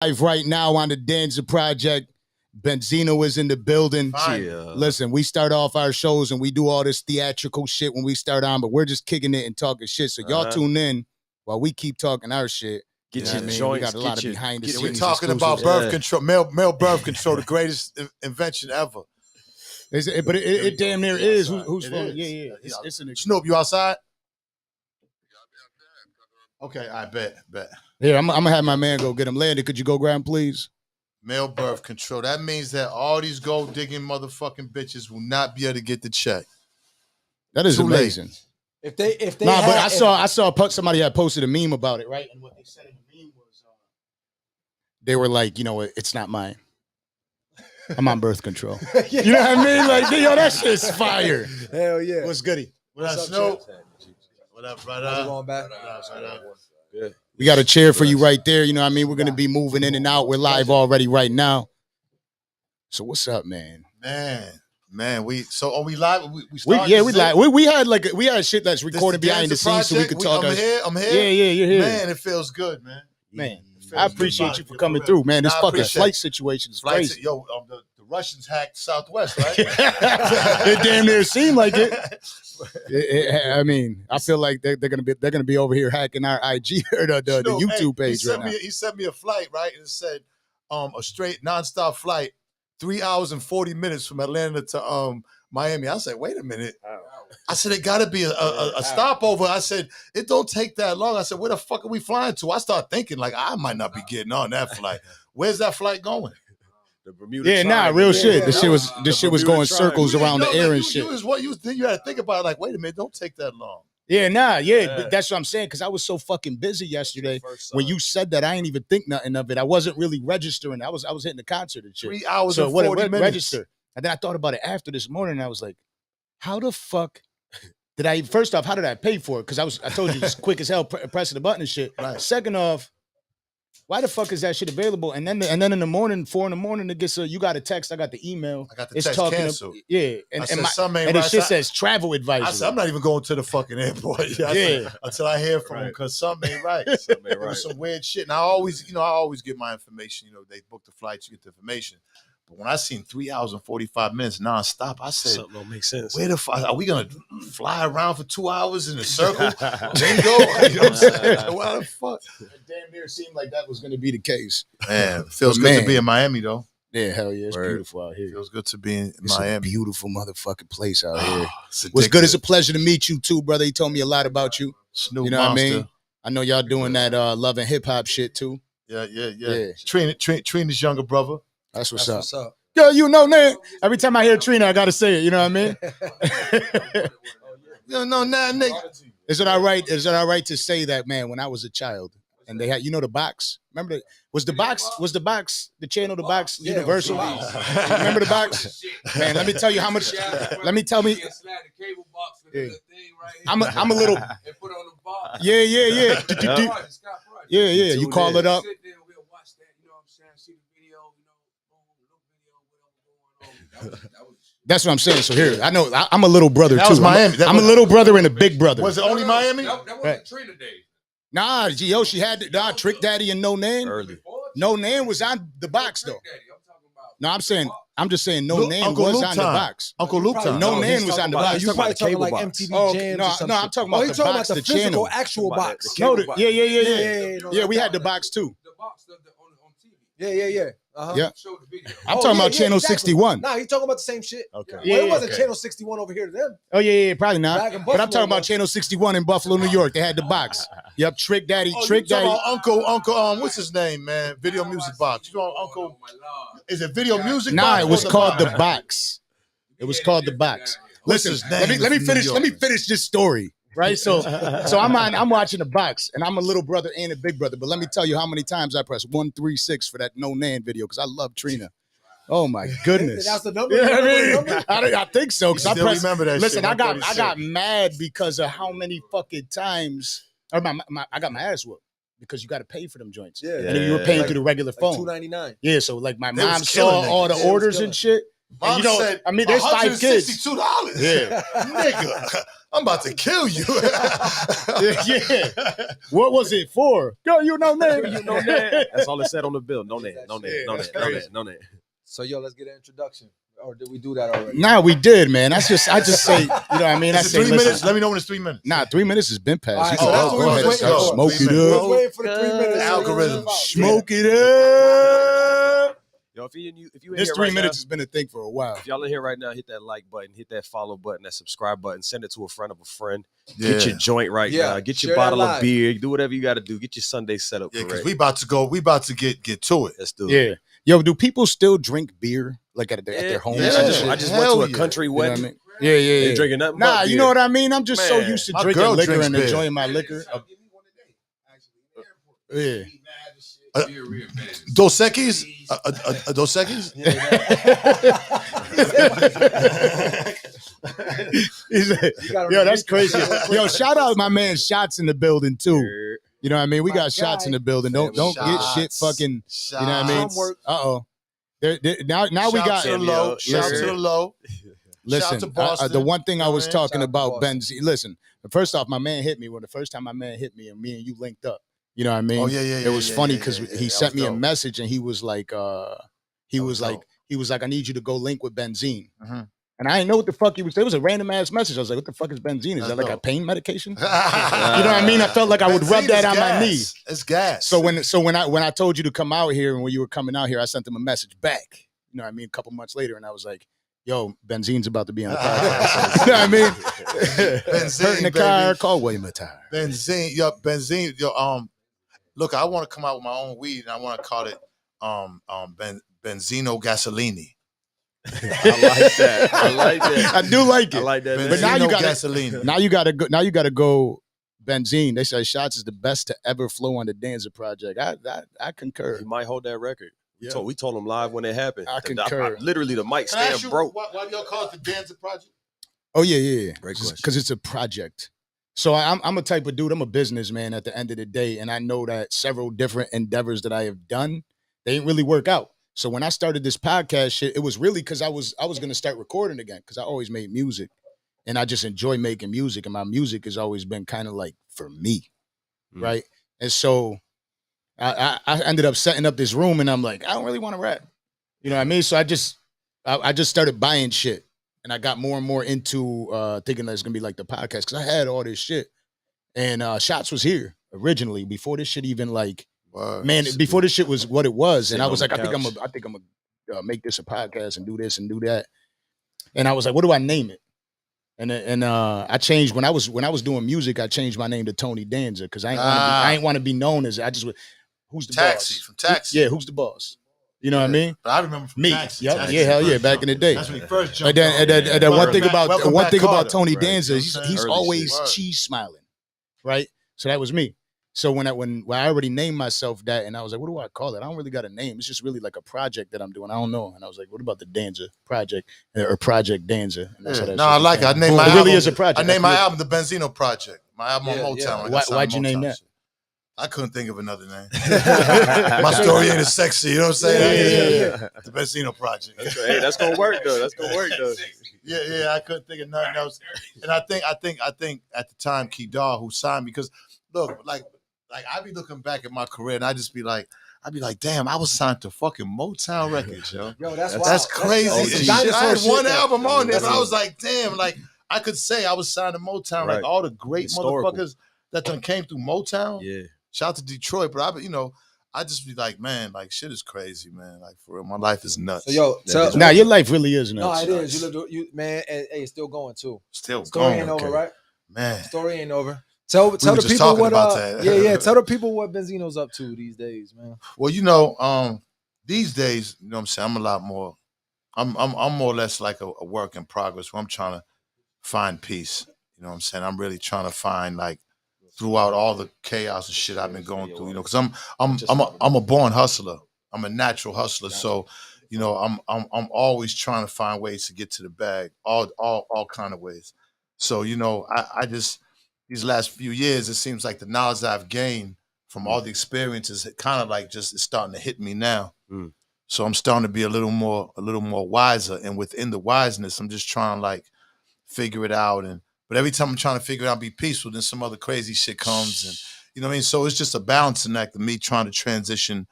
Live right now on the Danza project. Benzino is in the building. Listen, we start off our shows and we do all this theatrical shit when we start on, but we're just kicking it and talking shit. So y'all tune in while we keep talking our shit. Get you your know joints. We got a lot of behind the scenes. We're talking about birth control, male birth control, the greatest invention ever. But it damn near is. Who's phone? Yeah. It's an Snoop, you outside? Okay, I bet. Here, I'm gonna have my man go get him. Landon, could you go grab him, please? Male birth control. That means that all these gold digging motherfucking bitches will not be able to get the check. That is amazing. If they but I saw somebody had posted a meme about it, right? And what they said in the meme was they were like, you know, it's not mine. I'm on birth control. You know what I mean? Like, yo, that shit's fire. Hell yeah. What's goody? What's up, Snoop? What up, brother? Going back? Good. We got a chair for you right there. You know what I mean? We're going to be moving in and out. We're live already right now. So what's up, man? Man, we live? We had shit that's recorded behind the scenes so we could talk. I'm here. Yeah, you're here. Man, it feels good, man. I appreciate you for coming through, man. This fucking flight situation is crazy. Yo, the Russians hacked Southwest, right? It damn near seemed like it. I mean, I feel like they're gonna be over here hacking our IG or the YouTube page right now. He sent me a flight, right? And it said a straight nonstop flight, 3 hours and 40 minutes from Atlanta to Miami. I said, wait a minute. I said, it got to be a stopover. I said, it don't take that long. I said, where the fuck are we flying to? I started thinking, like, I might not be getting on that flight. Where's that flight going? The Bermuda real shit. This shit was going circles around the air and shit. You had to think about it, like, wait a minute, don't take that long. But that's what I'm saying, because I was so fucking busy yesterday. When you said that, I ain't even think nothing of it. I wasn't really registering. I was hitting the concert and shit. 3 hours and 40 minutes. Register. And then I thought about it after this morning, and I was like, how the fuck did I, first off, how did I pay for it? Because I told you, just quick as hell, pressing the button and shit. Right. Second off, why the fuck is that shit available? And then in the morning, 4 a.m, it gets you got a text, I got the email. I got the text canceled. And it shit says travel advisory. I said, I'm not even going to the fucking airport until I hear from them, because something ain't right. It was some weird shit. And I always get my information. You know, they book the flights, you get the information. But when I seen 3 hours and 45 minutes nonstop, I said, something don't make sense. Where the fuck are we gonna fly around for 2 hours in a circle? Then go. You know what I'm saying? Why the fuck? It damn near seemed like that was gonna be the case. Man, it feels good to be in Miami though. Yeah, hell yeah, it's beautiful out here. It feels good to be in It's Miami. a beautiful motherfucking place out here. What's good? It's a pleasure to meet you too, brother. He told me a lot about you. Snoop you know Monster. what I mean? I know y'all doing that love and hip hop shit too. Yeah. Trina's younger brother. That's what's up. Yo, you know, man. Every time I hear Trina, I gotta say it. You know what I mean? Nick. Is it all right? Is it all right to say that, man? When I was a child, and they had, the box. Remember was the box the channel, the box Universal? Remember the box? Man, let me tell you how much. I'm a little. Yeah. Yeah. You call it up. That's what I'm saying. So here, I know I'm a little brother too. Was Miami. I'm a little brother and a big brother. Was it only Miami? That wasn't Trina Day. Nah, she had Trick Daddy and No Name. Early. No Name was on the box though. No, I'm just saying No Name Uncle was Luke on time. the box. Uncle Luke time. No Name was on the box. You probably talking like box. MTV Jams or something. No, I'm talking about the box, the physical, channel. actual box. No, box. Yeah, we had the box too. The box on TV. Yeah. Yeah. Show the video. I'm talking about Channel 61. Nah, he's talking about the same shit. Okay. Well, it wasn't Channel 61 over here to them. Oh yeah, probably not. Back in But I'm Buffalo, talking about though. Channel 61 in Buffalo, New York. They had the box. Yep, Trick Daddy. Oh, Trick you talking Daddy. about Uncle, what's his name, man? Video Music Box. You know Uncle? Is it Video Music Nah, Box? it was called the box. It was called the box. What's Listen, his name let me from finish. New Let me York? finish this story. Right, so I'm watching the box, and I'm a little brother and a big brother. But let me tell you how many times I pressed 136 for that No Name video because I love Trina. Oh my goodness! That's the number. You know what I mean? I think so because I still pressed. remember that Listen, shit, I got 136. mad because of how many fucking times. Or I got my ass whooped because you got to pay for them joints. Yeah. And then you were paying Like- through the regular phone. $2.99. Yeah, so like my They was mom killing saw all the niggas. They was orders killing. and shit. Mom you know, said, I mean, there's 5 kids. $162. Yeah. Nigga, I'm about to kill you. Yeah. What was it for? Girl, you know name. You know that. That's all it said on the bill. No name. So let's get an introduction. Or did we do that already? Nah, we did, man. I just say, you know what I mean? I Is say, it 3 minutes? listen, Let me know when it's 3 minutes. Nah, 3 minutes has been passed. All right, You so can that's what we go was ahead and waiting start for. smoking 3 it minutes. We up. was waiting for the 3 minutes. Algorithm. Smoke it up. Yo, if you in This here 3 right minutes now, has been a thing for a while. if y'all in here right now, hit that like button, hit that follow button, that subscribe button, send it to a friend of a friend. Yeah. Get your joint right Yeah, now. Get share your that bottle of live. beer. Do whatever you got to do. Get your Sunday set up Yeah, because correct. we about to get to it. Let's do it. Yeah. Yo, do people still drink beer like at their homes? Yeah, I just went hell to a yeah. country You know what I wedding. mean? Yeah. They drinking nothing Nah, but you beer. know what I mean? I'm just so Man, used to my drinking girl liquor drinks and beer. enjoying my liquor. Yeah. Dos Equis? Dos Equis? He's like, yo, that's crazy. Yo, shout out my man Shots in the building too. You know what I mean? We got Shots in the building. Don't get shit fucking. You know what I mean? Uh-oh. Now we got Shout to the low. Shout to the low. Listen, Shout to Boston. the one thing I was Shout talking to about, Boston. Benzino. Listen, first off, my man hit me when the first time my man hit me and me and you linked up. You know what I mean? Oh, yeah. It was funny because he That sent was me a dope. message and he was like, I need you to go link with Benzino. Mhm. And I didn't know what the fuck he was. It was a random ass message. I was like, what the fuck is Benzino? Is That's that like a dope. pain medication? You know what I mean? I felt like I would rub that on my knee. It's gas. So when I told you to come out here and when you were coming out here, I sent him a message back. You know what I mean? A couple months later, and I was like, yo, Benzino's about to be on the podcast. You know what I mean? Benzino, Hurt in the baby. car, call William a tire. Benzino, look, I want to come out with my own weed and I want to call it Benzino Gasolini. I like that. I do like it. I like that. But now you Benzino gotta- Gasolini. Now you gotta go Benzino. They say Shots is the best to ever flow on the Danza project. I concur. He might hold that record. Yeah. So we told him live when it happened. I concur. Literally, the mic Can I ask stand you, broke. why do y'all call it the Danza Project? Oh yeah. Great question. Because it's a project. So I'm a type of dude. I'm a businessman at the end of the day, and I know that several different endeavors that I have done, they didn't really work out. So when I started this podcast shit, it was really because I was gonna start recording again because I always made music, and I just enjoy making music, and my music has always been kind of like for me, right? And so I ended up setting up this room, and I'm like, I don't really want to rap, you know what I mean? So I just started buying shit. And I got more and more into thinking that it's gonna be like the podcast because I had all this shit. And Shots was here originally before this shit even like before this shit was what it was. And I was like, I think I'm gonna make this a podcast and do this and do that. And I was like, what do I name it? And I changed when I was doing music. I changed my name to Tony Danza because I ain't want to be known as who's the Taxi boss? from Taxi. Yeah, who's the boss? You know what I mean? But I remember from Me. Taxi. Yep. Taxi Yeah, hell yeah, first back jump. in the day. That's when he first jumped. And then one thing Welcome about Carter. Tony Right. Danza, You know what I'm he's saying? always Word. cheese smiling, right? So that was me. So when I already named myself that, and I was like, what do I call it? I don't really got a name. It's just really like a project that I'm doing. I don't know. And I was like, what about the Danza project or Project Danza? And that's how that No, I shit like it. I became. named my It album. really is a project. I named my That's album the Benzino Project. My album Yeah, on Motown. yeah. I got signed Why'd to you name Motown that? shit. I couldn't think of another name. My story ain't as sexy. You know what I'm saying? Yeah. The Benzino Project. Hey, that's gonna work though. Yeah. I couldn't think of nothing else. And I think at the time, Kedar, who signed me, because look, like I be looking back at my career and I'd be like, damn, I was signed to fucking Motown Records, yo. Yo, that's wild. That's crazy. OG as shit. shit. I had Dinosaur one shit, album on there, That's but I it. was like, damn, like I could say I was signed to Motown, Right. like all the great Historical. motherfuckers that done came through Motown. Yeah. Shout out to Detroit, but I just be like, man, like shit is crazy, man. Like for real, my life is nuts. So yo, tell, Nah, your life really is no, nuts. it is. You man, and hey, it's still going too. Still Story going, ain't over, okay. right? Man. Story ain't over. Tell were the just people talking what about that. yeah. Tell the people what Benzino's up to these days, man. Well, these days, you know what I'm saying, I'm a lot more. I'm more or less like a work in progress where I'm trying to find peace. You know what I'm saying? I'm really trying to find like throughout all the chaos and shit I've been going through, because I'm a born hustler. I'm a natural hustler. So, I'm always trying to find ways to get to the bag, all kind of ways. So, I just these last few years, it seems like the knowledge I've gained from all the experiences, it kind of like just is starting to hit me now. So I'm starting to be a little more wiser. And within the wiseness, I'm just trying to like figure it out. But every time I'm trying to figure it out, be peaceful, then some other crazy shit comes. And you know what I mean? So it's just a balancing act of me trying to transition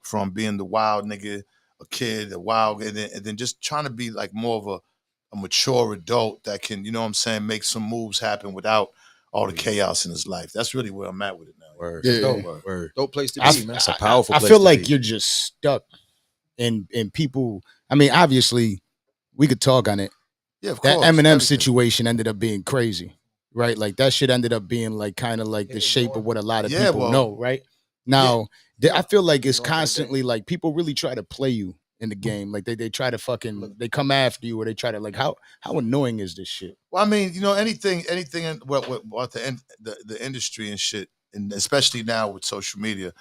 from being the wild nigga, a kid, a wild, and then just trying to be like more of a mature adult that can, you know what I'm saying, make some moves happen without all the chaos in his life. That's really where I'm at with it now. Word. Yeah. Word. Dope place to be, man. It's a powerful I place feel to like be. you're just stuck in people. I mean, obviously, we could talk on it. Yeah, of That course. Eminem everything. situation ended up being crazy, right? Like that shit ended up being like kind of like the shape of what a lot of Yeah, people well, know, right? Now, I feel like it's You know what I'm saying? constantly like people really try to play you in the game. Like they try to fucking they come after you or they try to like how annoying is this shit? Well, I mean, you know, anything in what the industry and shit, and especially now with social media,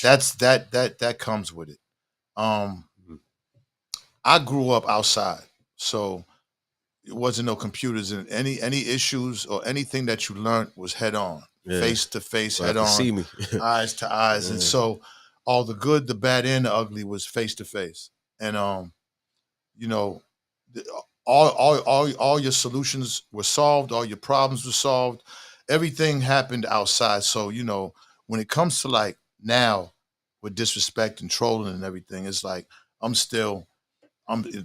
that comes with it. I grew up outside, so it wasn't no computers, and any issues or anything that you learned was head on, face to face, So head have to on, see me. eyes to eyes, and so all the good, the bad, and the ugly was face to face, and you know, all your solutions were solved, all your problems were solved, everything happened outside. So you know, when it comes to like now with disrespect and trolling and everything, it's like I'm still.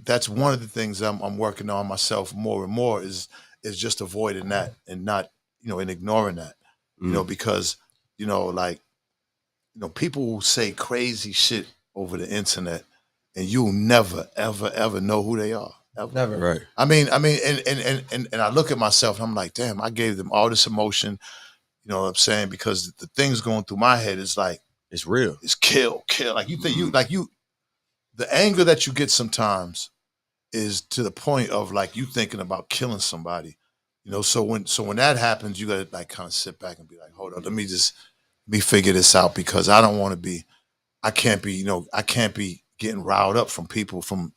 That's one of the things I'm working on myself more and more is just avoiding that and not, you know, and ignoring that, you know, because, you know, like, you know, people will say crazy shit over the internet and you'll never, ever, ever know who they are. Ever. Never. Right. I mean, and I look at myself and I'm like, damn, I gave them all this emotion, you know what I'm saying? Because the things going through my head is like, It's real. it's kill. Like you think the anger that you get sometimes is to the point of like you thinking about killing somebody, you know. So when that happens, you gotta like kind of sit back and be like, hold on, let me figure this out because I don't want to be, I can't be getting riled up from people from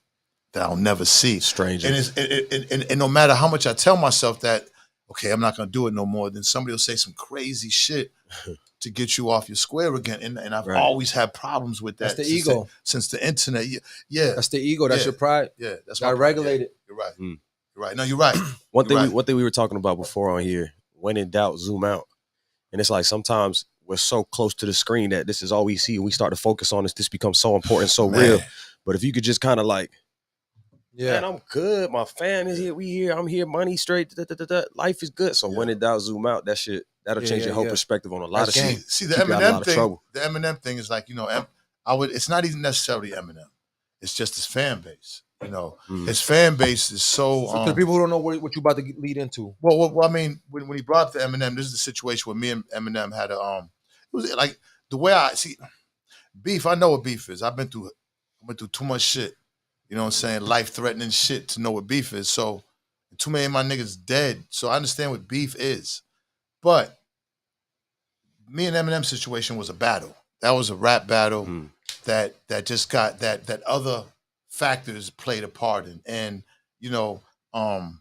that I'll never see. Strangers. And no matter how much I tell myself that, okay, I'm not gonna do it no more, then somebody will say some crazy shit to get you off your square again. And I've always had problems with that. That's the ego. Since the internet. Yeah. That's the ego. That's your pride. Yeah. That's Gotta my pride. regulate it. You're right. You're right. No, you're right. One thing we were talking about before on here, when in doubt, zoom out. And it's like sometimes we're so close to the screen that this is all we see and we start to focus on this becomes so important, so real. But if you could just kind of like, man, I'm good. My fam is here. We here. I'm here. Money straight. Life is good. So when in doubt, zoom out. That shit, that'll change your whole perspective on a lot of shit. See the Eminem thing. The Eminem thing is like, you know, it's not even necessarily Eminem. It's just his fan base. You know, his fan base is so. So to the people who don't know what you about to lead into. Well, I mean, when he brought up the Eminem, this is the situation where me and Eminem had a it was like the way I see beef. I know what beef is. I went through too much shit. You know what I'm saying? Life-threatening shit to know what beef is. So too many of my niggas dead. So I understand what beef is. But me and Eminem situation was a battle. That was a rap battle that just got that other factors played a part in. And, you know what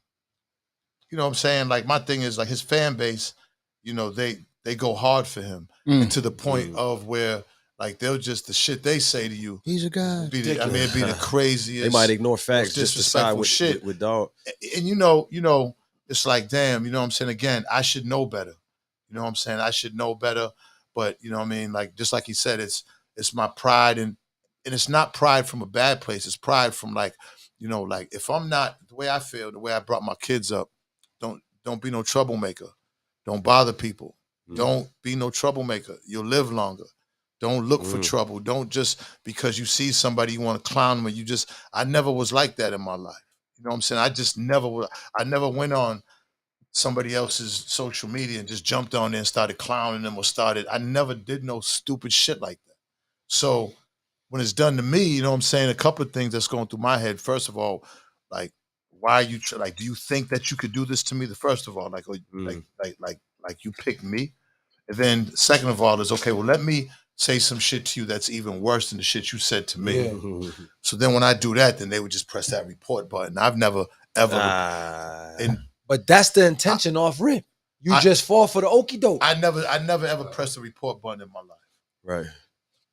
I'm saying? Like my thing is like his fan base, you know, they go hard for him. And to the point of where like they'll just the shit they say to you. He's a guy. It'd be the craziest. They might ignore facts just to side with shit with dog. And you know, it's like damn. You know what I'm saying? Again, I should know better. You know what I'm saying? I should know better. But you know what I mean? Like just like he said, it's my pride and it's not pride from a bad place. It's pride from like, you know, like if I'm not the way I feel, the way I brought my kids up, don't be no troublemaker. Don't bother people. Don't be no troublemaker. You'll live longer. Don't look for trouble. Don't just because you see somebody you want to clown them. I never was like that in my life. You know what I'm saying? I never went on somebody else's social media and just jumped on there and started clowning them I never did no stupid shit like that. So when it's done to me, you know what I'm saying? A couple of things that's going through my head. First of all, like, why are you like? Do you think that you could do this to me? First of all, like you picked me, and then second of all is okay. Well, let me say some shit to you that's even worse than the shit you said to me. Yeah. So then when I do that, then they would just press that report button. I've never ever. But that's the intention off rip. You just fall for the okie doke. I never ever pressed the report button in my life. Right.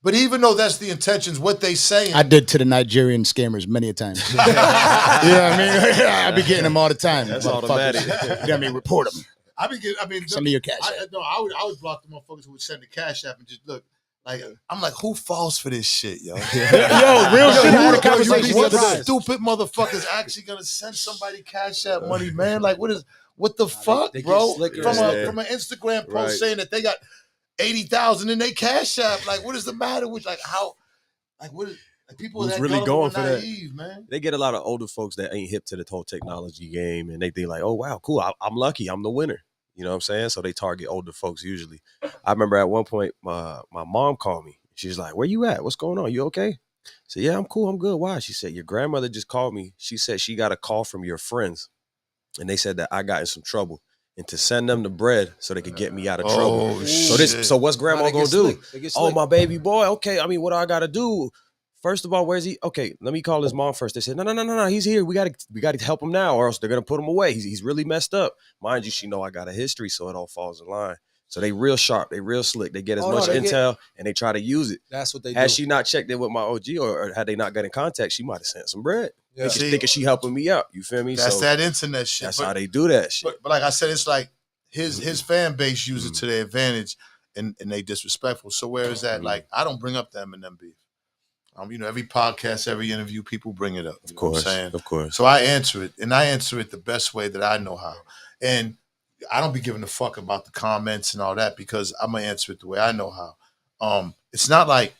But even though that's the intentions, what they saying, I did to the Nigerian scammers many a time. You know what I mean? I be getting them all the time. That's motherfuckers. automatic. You know what I mean? Report them. I mean, Send me your cash. I would block the motherfuckers who would send the cash app and just look. Like, I'm like, who falls for this shit, yo? Yo, real shit. I had a conversation the What other day. stupid motherfuckers actually gonna send somebody cash app money, man? Like, what the fuck, they get bro? slicker. From an Instagram post saying that they got 80,000 in their cash app. Like, what is the matter with like what is like people Who's that really going for that? naive, man? They get a lot of older folks that ain't hip to the whole technology game, and they think like, oh wow, cool, I'm lucky, I'm the winner. You know what I'm saying? So they target older folks usually. I remember at one point, my mom called me. She's like, where you at? What's going on? You okay? I said, yeah, I'm cool. I'm good. Why? She said, your grandmother just called me. She said she got a call from your friends, and they said that I got in some trouble and to send them the bread so they could get me out of trouble. So what's grandma gonna do? Oh, my baby boy. Okay, I mean, what do I gotta do? First of all, where's he? Okay, let me call his mom first. They said, no, he's here. We gotta help him now, or else they're gonna put him away. He's really messed up. Mind you, she know I got a history, so it all falls in line. So they real sharp, they real slick. They get as much intel and they try to use it. That's what they do. Had she not checked in with my OG or had they not got in contact, she might have sent some bread. Yeah. She's thinking she helping me out. You feel me? That's that internet shit. That's how they do that shit. But like I said, it's like his fan base use it to their advantage and they disrespectful. So where is that? Like, I don't bring up the Eminem beef. You know, every podcast, every interview, people bring it up. Of course, of course. So I answer it, and I answer it the best way that I know how. And I don't be giving a fuck about the comments and all that because I'm gonna answer it the way I know how. It's not like,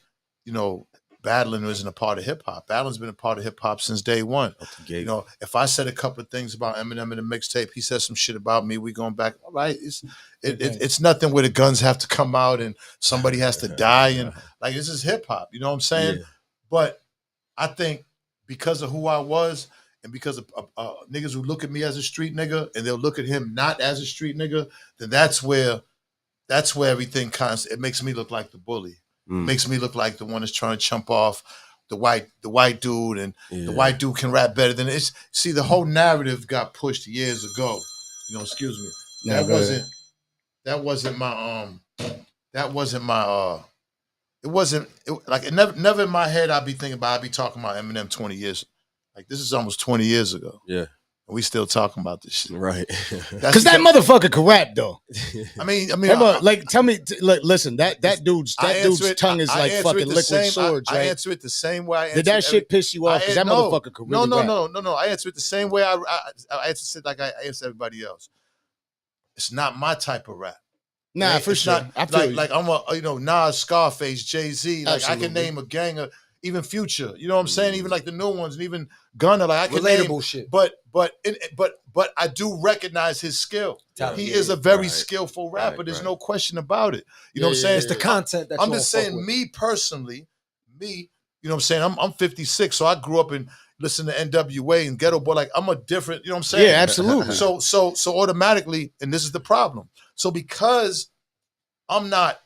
you know, battling isn't a part of hip hop. Battling's been a part of hip hop since day one. You know, if I said a couple of things about Eminem in the mixtape, he said some shit about me. We going back. All right, it's nothing where the guns have to come out and somebody has to die and like this is hip hop. You know what I'm saying? Yeah. But I think because of who I was and because of niggas who look at me as a street nigga and they'll look at him not as a street nigga, then that's where everything it makes me look like the bully. Makes me look like the one that's trying to chump off the white dude and the white dude can rap better than it. See, the whole narrative got pushed years ago. You know, excuse me. No, that wasn't my never in my head I'd be talking about Eminem 20 years. Like this is almost 20 years ago. Yeah. And we still talking about this shit. Right. Because that motherfucker can rap though. I mean, like tell me, listen, that dude's tongue is like fucking liquid swords, right? I answer it the same way I answer. Did that shit piss you off? Because that motherfucker could really rap. No. I answer it the same way I answer it like I answer everybody else. It's not my type of rap. Nah, for sure. I feel like I'm a Nas, Scarface, Jay-Z. Like absolutely. I can name a gang of even Future. You know what I'm saying? Even like the new ones and even Gunna. Like I can relatable name, shit. But I do recognize his skill. He is a very skillful rapper. There's no question about it. You know what I'm saying? It's the content that I'm just saying, me personally, you know what I'm saying? I'm 56, so I grew up and listened to NWA and Ghetto Boy. Like I'm a different, you know what I'm saying? Yeah, absolutely. So automatically, and this is the problem. So because I'm not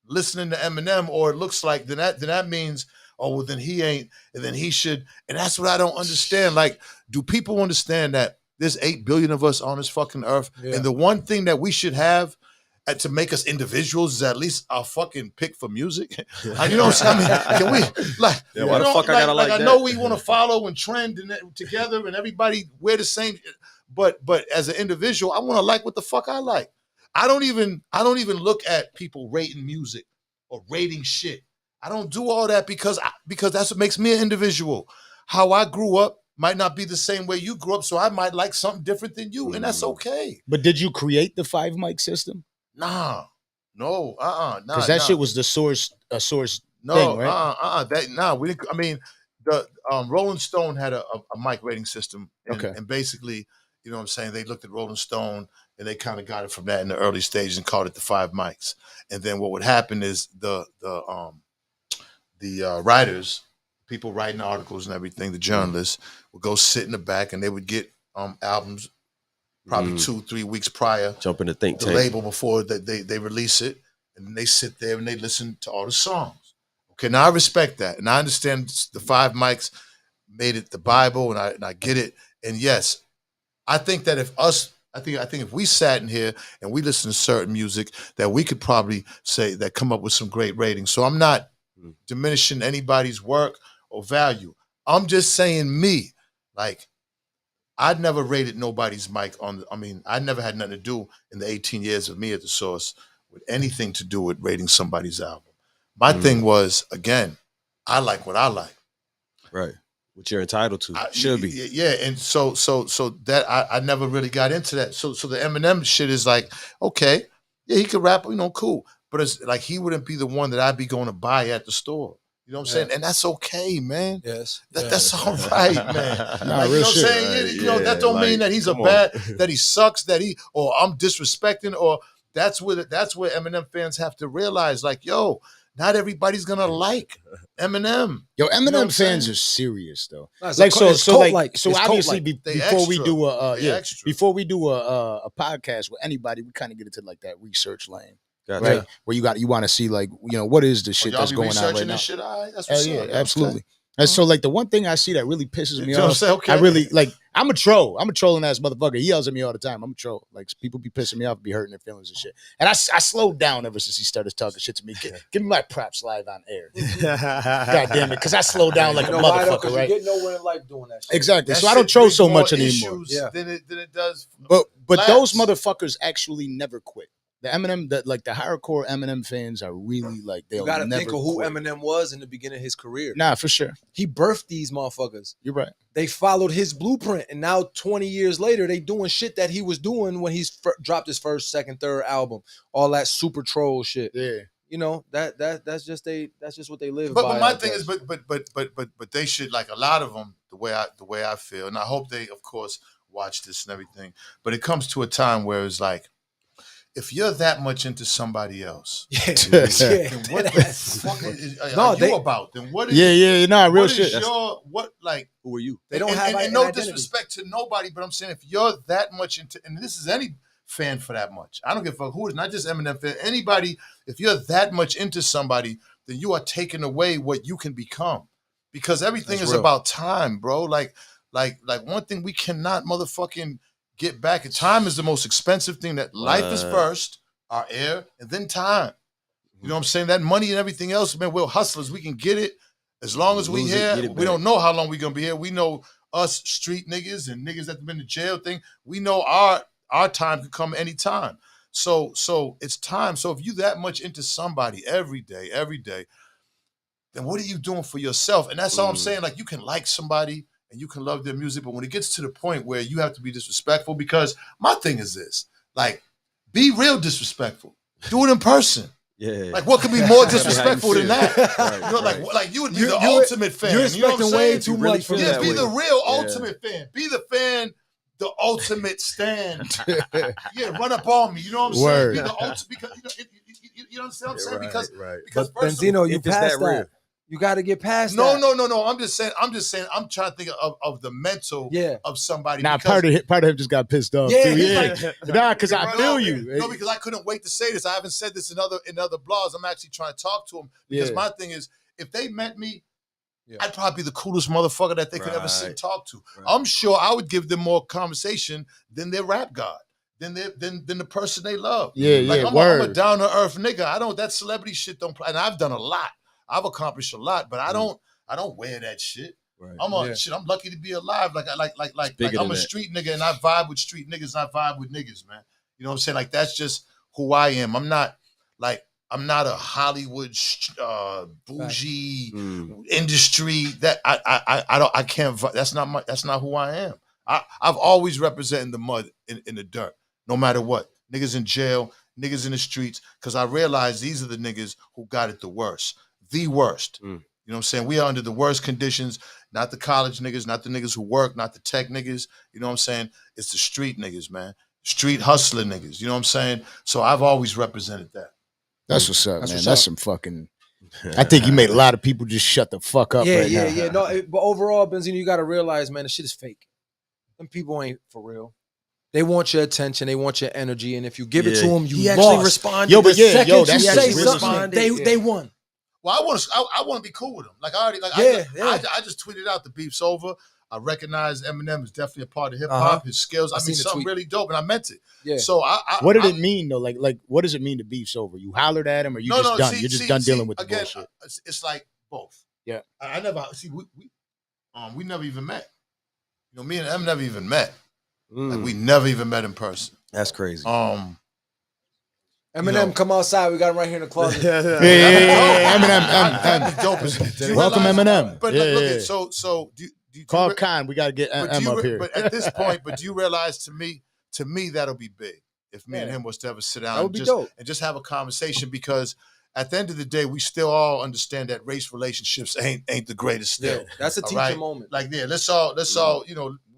listening to Eminem, or it looks like then that means, oh well, then he ain't, and then he should, and that's what I don't understand. Like, do people understand that there's 8 billion of us on this fucking earth, and the one thing that we should have to make us individuals is at least our fucking pick for music? You know what I'm saying? I mean, can we like? Yeah, why the fuck I gotta like that? I know we want to follow and trend and together, and everybody wear the same, but as an individual, I want to like what the fuck I like. I don't even look at people rating music or rating shit. I don't do all that because that's what makes me an individual. How I grew up might not be the same way you grew up, so I might like something different than you, and that's okay. But did you create the 5 mic system? Nah. Because that shit was a source no, thing, right? We didn't. I mean, the Rolling Stone had a mic rating system, and basically, you know what I'm saying, they looked at Rolling Stone and they kind of got it from that in the early stages and called it the 5 mics. And then what would happen is the writers, people writing articles and everything, the journalists would go sit in the back and they would get albums probably 2-3 weeks prior. Jump in the think tank. The label before they release it, and then they sit there and they listen to all the songs. Okay, now I respect that, and I understand the 5 mics made it the Bible, and I get it. And yes, I think that I think if we sat in here and we listened to certain music, that we could probably say that come up with some great ratings. So I'm not diminishing anybody's work or value. I'm just saying me. Like, I'd never rated nobody's mic I never had nothing to do in the 18 years of me at the Source with anything to do with rating somebody's album. My thing was, again, I like what I like. Right. What you're entitled to. Should be. Yeah. And so that I never really got into that. So the Eminem shit is like, okay, yeah, he could rap, cool. But it's like he wouldn't be the one that I'd be going to buy at the store. You know what I'm saying? And that's okay, man. Yes. That's all right, man. Nah, you know real what I'm shit. saying? That don't mean that he's that he sucks, or I'm disrespecting, or that's where Eminem fans have to realize, like, yo, not everybody's gonna like Eminem. Yo, Eminem You know what I'm fans saying? are serious though. No, it's Like it's cult-like. so It's obviously cult-like. before we do extra. before we do a podcast with anybody, we kind of get into like that research lane, Gotcha. right? Where you want to see like what is the shit Y'all that's be going on researching right now? this shit, all right? That's Hell what's yeah, up. absolutely. Okay. And so like the one thing I see that really pisses me You know what I'm off, saying? Okay. I really like. I'm a troll. I'm a trolling ass motherfucker. He yells at me all the time. I'm a troll. Like people be pissing me off, be hurting their feelings and shit. And I slowed down ever since he started talking shit to me. Give me my props live on air. God damn it, because I slowed down like a why though? motherfucker, right? You get nowhere in life doing that shit. Exactly. That So I don't shit troll brings so more much anymore. issues Yeah. than it does. But laughs. those motherfuckers actually never quit. The Eminem, the hardcore Eminem fans are really like they'll You gotta never think of who quit. Eminem was in the beginning of his career. Nah, for sure. He birthed these motherfuckers. You're right. They followed his blueprint, and now 20 years later, they doing shit that he was doing when he's dropped his first, second, third album. All that super troll shit. Yeah. That's just what they live But by. my I thing guess. is, but they should, like, a lot of them, the way I feel, and I hope they, of course, watch this and everything. But it comes to a time where it's like, if you're that much into somebody else, yeah. then what the fuck are you about? Then what is real what is shit. Who are you? They don't have and an no identity. disrespect to nobody, but I'm saying if you're that much into, and this is any fan for that much, I don't give a fuck who it is, not just Eminem fan, anybody, if you're that much into somebody, then you are taking away what you can become. Because everything That's is real. about time, bro. Like one thing we cannot motherfucking get back. Time is the most expensive thing. That life is first, our air, and then time. You know what I'm saying? That money and everything else, man, we're hustlers. We can get it as long as we Lose it, here. get it We back. don't know how long we're gonna be here. We know us street niggas and niggas that have been in jail thing. We know our time can come anytime. So it's time. So if you that much into somebody every day, then what are you doing for yourself? And that's all I'm saying. Like, you can like somebody and you can love their music, but when it gets to the point where you have to be disrespectful, because my thing is this, like, be real disrespectful. Do it in person. Yeah. Like, what could be more disrespectful than that? Right, You know, right. like you would be the ultimate fan. You're You know what I'm expecting way saying? too really much from feel Yeah, that be way. the real Yeah. ultimate fan. Be the fan, the ultimate stand. Yeah, run up on me. You know what I'm Word. saying? Be the ultimate, because you understand what I'm saying? Because But first of all, Benzino, you if it's passed that real. that. You got to get past no. that. I'm just saying. I'm trying to think of the mental Yeah. of somebody. Nah, because- part of him just got pissed off. Yeah, too. he's Yeah. Nah, because I No, feel you. No, because I couldn't wait to say this. I haven't said this in other blogs. I'm actually trying to talk to them, because Yeah. my thing is, if they met me, Yeah. I'd probably be the coolest motherfucker that they could ever sit and Right. talk to. Right. I'm sure I would give them more conversation than their rap god, than the person they love. Yeah, Like, yeah, I'm word. a down to earth nigga. That celebrity shit don't play. And I've done a lot. I've accomplished a lot, but I don't wear that shit. Right. I'm lucky to be alive. Like bigger I'm than a that. street nigga, and I vibe with street niggas, and I vibe with niggas, man. You know what I'm saying? Like, that's just who I am. I'm not a Hollywood bougie industry that I can't. That's not who I am. I've always represented the mud in the dirt, no matter what. Niggas in jail, niggas in the streets, because I realize these are the niggas who got it the worst. You know what I'm saying? We are under the worst conditions, not the college niggas, not the niggas who work, not the tech niggas. You know what I'm saying? It's the street niggas, man. Street hustler niggas. You know what I'm saying? So I've always represented that. That's what's up, That's man. what's That's up. some fucking. I think you made a lot of people just shut the fuck up right now. No, but overall, Benzino, you got to realize, man, the shit is fake. Them people ain't for real. They want your attention. They want your energy. And if you give it to them, you He lost. actually responded. Yo, but The yeah, second yo, you that's say just real something, shit. they won. Well, I want to be cool with them. Like, I already, like, Yeah. I just tweeted out the beef's over. I recognize Eminem is definitely a part of hip hop. His skills, I mean, something really dope, and I meant it. Yeah. So what did it mean though? Like what does it mean to beef sober? You hollered at him, or you just done? You're just done dealing with the bullshit. It's like both. Yeah. I never see we never even met. You know, me and Em never even met. Like we never even met in person. That's crazy. Eminem, come outside. We got him right here in the closet. Yeah. Eminem. Dope. Welcome, Eminem. But look at so do you call Khan? We got to get Em up here. But at this point, do you realize to me that'll be big if me and him was to ever sit down and just have a conversation, because at the end of the day, we still all understand that race relationships ain't the greatest still. Yeah, that's a teaching moment. Like let's all we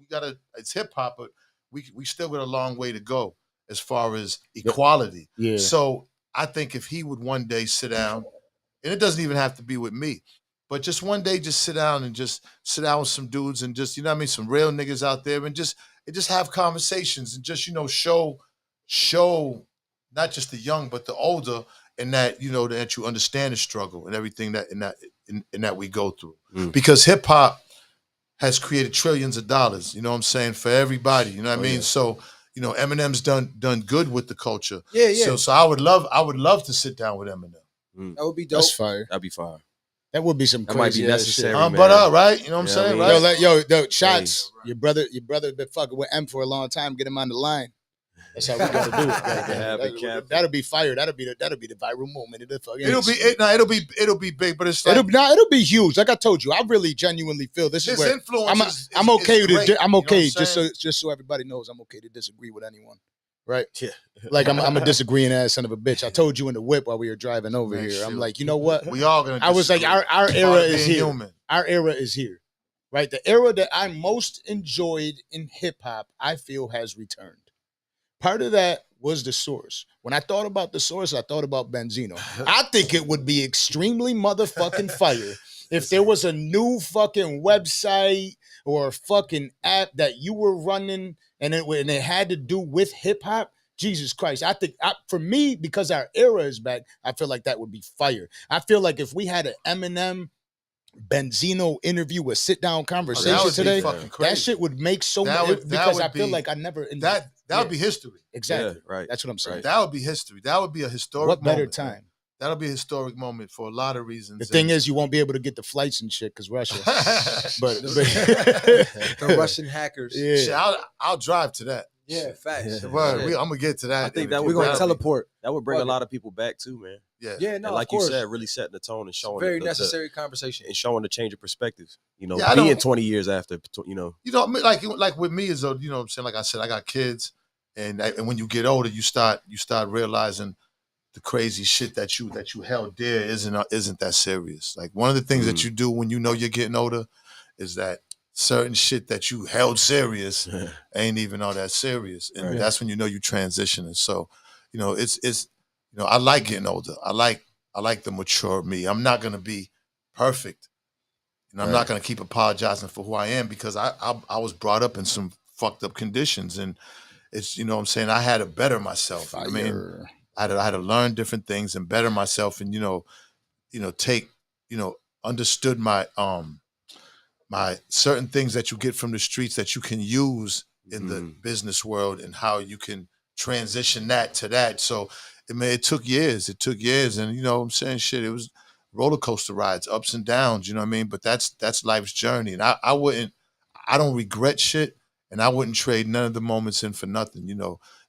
gotta, it's hip hop, but we still got a long way to go as far as equality. Yeah. So I think if he would one day sit down, and it doesn't even have to be with me, but just one day just sit down with some dudes and just, you know what I mean, some real niggas out there and just have conversations and just, show not just the young but the older, and that, that you understand the struggle and everything that we go through. Because hip hop has created trillions of dollars, you know what I'm saying, for everybody, you know what I mean? Yeah. So, Eminem's done good with the culture. Yeah, yeah. So I would love to sit down with Eminem. That would be dope. That's fire. That'd be fire. That would be some that crazy might be necessary. But right? You know what I'm saying? I mean? Right? Yo, Shots. Hey. Your brother been fucking with M for a long time. Get him on the line. That's how we gotta do it. That'll be fire. That'll be the viral moment. It'll be big, but it's like it'll be huge. Like I told you, I really genuinely feel this is where influence. I'm okay is with it. I'm okay. You know just so everybody knows, I'm okay to disagree with anyone. Right? Yeah. Like I'm a disagreeing ass son of a bitch. I told you in the whip while we were driving over here. I'm like, you know what? We all gonna. I was like, our era is here. Human. Our era is here. Right? The era that I most enjoyed in hip hop, I feel has returned. Part of that was the source. When I thought about the source, I thought about Benzino. I think it would be extremely motherfucking fire if there was a new fucking website or a fucking app that you were running and it had to do with hip hop. Jesus Christ. I think for me, because our era is back, I feel like that would be fire. I feel like if we had an Eminem Benzino interview with sit down conversation today, that shit would make so much, because I feel like I never that would be history. Exactly. Yeah, right. That's what I'm saying. Right. That would be history. That would be a historic moment. What better moment. time? That'll be a historic moment for a lot of reasons. The thing is, you won't be able to get the flights and shit because Russia. but the Russian hackers. Yeah. Shit, I'll drive to that. Yeah, facts. I'm gonna get to that. I think that we're gonna teleport. That would bring a lot of people back too, man. Yeah. No, and like you said, really setting the tone and showing very necessary conversation and showing the change of perspectives. Being 20 years after, like with me is, what I'm saying. Like I said, I got kids, and when you get older, you start realizing the crazy shit that you held dear isn't that serious. Like one of the things that you do when you know you're getting older is that certain shit that you held serious ain't even all that serious, and that's when you transitioning. So, it's I like getting older. I like the mature me. I'm not gonna be perfect. I'm not gonna keep apologizing for who I am, because I was brought up in some fucked up conditions, and it's I'm saying, I had to better myself. Fire. I mean, I had to learn different things and better myself, and take understood my my certain things that you get from the streets that you can use in the business world, and how you can transition that to that. So it took years. And I'm saying, shit, it was roller coaster rides, ups and downs, you know what I mean? But that's life's journey. And I don't regret shit, and I wouldn't trade none of the moments in for nothing.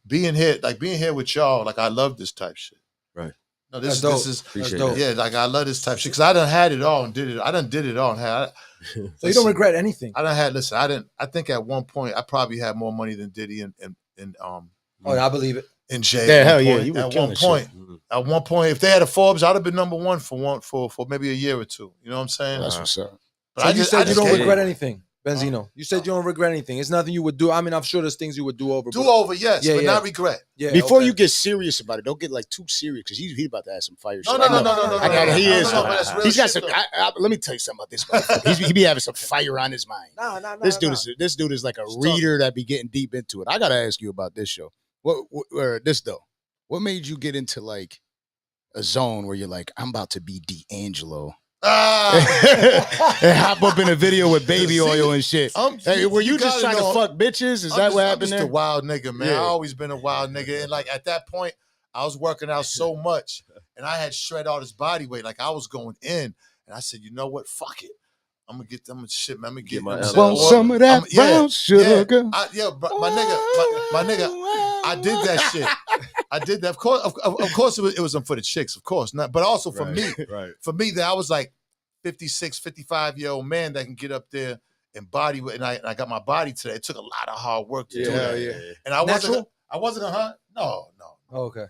Being here with y'all, like I love this type shit. Right. No, this is dope. Yeah, like I love this type shit, because I done had it all and did it. I done did it all and had. So you don't regret anything? I think at one point I probably had more money than Diddy and I believe it. In jail. Yeah, hell yeah. You were killing shit. At one point, if they had a Forbes, I'd have been number one for maybe a year or two. You know what I'm saying? That's what's up. So you said you don't regret anything, Benzino. You said you don't regret anything. It's nothing you would do. I mean, I'm sure there's things you would do over. Yes, but not regret. Yeah. Before you get serious about it, don't get like too serious, because he's about to have some fire shit. No. He is. He's got some. Let me tell you something about this motherfucker. He be having some fire on his mind. No. This dude is like a reader that be getting deep into it. I gotta ask you about this show. What made you get into like a zone where you're like, I'm about to be D'Angelo and hop up in a video with baby oil and shit. Hey, were you just trying to fuck bitches? Is that what happened I'm just there? a wild nigga, man. Yeah. I always been a wild nigga. And like at that point, I was working out so much and I had shred all this body weight. Like I was going in. And I said, you know what? Fuck it. I'm gonna get them shit, man. I'm gonna get my them. Want some of that brown sugar? My nigga, I did that shit. I did that. Of course, it was for the chicks, of course, not, but also for me. Right. For me, that I was like 56, 55-year-old man that can get up there and body weight, and I got my body today. It took a lot of hard work to do that. Yeah. And I Natural? wasn't a hunt. No. Oh, okay.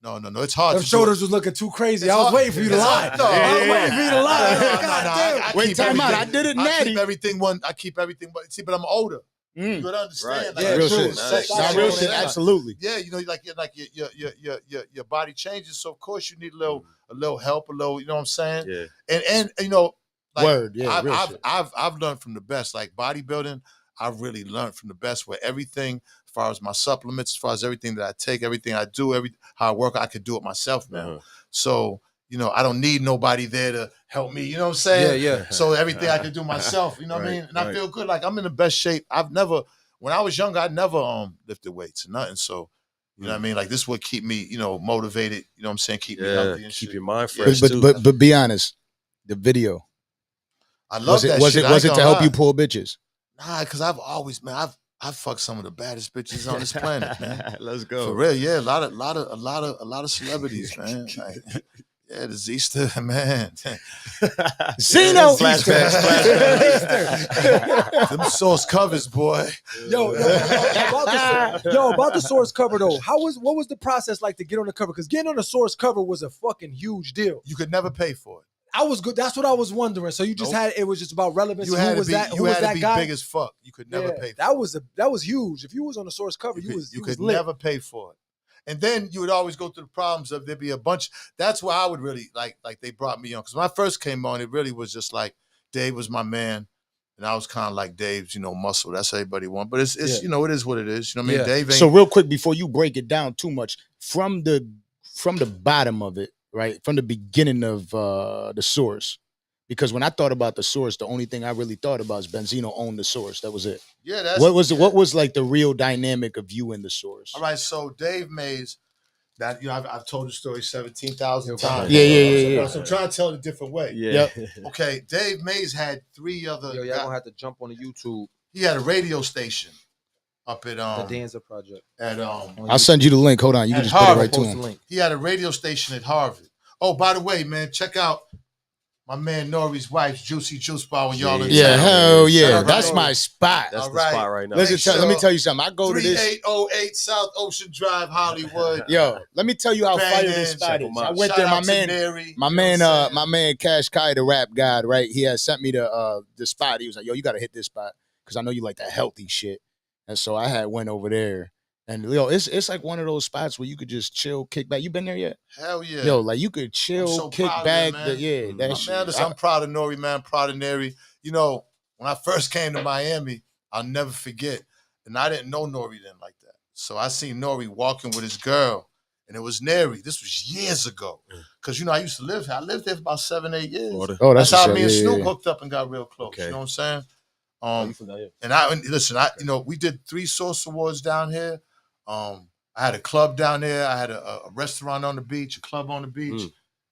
No. It's hard. Them shoulders was looking too crazy. I was waiting for you to lie. No, I was waiting for you to lie. I Wait, keep time out. everything. I did it I natty. keep everything. But see, but I'm older. You gotta understand. Right. Like, Yeah, Real true. shit. sex, Nah, real shit. Absolutely. Yeah, your body changes, so of course you need a little help, you know what I'm saying? Yeah. And you know, like, Word, yeah, real shit. I've learned from the best. Like bodybuilding, I've really learned from the best. Where everything, as far as my supplements, as far as everything that I take, everything I do, how I work, I could do it myself now. So you know, I don't need nobody there to help me. You know what I'm saying? Yeah. So everything I can do myself. You know what I mean? And I feel good. Like I'm in the best shape. When I was younger, I never lifted weights or nothing. So, you know what I mean? Like this would keep me, you know, motivated. You know what I'm saying? Keep me healthy and keep shit. your mind fresh too. But be honest, the video. I love that Was shit. it to help you pull bitches? Nah, because I've always, man, I've fucked some of the baddest bitches on this planet, man. Let's go. For real, yeah. A lot of celebrities, man. Like, yeah, the Easter, man. Zeno. Them source covers, boy. Yo, about the source cover though. What was the process like to get on the cover? Because getting on the source cover was a fucking huge deal. You could never pay for it. I was good. That's what I was wondering. So you just it was just about relevance. You had who was that guy? big as fuck. You could never pay for it. That was huge. If you was on the source cover, you could lit. never pay for it. And then you would always go through the problems of there'd be a bunch. That's why I would really like they brought me on. Because when I first came on, it really was just like Dave was my man. And I was kind of like Dave's, you know, muscle. That's everybody want. But it's you know, it is what it is. You know what I mean? Dave ain't. So real quick, before you break it down too much, from the bottom of it, right? From the beginning of the source. Because when I thought about the source, the only thing I really thought about is Benzino owned the source. That was it. Yeah, that's what was like the real dynamic of you in the source? All right, so Dave Mays, that, you know, I've told the story 17,000 times. Yeah. So I'm trying to tell it a different way. Yeah. Okay, Dave Mays had 3 other. Yo, y'all gonna have to jump on the YouTube. He had a radio station up at The Danza Project. At I'll send you the link. Hold on, you can just Harvard. put it right to him. He had a radio station at Harvard. Oh, by the way, man, check out my man Nori's wife's Juicy Juice Bar when y'all in Yeah, town. hell yeah. Shout out That's to my Nori. spot. That's All the right. spot right now. Let me tell you something. I go to this. 3808 South Ocean Drive, Hollywood. Yo, let me tell you how fire this spot is. I went there. My man Cash Kai, the rap god, right? He had sent me the spot. He was like, "Yo, you got to hit this spot because I know you like that healthy shit." And so I had went over there. And yo, it's like one of those spots where you could just chill, kick back. You been there yet? Hell yeah. Yo, like you could chill, kick back. That shit. I'm proud of Nori, man. Proud of Neri. You know, when I first came to Miami, I'll never forget. And I didn't know Nori then like that. So I seen Nori walking with his girl, and it was Neri. This was years ago. Because, you know, I used to live here. I lived there for about 7-8 years. Oh, that's how me and Snoop hooked up and got real close. Okay. You know what I'm saying? And listen, you know, we did 3 Source Awards down here. I had a club down there. I had a restaurant on the beach, a club on the beach. You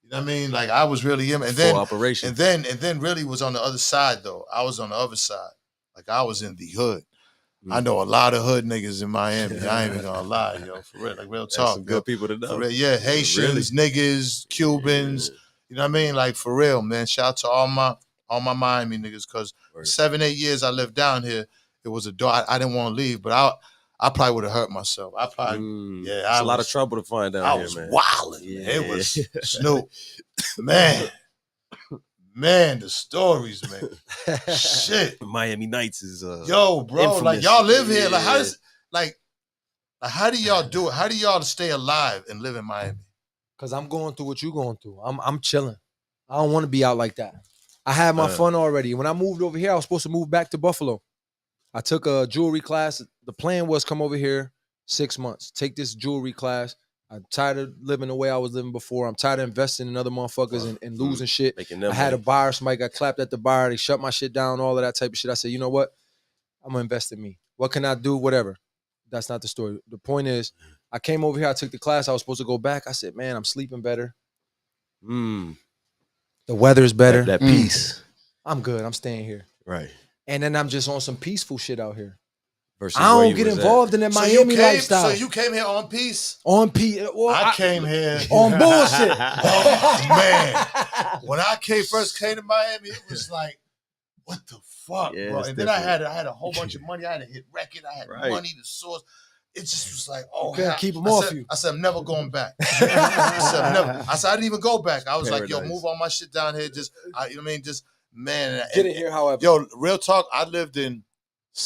know what I mean? Like I was really in, and then operation. And then really was on the other side though. I was on the other side. Like I was in the hood. I know a lot of hood niggas in Miami. I ain't even gonna lie, yo. For real, like real talk. That's some good people to know. For real, yeah, Haitians, niggas, Cubans. You know what I mean? Like for real, man. Shout out to all my Miami niggas, because 7-8 years I lived down here. It was a door. I didn't want to leave, but I probably would have hurt myself. I probably, it's a lot of trouble to find down here, man. I was wilding. Yeah. It was Snoop. Man, the stories, man. Shit. Miami Nights is yo, bro. infamous. Like y'all live here. Like how do y'all do it? How do y'all stay alive and live in Miami? Cause I'm going through what you're going through. I'm chilling. I don't want to be out like that. I had my fun already. When I moved over here, I was supposed to move back to Buffalo. I took a jewelry class. The plan was come over here 6 months, take this jewelry class. I'm tired of living the way I was living before. I'm tired of investing in other motherfuckers and losing shit. Making them I had a money. bar, somebody got clapped at the bar, they shut my shit down, all of that type of shit. I said, you know what? I'm gonna invest in me. What can I do? Whatever. That's not the story. The point is, I came over here, I took the class, I was supposed to go back. I said, man, I'm sleeping better. The weather's better. That peace. I'm good. I'm staying here. Right. And then I'm just on some peaceful shit out here. Versus I where don't you get was involved in that Miami lifestyle. So you came here on peace? On peace. Well, I came here on bullshit. Oh, man. When I first came to Miami, it was like, what the fuck, Yeah, bro? it's And then I different. had a whole bunch of money. I had to hit record. I had Right. money to source. It just was like, oh, You can't keep 'em I off said, you. I said, I'm never going back. I said, I didn't even go back. I was like, yo, Paradise. move all my shit down here. Just, you know what I mean? Just, man. Get it here, however. Yo, real talk, I lived in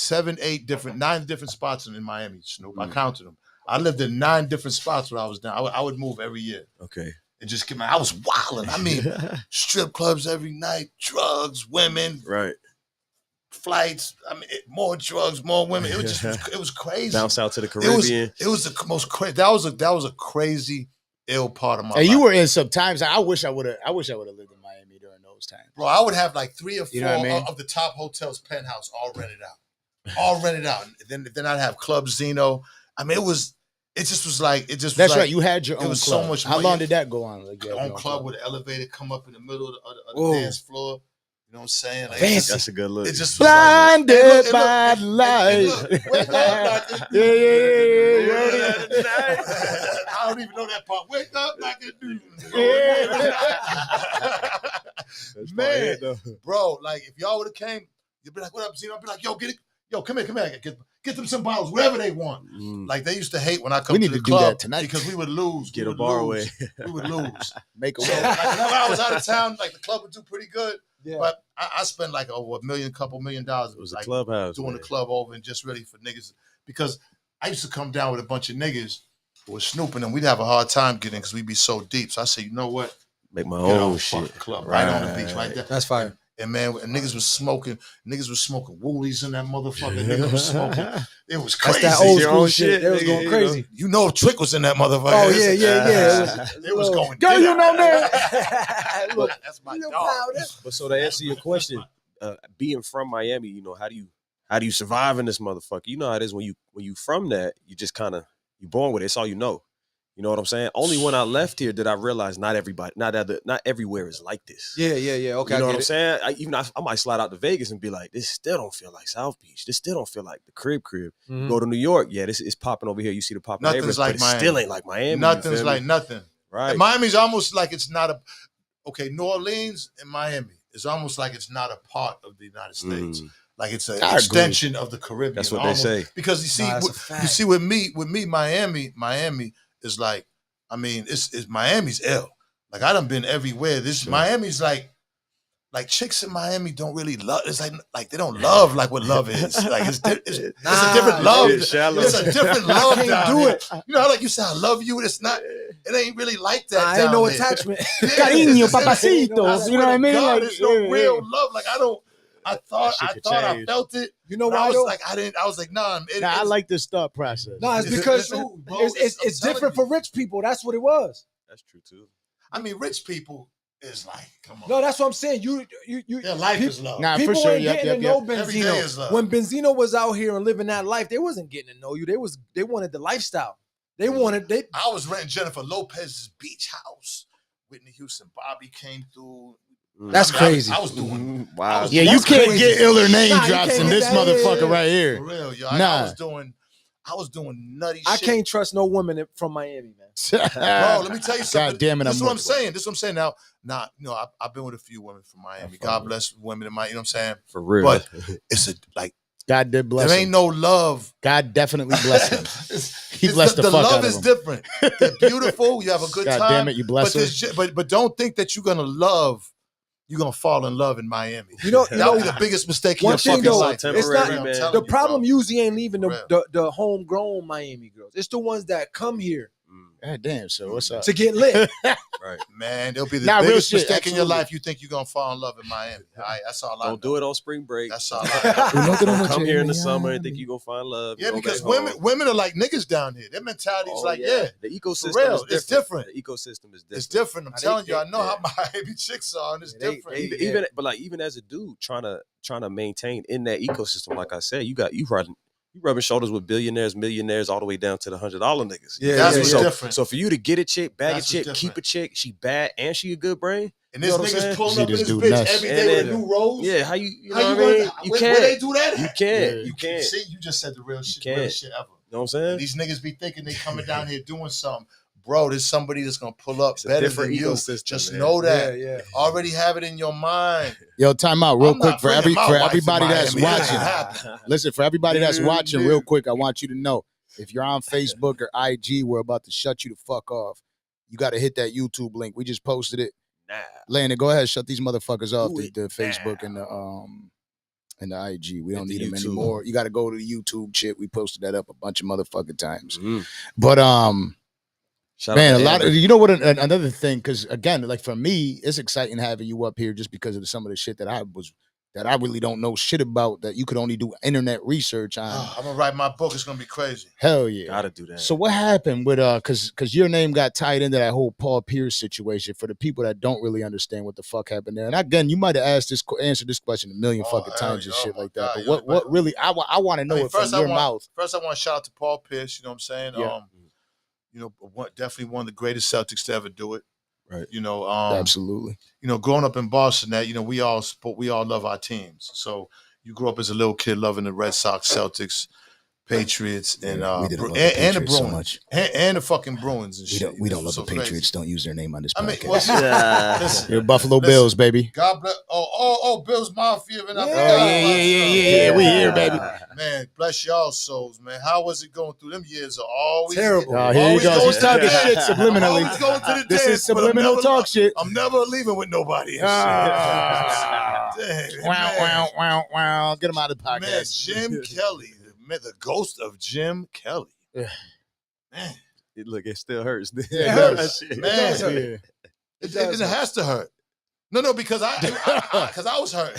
9 different spots in Miami, Snoop. I counted them. I lived in 9 different spots where I was down. I would move every year. Okay. And just get I was wilding. I mean, strip clubs every night, drugs, women, Right. flights. I mean, more drugs, more women. It was just, it was crazy. Down south to the Caribbean. It was the most crazy. That was a crazy, ill part of my And life. you were in some times. I wish I would have lived in Miami during those times. Bro, I would have like 3 or 4 You know what I mean? of the top hotels penthouse all rented out. And then I'd have Club Zeno. I mean, it just was like. That's like, right. You had your it own was club. so much How money. long did that go on? Like, Your own club with an elevator come up in the middle of the Whoa. dance floor. You know what I'm saying? Like, Fancy. That's a good look. it just was like, Blinded by light. wake up like Yeah. I don't even know that part. Wake up like a dude. Man, bro, like if y'all would have came, you'd be like, "What up, Zeno?" I'd be like, "Yo, get it, yo, come here, get them some bottles, wherever they want." Like they used to hate when I come We to need the to do club that tonight. because we would lose. Get We a would bar lose. away. We would lose. Make a So like, whenever I was out of town, like the club would do pretty good. Yeah. But I spent like over couple million dollars. It was a like, clubhouse. doing man. the club over and just ready for niggas. Because I used to come down with a bunch of niggas who were snooping and we'd have a hard time getting because we'd be so deep. So I said, you know what? Make my Get our own fucking shit. club right on the beach, right there. That's fire. And man, niggas was smoking woolies in that motherfucker. Niggas was smoking. It was That's crazy. that old your school own shit. shit, They was nigga, going you crazy. You know Trick was in that motherfucker. Oh, yeah. It was going Girl, down. you know that. Look, That's my you know, dog. powder. But so to answer your question, being from Miami, you know, how do you survive in this motherfucker? You know how it is when you from that, you just kind of you born with it. It's all you know. You know what I'm saying? Only when I left here did I realize not everywhere is like this. Yeah. Okay, You know I what get I'm it. saying? I might slide out to Vegas and be like, this still don't feel like South Beach. This still don't feel like the crib. Mhm. Go to New York, yeah, this is popping over here. You see the popping Nothing's neighbors, like but it Miami. still ain't like Miami. Nothing's you feel like me? nothing. Right. And Miami's almost like it's not New Orleans and Miami is almost like it's not a part of the United States. Like it's an I agree. extension of the Caribbean. That's what almost. they say. Because you see, Nah, that's a fact. with me, Miami is like, I mean, it's Miami's ill. Like I done been everywhere. Miami's like chicks in Miami don't really love. It's like they don't love like what love is. Like it's a different love. It's shallow. It's a different love can't down do here. it. You know how like you say I love you. It's not. It ain't really like that. I ain't down no there. attachment. Cariño, papacito. I swear You know what I to mean? God, Like, there's no yeah. real love. Like I thought That shit could I change. felt it. You know But why I was though? like I was like nah. I like this thought process. No, it's It's because true, bro. it's I'm telling different you. for rich people. That's what it was. That's true too. I mean, rich people is like, come on. No, that's what I'm saying. You Their life peop- is love. Nah, people for sure. ain't Yep, getting yep, to know yep. Every day is Benzino. love. When Benzino was out here and living that life, they wasn't getting to know you. They wanted the lifestyle. They wanted I was renting Jennifer Lopez's beach house. Whitney Houston, Bobby came through. That's I mean, crazy. I was doing Wow. Yeah, you That's can't crazy. get iller name Nah, you drops can't in get this that. motherfucker Yeah. right for here. real, yo. Nah. I was doing nutty I shit. can't trust no woman from Miami, man. Bro, let me tell you something. God damn it, This is what I'm moving. saying. This is what I'm saying. Now, you know, I've been with a few women from Miami. God bless women in Miami. You know what I'm saying? For real. But it's God did bless there him. ain't no love. God definitely blessed him. He It's blessed the fuck love out of is him. different. They're beautiful. You have a good God time. damn it, you bless but don't think that you're gonna fall in love in Miami. You know, That'll be the biggest mistake in one your thing fucking though, life. it's temporary, not- man. I'm telling the you, problem bro. usually ain't leaving For real. the homegrown Miami girls. It's the ones that come here God damn. So what's up? to get lit. Right. Man, there'll be the Nah, real biggest shit, mistake in your absolutely. life. You think you're gonna fall in love in Miami? All right, that's all I know. Don't do it on spring break. That's all I know. Don't come here in the summer and think you're gonna find love. Yeah, because women are like niggas down here. Their mentality is the ecosystem for real, is different. it's different. The ecosystem is different. It's different. I'm telling you, I know how Miami chicks are, and it's different. Even as a dude trying to maintain in that ecosystem, like I said, you rubbing shoulders with billionaires, millionaires, all the way down to the $100 niggas. Yeah, that's what's different. So for you to get a chick, bag That's a chick, what's keep a chick, she bad and she a good brain. And this nigga's pulling up in this dude bitch nuts. every day And with a new rose. Yeah, how you know How what I mean? You where can't. they do that? You can't. Yeah. You can't. See, you just said the real shit, can't. realest shit ever. You know what I'm saying? These niggas be thinking they coming down here doing something. Bro, there's somebody that's gonna pull up It's a better different than you. ecosystem, Just man. know that. Yeah. Already have it in your mind. Yo, time out real I'm quick not for bringing my wife to everybody that's Miami. That ain't watching. happening. Listen, for everybody that's Dude, watching, dude. real quick, I want you to know if you're on Facebook or IG, we're about to shut you the fuck off. You got to hit that YouTube link. We just posted it. Nah. Landon, go ahead, shut these motherfuckers off. Do The it Facebook and the IG. We don't Hit need the them YouTube. anymore. You got to go to the YouTube shit. We posted that up a bunch of motherfucking times. Mhm. But Shout man, out a to lot Amber. of another thing, because again, like for me, it's exciting having you up here just because of some of the shit that I really don't know shit about that you could only do internet research on. I'm gonna write my book. It's gonna be crazy. Hell yeah. Gotta do that. So what happened with because your name got tied into that whole Paul Pierce situation for the people that don't really understand what the fuck happened there. And again, you might have answered this question a million fucking times and shit like that. But what really I want to know it from your mouth. First, I want to shout out to Paul Pierce. You know what I'm saying? Yeah. Definitely one of the greatest Celtics to ever do it. Right. Absolutely. Growing up in Boston, we all love our teams. So you grew up as a little kid loving the Red Sox, Celtics, we Patriots, didn't love the and the Patriots Bruins, so much. and the fucking Bruins and shit. We don't love So the Patriots. crazy. Don't use their name on this I mean, podcast. listen, You're Buffalo listen. Bills, baby. God bless. Oh, Bills Mafia. And Yeah. We here, baby. Man, bless y'all souls, man. How was it going through them years? Are always Terrible. Oh, here you Always go. going He's talking to- shit subliminally. Always going to the This dance, is but I'm subliminal never- talk shit. I'm never leaving with nobody. And Ah. shit. Damn, Wow, man. wow. Get him out of the Man, podcast. Jim Kelly, the ghost of Jim Kelly. Yeah. Man, Look, it still hurts. Yeah, it hurts. does. Man. Yeah. it has to hurt. No, because I was hurt.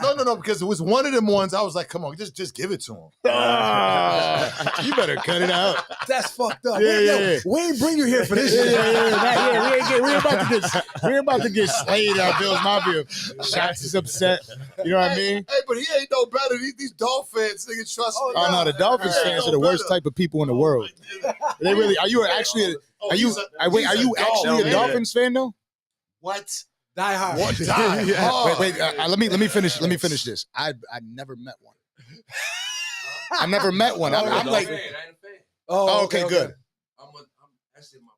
No, because it was one of them ones. I was like, come on, just give it to him. Ah, you better cut it out. That's fucked up. Yeah. We ain't bring you here for this. We ain't about to get slayed out Bills Mafia. Shots is upset. You know what I mean? Hey, but he ain't no better. These Dolphins, nigga, trust me. Oh no, the Dolphins He ain't fans no are the worst better. type of people in the world. They really are. You actually? Oh, Are you he's a actually a dog, Dolphins fan though? What? Die hard. What? Die hard. Wait. Let me finish. Let me finish this. I never met one. I never met one. I'm like, I ain't a fan. oh, okay, good. That's in my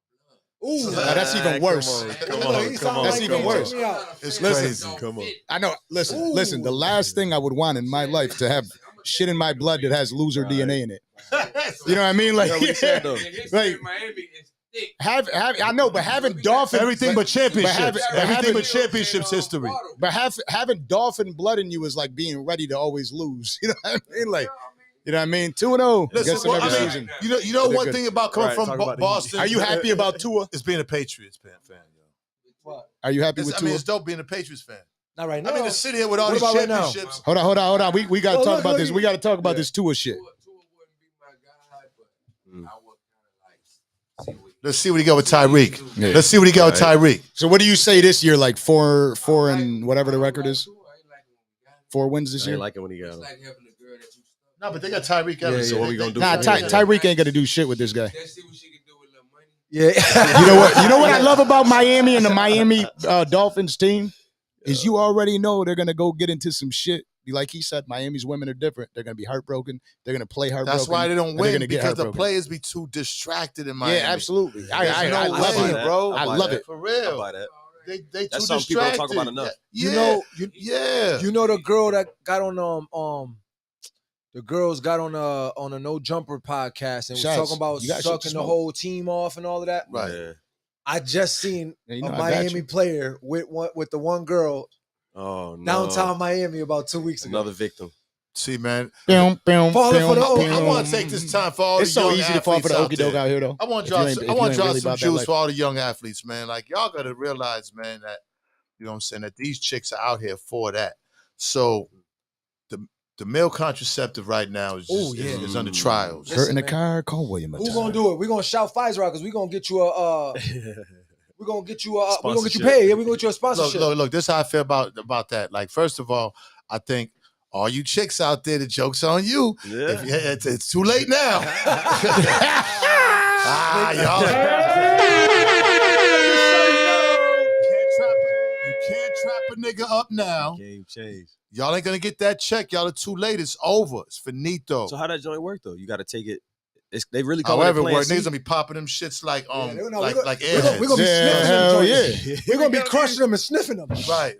blood. Ooh, Nah, that's even worse. Come on. That's even worse. It's Listen. crazy. Come on. I know. Listen. The last thing I would want in my life to have shit in my blood that has loser DNA in it. You know what I mean? Like, what he said, though. And his Like- in Miami is thick. I know, but having Dolphin Everything but championships. but Everything but having- championships history. But having Dolphin blood in you is like being ready to always lose. You know what I mean? Like, you know what I mean? 2-0 Listen, against well, another I mean, season. you know They're one good. thing about coming Right, from talk about the Boston. Are you happy about Tua? It's being a Patriots fan. Yo. Are you happy with I mean, Tua? it's dope being a Patriots fan. Not right now. I mean, to sit here with all What these about right now? championships. Hold on. We got to Oh, talk look, about look, this. We got to talk about this Tua shit. Tua wouldn't be my guy, but I would kind of like see what Let's see what he got with Tyreek. Yeah. Let's see what he got with Tyreek. So what do you say this year? Like four and whatever the record is? 4 wins this I year? ain't like it when he got It's him. like having a girl that you stuck. No, but they got Tyreek Evans. So what we gonna do? Nah, for him? Tyreek ain't gonna do shit with this guy. Let's see what she can do with little money. Yeah. You know what I love about Miami and the Miami Dolphins team is you already know they're gonna go get into some shit. Like he said, Miami's women are different. They're gonna be heartbroken. They're gonna play heartbroken. That's why they don't and they're win gonna get because the heartbroken. players be too distracted in Miami. Yeah, absolutely. I There's no love way, it, bro. I love it. For I real. buy that. They That's too something people don't distracted. talk about enough. Yeah. You know the girl that got on the girls got on a No Jumper podcast and was Shots. talking about You got shit to sucking the smoke. whole team off and all of that. Right. Yeah. I just seen Yeah, you know, a I got Miami you. player with the one girl Oh no. downtown Miami about 2 weeks ago. Another victim. See, man. Falling for the oak. I want to take this time for all It's the so young easy to fall for the athletes okie out doke there. out here, though. I want If to you drop ain't- some, if I you want ain't to drop really some about that juice life. for all the young athletes, man. Like, y'all got to realize, man, that, you know what I'm saying, that these chicks are out here for that. So the male contraceptive right now is just, is under trials. Kurt in the car, call William. Who's gonna do it? We're gonna shout Pfizer out because we're gonna get you a we're gonna get you paid. Yeah, we're gonna get you a sponsorship. Look, this is how I feel about that. Like, first of all, I think all you chicks out there, the joke's on you. Yeah. It's too late now. Y'all. You can't trap a nigga up now. Game changed. Y'all ain't gonna get that check. Y'all are too late. It's over. It's finito. So how that joint work though? You got to take it. They really call However it it Plan works, C? niggas gonna be popping them shits like like airheads. we're gonna be sniffing them hell joints. yeah. We're gonna be crushing them and sniffing them.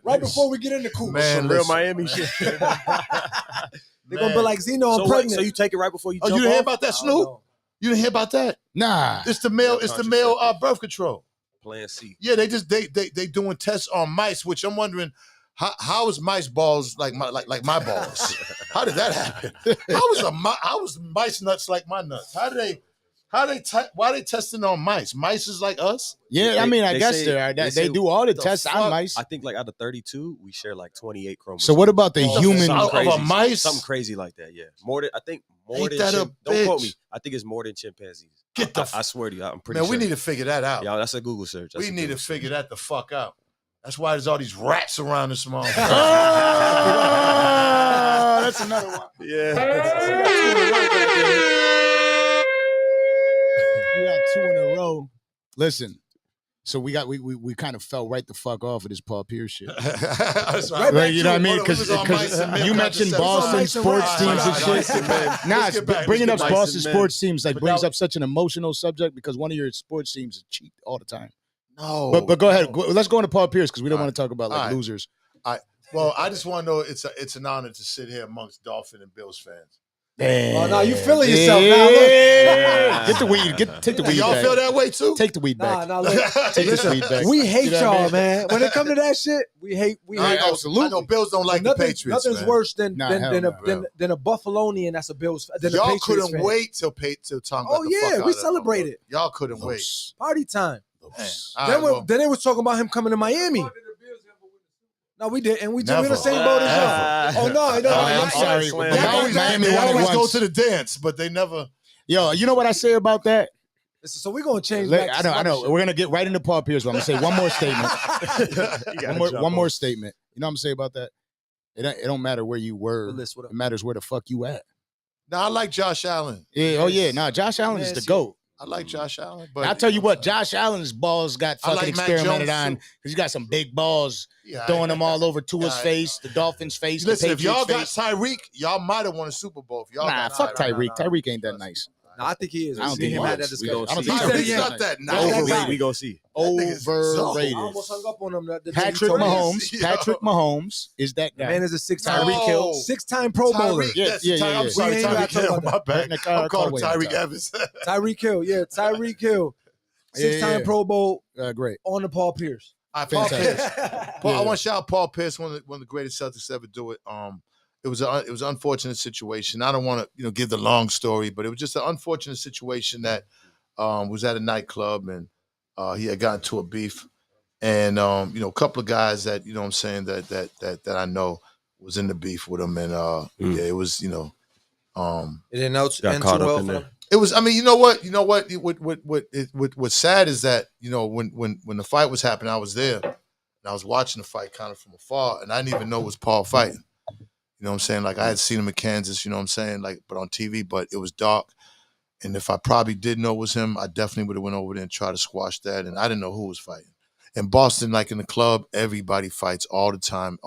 Right Before we get in the coop. Man, Some real listen. Miami shit. They're gonna be like, Zeno, I'm pregnant. So you take it right before you Oh, jump you didn't hear off? about that, Snoop? You didn't hear about that? Nah. It's the male birth control. Plan C. Yeah, they doing tests on mice, which I'm wondering how is mice balls like my balls? How did that happen? How was mice nuts like my nuts? Why are they testing on mice? Mice is like us? Yeah, I mean, I They guess say- they do all the tests fuck? on mice. I think like out of 32, we share like 28 chromosomes. So what about the human? Something Of a crazy. mice? Something crazy like that, yeah. More than Ain't that a don't quote bitch? me. I think it's more than chimpanzees. Get the I swear to you, I'm pretty Man, sure. we need to figure that out. Y'all, that's a Google search. We need to figure that the fuck out. That's why there's all these rats around this motherfucker. Oh, that's another one. Yeah. You got two in a row. Listen, so we kind of fell right the fuck off of this Paul Pierce shit. That's Right, right. you know what I mean? Hold on, we Because was on mice and men you mentioned contraception. Boston All right, sports all teams right, and all right, shit. all right. Nah, Let's get back. bringing Let's up get back. Boston sports teams But brings that- up such an emotional subject because one of your sports teams is cheat all the time. No. But go ahead. Let's go into Paul Pierce because we don't All want to talk about like All right. losers. Well, I just want to know it's an honor to sit here amongst Dolphin and Bills fans. Oh, no, you feeling yourself now. Look. Yeah. Get the weed. Take the weed Y'all back. feel that way too? Take the weed back. Nah, look. Take this weed back. We hate You know what I y'all, mean? man. When it comes to that shit, we hate. I know, absolutely. I know Bills don't like the Patriots. Nothing's man. worse than Nah, hell no. a Buffalonian that's a Bills than a Y'all Patriots couldn't fan. wait till Tom got Oh, the yeah, fuck we out of celebrated. Y'all couldn't wait. Party time. Man. Then they was talking about him coming to Miami. No, we did, and we're in Never. the same boat as y'all. Oh no, I'm sorry. Slam. They always go once. to the dance, but they never. Yo, you know what I say about that? So we're gonna change. Back to I know. some We're gonna get right into Paul Pierce. But I'm gonna say one more statement. one more statement. You know what I'm saying about that? It don't matter where you were. It matters where the fuck you at. Now I like Josh Allen. Yeah. Oh yeah. Nah. Josh Allen is the GOAT. I like Josh Allen, but I'll tell you what, Josh Allen's balls got I fucking like Mac experimented Jones, on too. because you got some big balls Yeah, throwing them all over Tua's face, the Dolphins' face, Listen, the if y'all Patriots' got face. Tyreek, y'all might have won a Super Bowl. If y'all Nah, got fuck Tyreek. nah. Tyreek ain't that nice. No, I think he is. I don't Me think and he him had is. that We discussion. gonna see. I don't think Tyreek's Tyreek's not that Nah, nice. Overrated. We gonna see. Overrated. I almost hung up on him. The day he Patrick told me. Mahomes. Yo. Patrick Mahomes is that The guy. man is a six-time Tyreek Hill. six-time Pro Bowler. Tyreek, Yeah, yes, yeah, Ty- yeah, I'm yeah. sorry, We ain't gotta Tyreek talk Hill. about My that. bad. Right, Nicole, I'm calling Wait, Tyreek Ty. Evans. Tyreek Hill, yeah, Tyreek Hill, six-time Yeah. Pro Bowl Great. on the Paul Pierce. Paul Fantastic. Pierce. I want to shout out Paul Pierce, one of the greatest Celtics to ever do it. It was an unfortunate situation. I don't want to give the long story, but it was just an unfortunate situation that was at a nightclub and he had gotten to a beef, and a couple of guys that what I'm saying that I know was in the beef with him, and yeah, it was It didn't know Got caught up in for there. them. It was. I mean, you know what? What's sad is that when the fight was happening, I was there and I was watching the fight kind of from afar, and I didn't even know it was Paul fighting. You know what I'm saying? Like I had seen him in Kansas. You know what I'm saying? Like, but on TV, but it was dark. And if I probably did know it was him, I definitely would have went over there and tried to squash that. And I didn't know who was fighting. In Boston, like in the club, everybody fights all the time.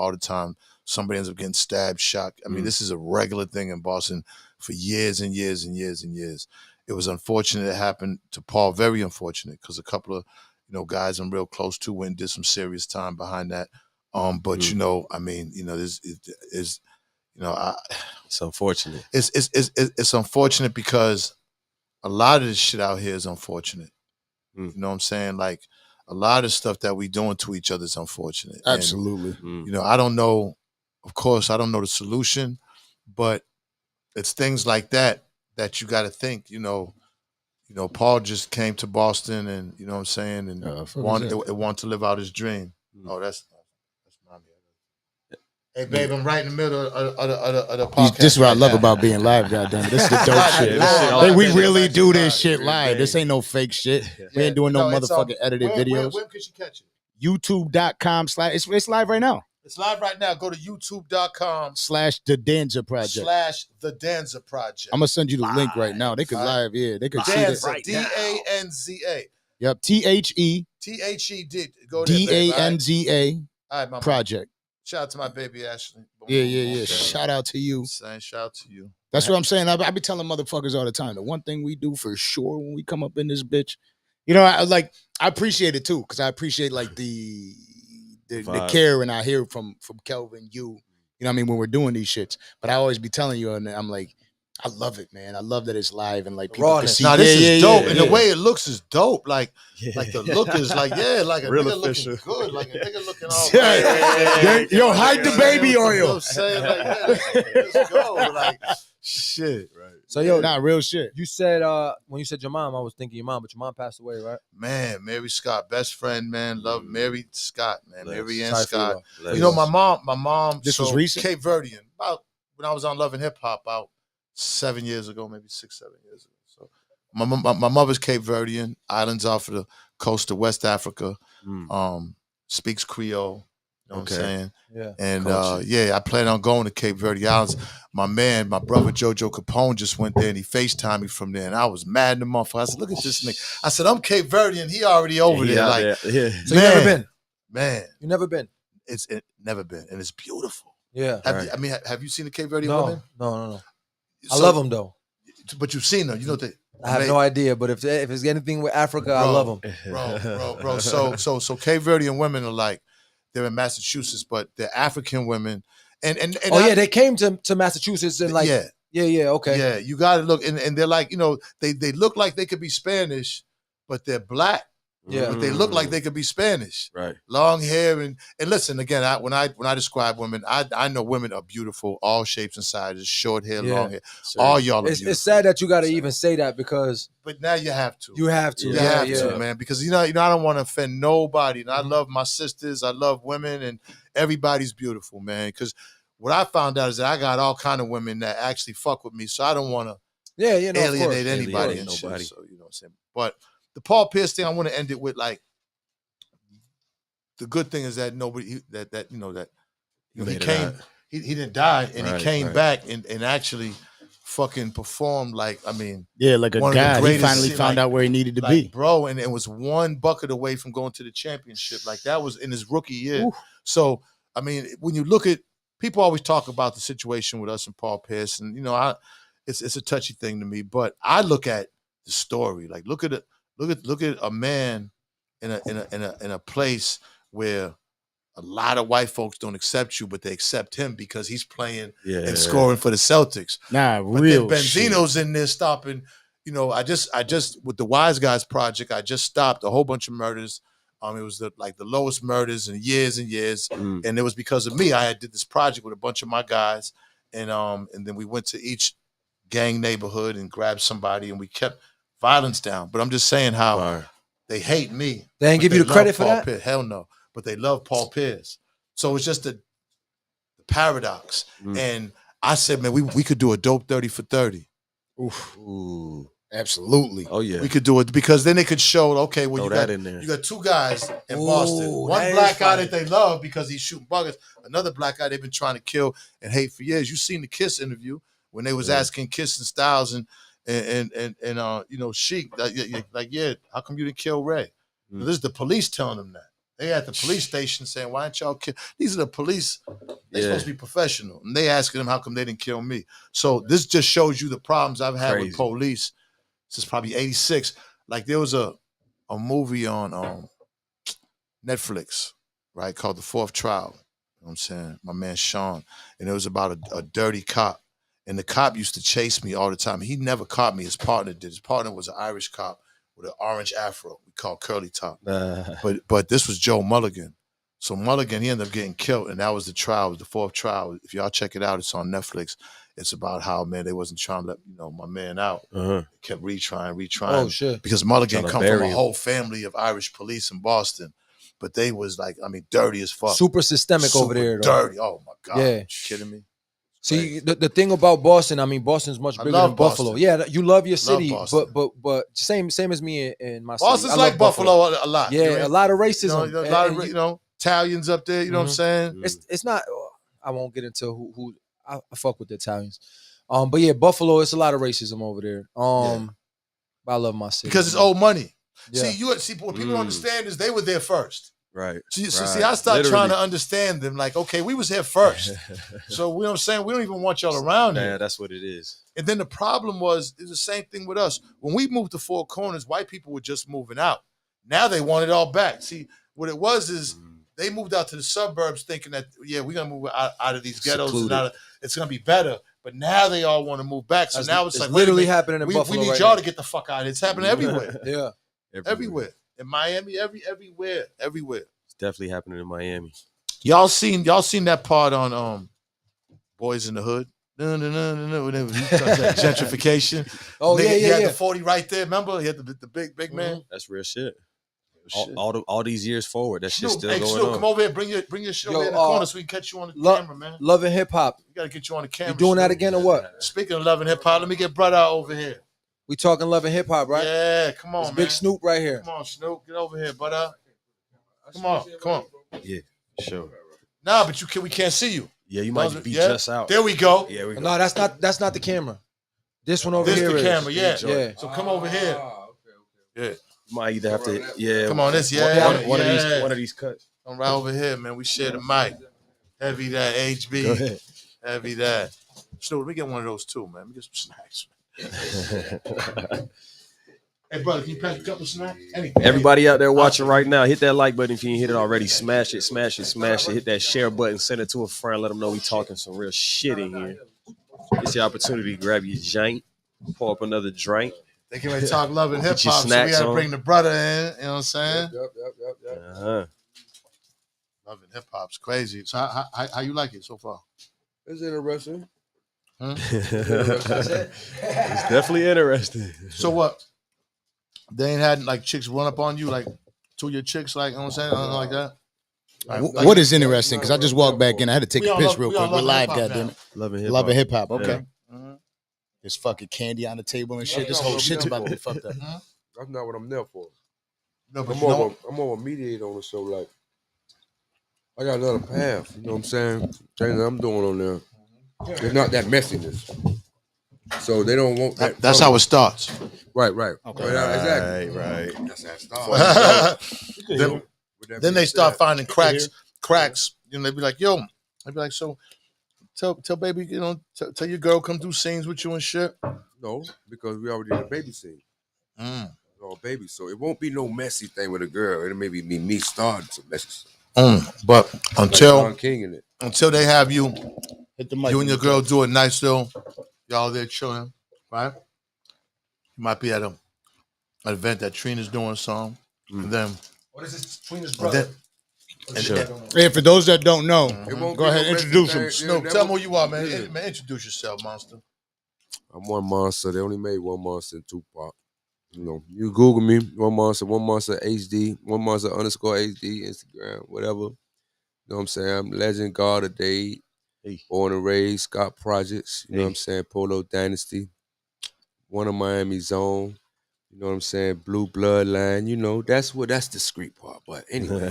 Somebody ends up getting stabbed, shot. I mean, this is a regular thing in Boston for years and years and years and years. It was unfortunate it happened to Paul, very unfortunate, because a couple of guys I'm real close to went and did some serious time behind that. But I mean, this is It's unfortunate. It's unfortunate because a lot of this shit out here is unfortunate. You know what I'm saying? Like a lot of stuff that we doing to each other is unfortunate. Absolutely. And, I don't know. Of course, I don't know the solution, But it's things like that you got to think. Paul just came to Boston, and you know what I'm saying, and wanted to live out his dream. Oh, that's mommy. Hey, babe, I'm right in the middle of the podcast. This is what I love about being live, goddamn. This is the dope shit. We really do this shit live. This ain't no fake shit. We ain't doing no motherfucking edited videos. When can she catch it? YouTube.com/ it's live right now. It's live right now. Go to youtube.com/ The Danza Project. The Danza Project. I'm gonna send you the link right now. They could live, they could see this. Danza, Danza. Yep, THE. Go DANZA All right, mama. Project. Shout out to my baby Ashley. Yeah. Shout out to you. Shout out to you. That's what I'm saying. I be telling motherfuckers all the time. The one thing we do for sure when we come up in this bitch, I appreciate it too, because I appreciate like the care, and I hear from Kelvin, you know what I mean, when we're doing these shits. But I always be telling you, and I'm like, I love it, man. I love that it's live and like people can see. Now this is dope, and the way it looks is dope. Like the look is like like a real nigga official. looking good, like a nigga looking all Yo, hide the baby oil. You know what I'm saying? Like, let's go. Like, shit. Right. So yo, real shit. You said when you said your mom, I was thinking your mom, but your mom passed away, right? Man, Mary Scott, best friend, man. Love Mary Scott, man. Mary Ann Sorry Scott. for You know, my mom. This was recent? Cape Verdean. About when I was on Love and Hip Hop, about 7 years ago, maybe 6-7 years ago. So my mother's Cape Verdean, islands off of the coast of West Africa. Speaks Creole. You know what I'm saying? Yeah. And I plan on going to Cape Verde Islands. My brother Jojo Capone just went there and he FaceTimed me from there. And I was mad in the motherfucker. I said, look at this nigga. I said, I'm Cape Verdean. He already over there. Like, So you never been? Man. You never been? It's never been. And it's beautiful. Yeah. Have you seen the Cape Verde No, women? no. I love them though. But you've seen them. You know they. I have no idea, but if it's anything with Africa, I love them. Bro. So Cape Verdean women are like, they're in Massachusetts, but they're African women. And they came to Massachusetts and like okay. Yeah, you gotta look, and they're like, they look like they could be Spanish, but they're black. Yeah. But they look like they could be Spanish. Right. Long hair and listen, again, when I describe women, I know women are beautiful, all shapes and sizes, short hair, long hair. Sure. All y'all are beautiful. It's sad that you gotta even say that because but now you have to. You have to. You have to, man. Because I don't want to offend nobody. And I love my sisters, I love women, and everybody's beautiful, man. Because what I found out is that I got all kind of women that actually fuck with me. So I don't want to alienate anybody and shit. So you know what I'm saying? But the Paul Pierce thing, I want to end it with like the good thing is that he came, he didn't die, and he came back and actually fucking performed like like a god. He finally found out where he needed to be, bro, and it was one bucket away from going to the championship. Like that was in his rookie year. Ooh. So when you look at people, always talk about the situation with us and Paul Pierce, and it's a touchy thing to me, but I look at the story. Like look at a man in a place where a lot of white folks don't accept you, but they accept him because he's playing and scoring for the Celtics. But real then Benzino's in there stopping. I just with the Wise Guys project, I just stopped a whole bunch of murders. It was the lowest murders in years and years, and it was because of me. I did this project with a bunch of my guys, and then we went to each gang neighborhood and grabbed somebody, and we kept violence down. But I'm just saying how they hate me. They ain't give you the credit for that? Pierce. Hell no. But they love Paul Pierce. So it's just the paradox. And I said, man, we could do a dope 30 for 30. Ooh. Absolutely. Oh yeah. We could do it because then they could show, okay, well, you got two guys in Boston. One black guy that they love because he's shooting buggers. Another black guy they've been trying to kill and hate for years. You seen the Kiss interview when they was asking Kiss and Styles and Sheik, how come you didn't kill Ray? This is the police telling them that. They at the police station saying, why didn't y'all kill? These are the police. They're supposed to be professional. And they asking them, how come they didn't kill me? So this just shows you the problems I've had with police since probably 86. Like there was a movie on Netflix, right, called The Fourth Trial. You know what I'm saying? My man Sean. And it was about a dirty cop. And the cop used to chase me all the time. He never caught me. His partner did. His partner was an Irish cop with an orange afro. We call curly top. But this was Joe Mulligan. So Mulligan, he ended up getting killed, and that was the trial. It was the fourth trial. If y'all check it out, it's on Netflix. It's about how, man, they wasn't trying to let my man out. They kept retrying. Oh shit! Because Mulligan come from a him. whole family of Irish police in Boston, but they was like, I mean, dirty as fuck. Super systemic over there, though. Dirty. Oh my god. Yeah. You kidding me? See, the thing about Boston, I mean, Boston's much bigger than Buffalo. Boston. Yeah, you love your city, Boston. but same as me in my city. Boston's like Buffalo a lot. Yeah, a lot of racism. A lot of Italians up there. You know what I'm saying? It's not. I won't get into who I fuck with the Italians. But yeah, Buffalo, it's a lot of racism over there. But I love my city because it's old money. Yeah. See, what people don't understand is they were there first. Right. See, I started trying to understand them. Like, okay, we was here first, so you know what I'm saying. We don't even want y'all around here. Yeah, that's what it is. And then the problem was, it's the same thing with us. When we moved to Four Corners, white people were just moving out. Now they want it all back. See, what it was is they moved out to the suburbs thinking that, we're going to move out of these ghettos. And it's going to be better. But now they all want to move back. So now it's like, literally happening in Buffalo. We need y'all to get the fuck out. It's happening everywhere. Yeah. Everywhere. In Miami, everywhere. It's definitely happening in Miami. Y'all seen that part on Boys in the Hood? No. Gentrification. Oh, Nigga, he had yeah. the 40 right there. Remember? He had the big man. That's real shit. All these years forward, that shit's still going Snoop, on. come over here. Bring your shit over here in the corner so we can catch you on the camera, man. Love and hip hop. We got to get you on the camera. You doing that Snoop. again or what? Speaking of love and hip hop, let me get brother out over here. We talking love and hip hop, right? Yeah, come on, it's man. Big Snoop right here. Come on, Snoop. Get over here, brother. Come on. Yeah, sure. Nah, but we can't see you. Yeah, you might be just out. There we go. Yeah, we go. No, that's not the camera. This one over this here the is. camera, yeah. So come over here. Yeah. You might either have to, Come on, one of these cuts. Come right over here, man. We share the mic. Heavy that, HB. Go ahead. Heavy that. So let me get one of those too, man. Let me get some snacks. Hey, brother, can you pack a couple snacks? Anything. Everybody out there watching right now, hit that like button if you ain't hit it already. Smash it. Hit that share button. Send it to a friend. Let them know we talking some real shit in here. It's your opportunity to grab your joint, pour up another drink. They can really talk love and hip Get your hop, so we had snacks to on. bring the brother in. You know what I'm saying? Yep. Love and hip hop's crazy. So how you like it so far? It's interesting. It's definitely interesting. So what? They ain't had like chicks run up on you, like two of your chicks, like you know what I'm saying, like that. Like, what is interesting? Because I just walked back in. I had to take We a on piss love- real we quick. on We're love live, and hip hop goddamn it. Love and hip hop. Love and hip hop. Okay. Mhm. There's fucking candy on the table and shit. This whole shit's about to be fucked up. That's not what I'm there for. No, but I'm you know, more of a mediator on the show. Like, I got another path. You know what I'm saying? Things that I'm doing on there. It's not that messiness. So they don't want that. that's how it starts. Right. Okay. Exactly. Right. That's how it starts. Then they start finding cracks. You know, they be like, yo, they be like, so tell baby, you know, tell your girl come do scenes with you and shit. No, because we already did a baby scene. All baby, so it won't be no messy thing with a girl. It'll maybe be me starting some messy stuff. But Like Don King in it. until they have you, Hit the mic. you and your girl do a nice little, y'all there chilling, right? You might be at an event that Trina's doing something, and then What is this? Trina's brother? Hey, for those that don't know, It won't go be ahead, no messy introduce thing. him. It'll Snoop, never- tell them who you are, man. Yeah. Man, introduce yourself, monster. I'm one monster. They only made one monster in Tupac. You know, you Google me, one monster HD, one monster _HD, Instagram, whatever. You know what I'm saying? I'm Legend, God of Day, Born and Raised, Scott Projects, you know what I'm saying? Polo Dynasty, one of Miami's own, you know what I'm saying? Blue Bloodline, you know, that's the street part. But anyway,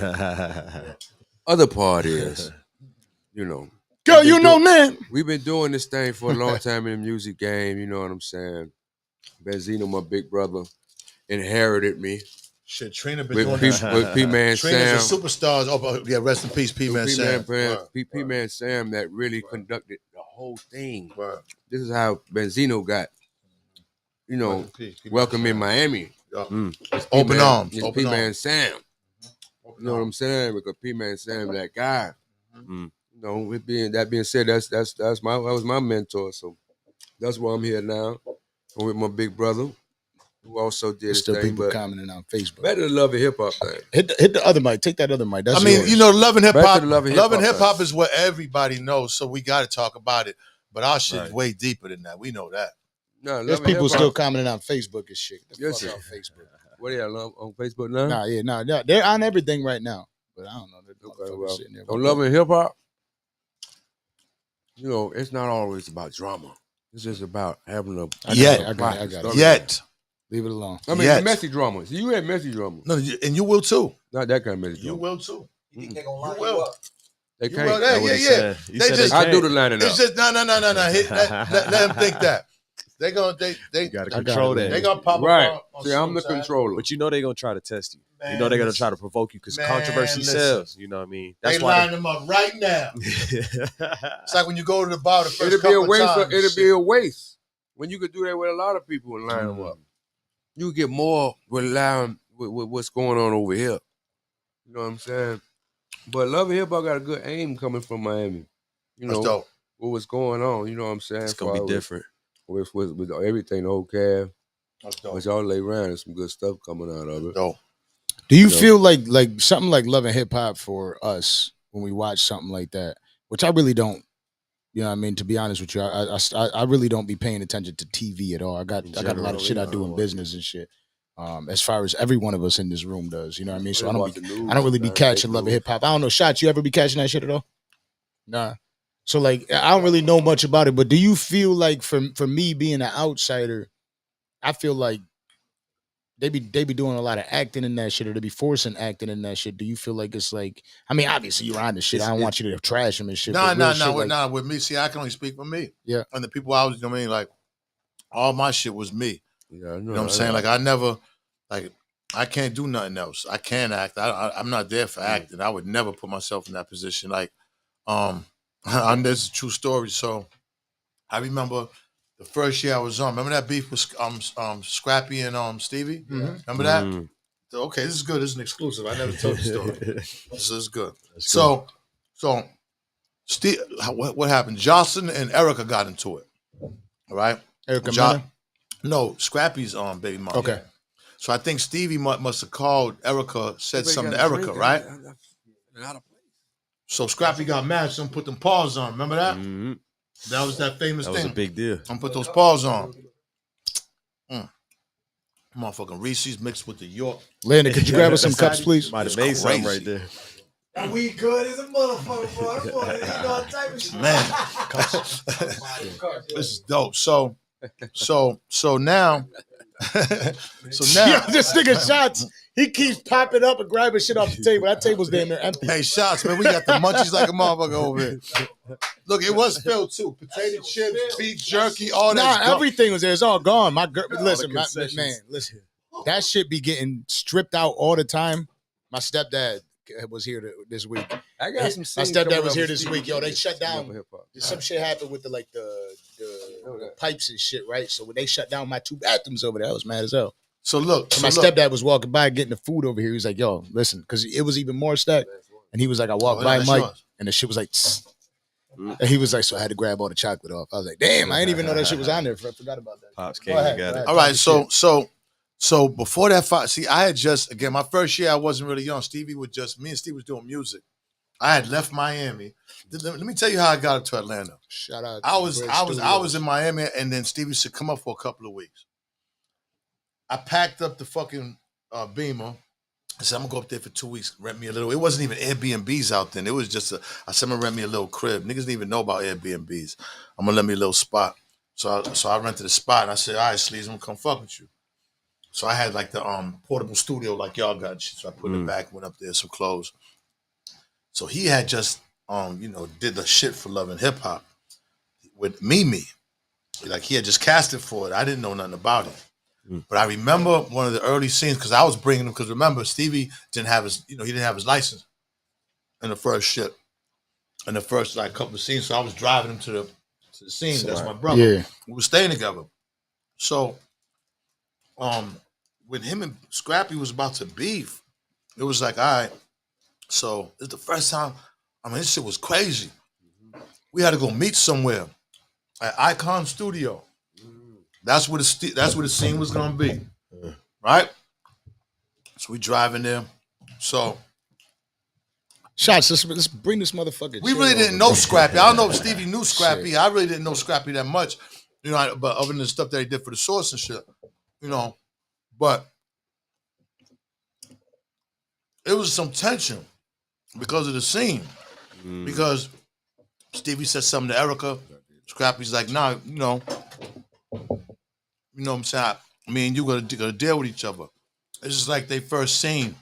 other part is, you know. Girl, you know man. We've been doing this thing for a long time in the music game, you know what I'm saying? Benzino, my big brother, inherited me Shit, Trina been with doing that. P-Man Trina's Sam. a superstar. Oh, yeah, rest in peace, P-Man Sam. P-Man Sam that really conducted the whole thing. Word. This is how Benzino got, you know, Rest in peace, P-Man welcome in Sam. Miami. Open P-Man- arms. It's Open P-Man arms. Sam. You know what I'm saying? Because P-Man Sam, that guy. You know, with that being said, that was my mentor. So that's why I'm here now. I'm with my big brother. who also did his Still thing. people But commenting on Facebook. better than Love and Hip Hop thing. Hit the other mic. Take that other mic. That's I mean, yours. you know, Love and Hip Back to Hop. the Love and Love and Hip Hip Hop Hop is what everybody knows, so we got to talk about it. But our shit is way deeper than that. We know that. No, There's Love and people Hip Hop. still commenting on Facebook and shit. Get the Yes, fuck sir. off Facebook. What are y'all on Facebook now? Nah, they're on everything right now. But I don't know. Okay, well, sitting there. on Love and Hip Hop, you know, it's not always about drama. It's just about having a I got it. Yet. Leave it alone. I mean, Yet. the messy drama. See, you had messy drama. No, and you will too. Not that kind of messy You drama. will too. You think they gonna line You you will. up? They You can't. will. That's what Yeah, he yeah. said. He They said just- I do the lining up. It's just no. Let him think that. They You gotta I got control it, man. that. they gonna pop Right. up on See, I'm the Snapchat. controller. But you know they're gonna try to test you. Man, You know they're gonna listen. try to provoke you because Man, controversy listen. sells. You know what I mean? They That's line why. them up right now. It's like when you go to the bar the first It'll be a couple waste. of times. It'll be a waste when you could do that with a lot of people and line them up. You get more relying with what's going on over here. You know what I'm saying? But Love and Hip Hop got a good aim coming from Miami. You That's know dope. what's going on. You know what I'm saying? It's gonna be different. With everything, the whole cab. That's dope. But y'all lay around, there's some good stuff coming out of it. Dope. Do you No. feel like something like Love and Hip Hop for us when we watch something like that, which I really don't, you know what I mean, to be honest with you, I really don't be paying attention to TV at all. I got a lot of shit I do in business and shit. As far as every one of us in this room does, you know what I mean? So I don't really be catching Love and Hip Hop. I don't know, Shots, you ever be catching that shit at all? Nah. So like I don't really know much about it, but do you feel like for me being an outsider, I feel like they be doing a lot of acting in that shit, or they be forcing acting in that shit. Do you feel like it's like, I mean, obviously you're on the shit. I don't want you to trash them and shit. but real shit, like, with me. See, I can only speak for me. Yeah. And the people I was, you know what I mean, like, all my shit was me. Yeah, I know. You know what I'm saying? Like, I never, like, I can't do nothing else. I can't act. I'm not there for acting. I would never put myself in that position. Like, and this is a true story. So, I remember the first year I was on. Remember that beef with Scrappy and Stevie? Remember that? Okay, this is good. This is an exclusive. I never told the story. This is good. So Steve, what happened? Jocelyn and Erica got into it. All right? Erica Mena? No, Scrappy's baby mom. Okay. So I think Stevie must have called Erica, said something to Erica, right? So Scrappy got mad, so put them paws on. Remember that? Mm-hmm. That was that famous That thing. was a big deal. I'm put those paws on. Motherfucking Reese's mixed with the York. Landon, could you grab us some cups, please? Might have It's made something crazy. right there. And we good as a motherfucker, bro. That boy, you know what type of shit. Man, this is dope. So now, Yo, this nigga Shots, he keeps popping up and grabbing shit off the table. That table's damn near empty. hey, Shots, man, we got the munchies like a motherfucker over here. Look, it was filled too. Potato chips, beef jerky, all that. Nah, everything was there. It's all gone. My girl, listen, man, concessions. listen. That shit be getting stripped out all the time. My stepdad was here this week. I got some. My scenes stepdad coming was up here with this Stevie week. Yo, they J. shut down. Love and Hip Hop. Some shit happened with the pipes and shit, right? So when they shut down my 2 bathrooms over there, I was mad as hell. So look, So my stepdad was walking by getting the food over here. He was like, yo, listen, because it was even more stacked. And he was like, I walked by Mike, and the shit was like, tss. And he was like, so I had to grab all the chocolate off. I was like, damn, I didn't even know that shit was on there. I forgot about that. Pops Go came ahead, and got go it. ahead. all right, so before that fight, see, I had just, again, my first year, I wasn't really young. Stevie was just, me and Steve was doing music. I had left Miami. Let me tell you how I got into Atlanta. Shout out. I was in Miami, and then Stevie said, come up for a couple of weeks. I packed up the fucking Beamer. I said, I'm gonna go up there for 2 weeks, rent me a little. It wasn't even Airbnbs out then. It was just I said, I'm gonna rent me a little crib. Niggas didn't even know about Airbnbs. I'm gonna let me a little spot. So I rented a spot, and I said, all right, Sleaze, I'm gonna come fuck with you. So I had like the portable studio like y'all got and shit. So I put it back, went up there, some clothes. So he had just did the shit for Love and Hip Hop with Mimi. Like he had just casted for it. I didn't know nothing about it. But I remember one of the early scenes because I was bringing him. Because remember, Stevie didn't have his, he didn't have his license in the first shit, in the first like couple of scenes. So I was driving him to the scene. That's my brother. Yeah. We were staying together. So, when him and Scrappy was about to beef, it was like, all right. So it's the first time. I mean, this shit was crazy. We had to go meet somewhere at Icon Studio. That's where the scene was gonna be. right? So we driving there. So Shots, let's bring this motherfucker. we really didn't know Scrappy. I don't know if Stevie knew Scrappy. I really didn't know Scrappy that much, but other than the stuff that he did for the Source and shit, but it was some tension because of the scene. Because Stevie said something to Erica. Scrappy's like, nah, you know what I'm saying? Me and you gotta deal with each other. It's just like they first seen.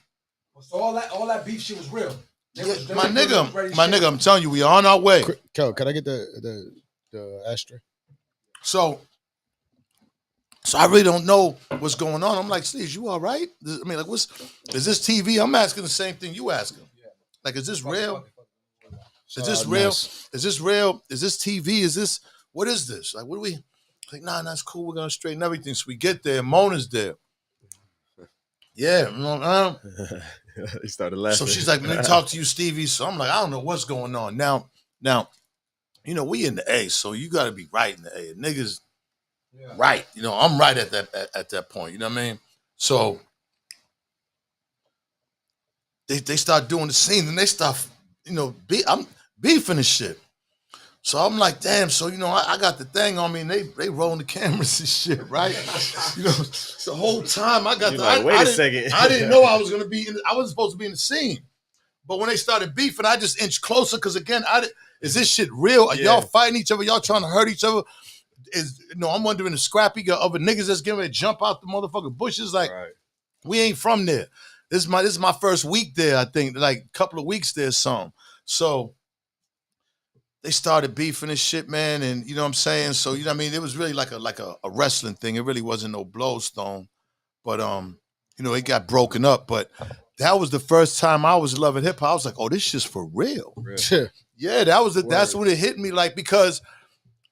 So all that beef shit was real. My nigga, I'm telling you, we on our way. Kel, can I get the ashtray? So I really don't know what's going on. I'm like, Steve, you all right? I mean, like, is this TV? I'm asking the same thing you asking. Like, is this real? Is this real? Nice. Is this real? Is this TV? What is this? Like, what do we? Like, nah, that's cool. We're gonna straighten everything. So we get there. Mona's there. Yeah. He started laughing. So she's like, let me talk to you, Stevie. So I'm like, I don't know what's going on. Now, we in the A, so you gotta be right in the A. Niggas right. I'm right at that point. You know what I mean? So they start doing the scene and they start, I'm beefing and shit. So I'm like, damn, so I got the thing on me and they rolling the cameras and shit, right? The whole time I got wait a second. I didn't know I was gonna be I wasn't supposed to be in the scene. But when they started beefing, I just inched closer because again, is this shit real? Are y'all fighting each other? Y'all trying to hurt each other? I'm wondering if Scrappy got other niggas that's getting ready to jump out the motherfucking bushes. Like, we ain't from there. This is my first week there, I think, like a couple of weeks there, some. So they started beefing and shit, man, and you know what I'm saying? So, you know what I mean? It was really like a wrestling thing. It really wasn't no blowstone. But it got broken up. But that was the first time I was loving hip hop. I was like, oh, this shit's for real. Yeah, that's when it hit me, like, because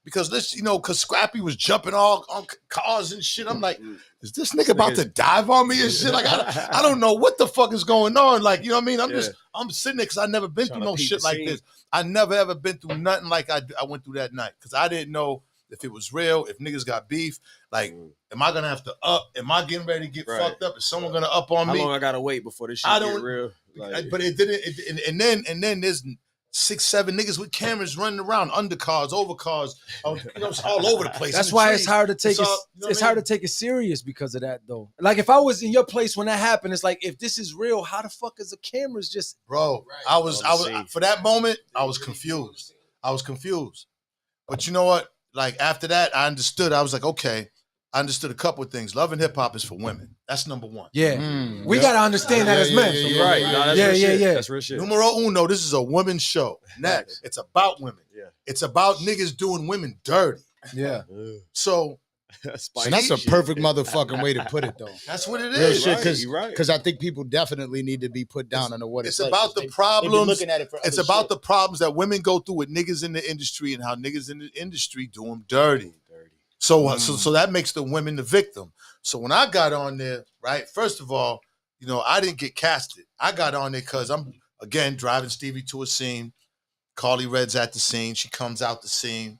because Scrappy was jumping all on cars and shit. I'm like, is this nigga about to dive on me and shit? Like, I don't know what the fuck is going on. Like, you know what I mean? I'm sitting there because I never been through no shit like this. I never ever been through nothing like I went through that night because I didn't know if it was real, if niggas got beef. Like, am I gonna have to up? Am I getting ready to get fucked up? Is someone gonna up on me? How long I gotta wait before this shit get real? But it didn't. And then there's 6-7 niggas with cameras running around, undercars, overcars, it's all over the place. That's why it's hard to take it. Hard to take it serious because of that, though. Like, if I was in your place when that happened, it's like, if this is real, how the fuck is the cameras just? Bro, I was for that moment, I was confused. But you know what? Like, after that, I understood. I was like, okay. I understood a couple of things. Love and hip hop is for women. That's number one. Yeah. We got to understand that as men. Right. That's real shit. Numero uno, this is a women's show. Next, it's about women. Yeah. It's about niggas doing women dirty. Yeah. So that's a perfect motherfucking way to put it, though. That's what it is. Because I think people definitely need to be put down on what it's like. About the problems. Looking at it for it's about the problems that women go through with niggas in the industry and how niggas in the industry do them dirty. So that makes the women the victim. So when I got on there, right, first of all, I didn't get casted. I got on there because I'm, again, driving Stevie to a scene. Carly Red's at the scene. She comes out the scene.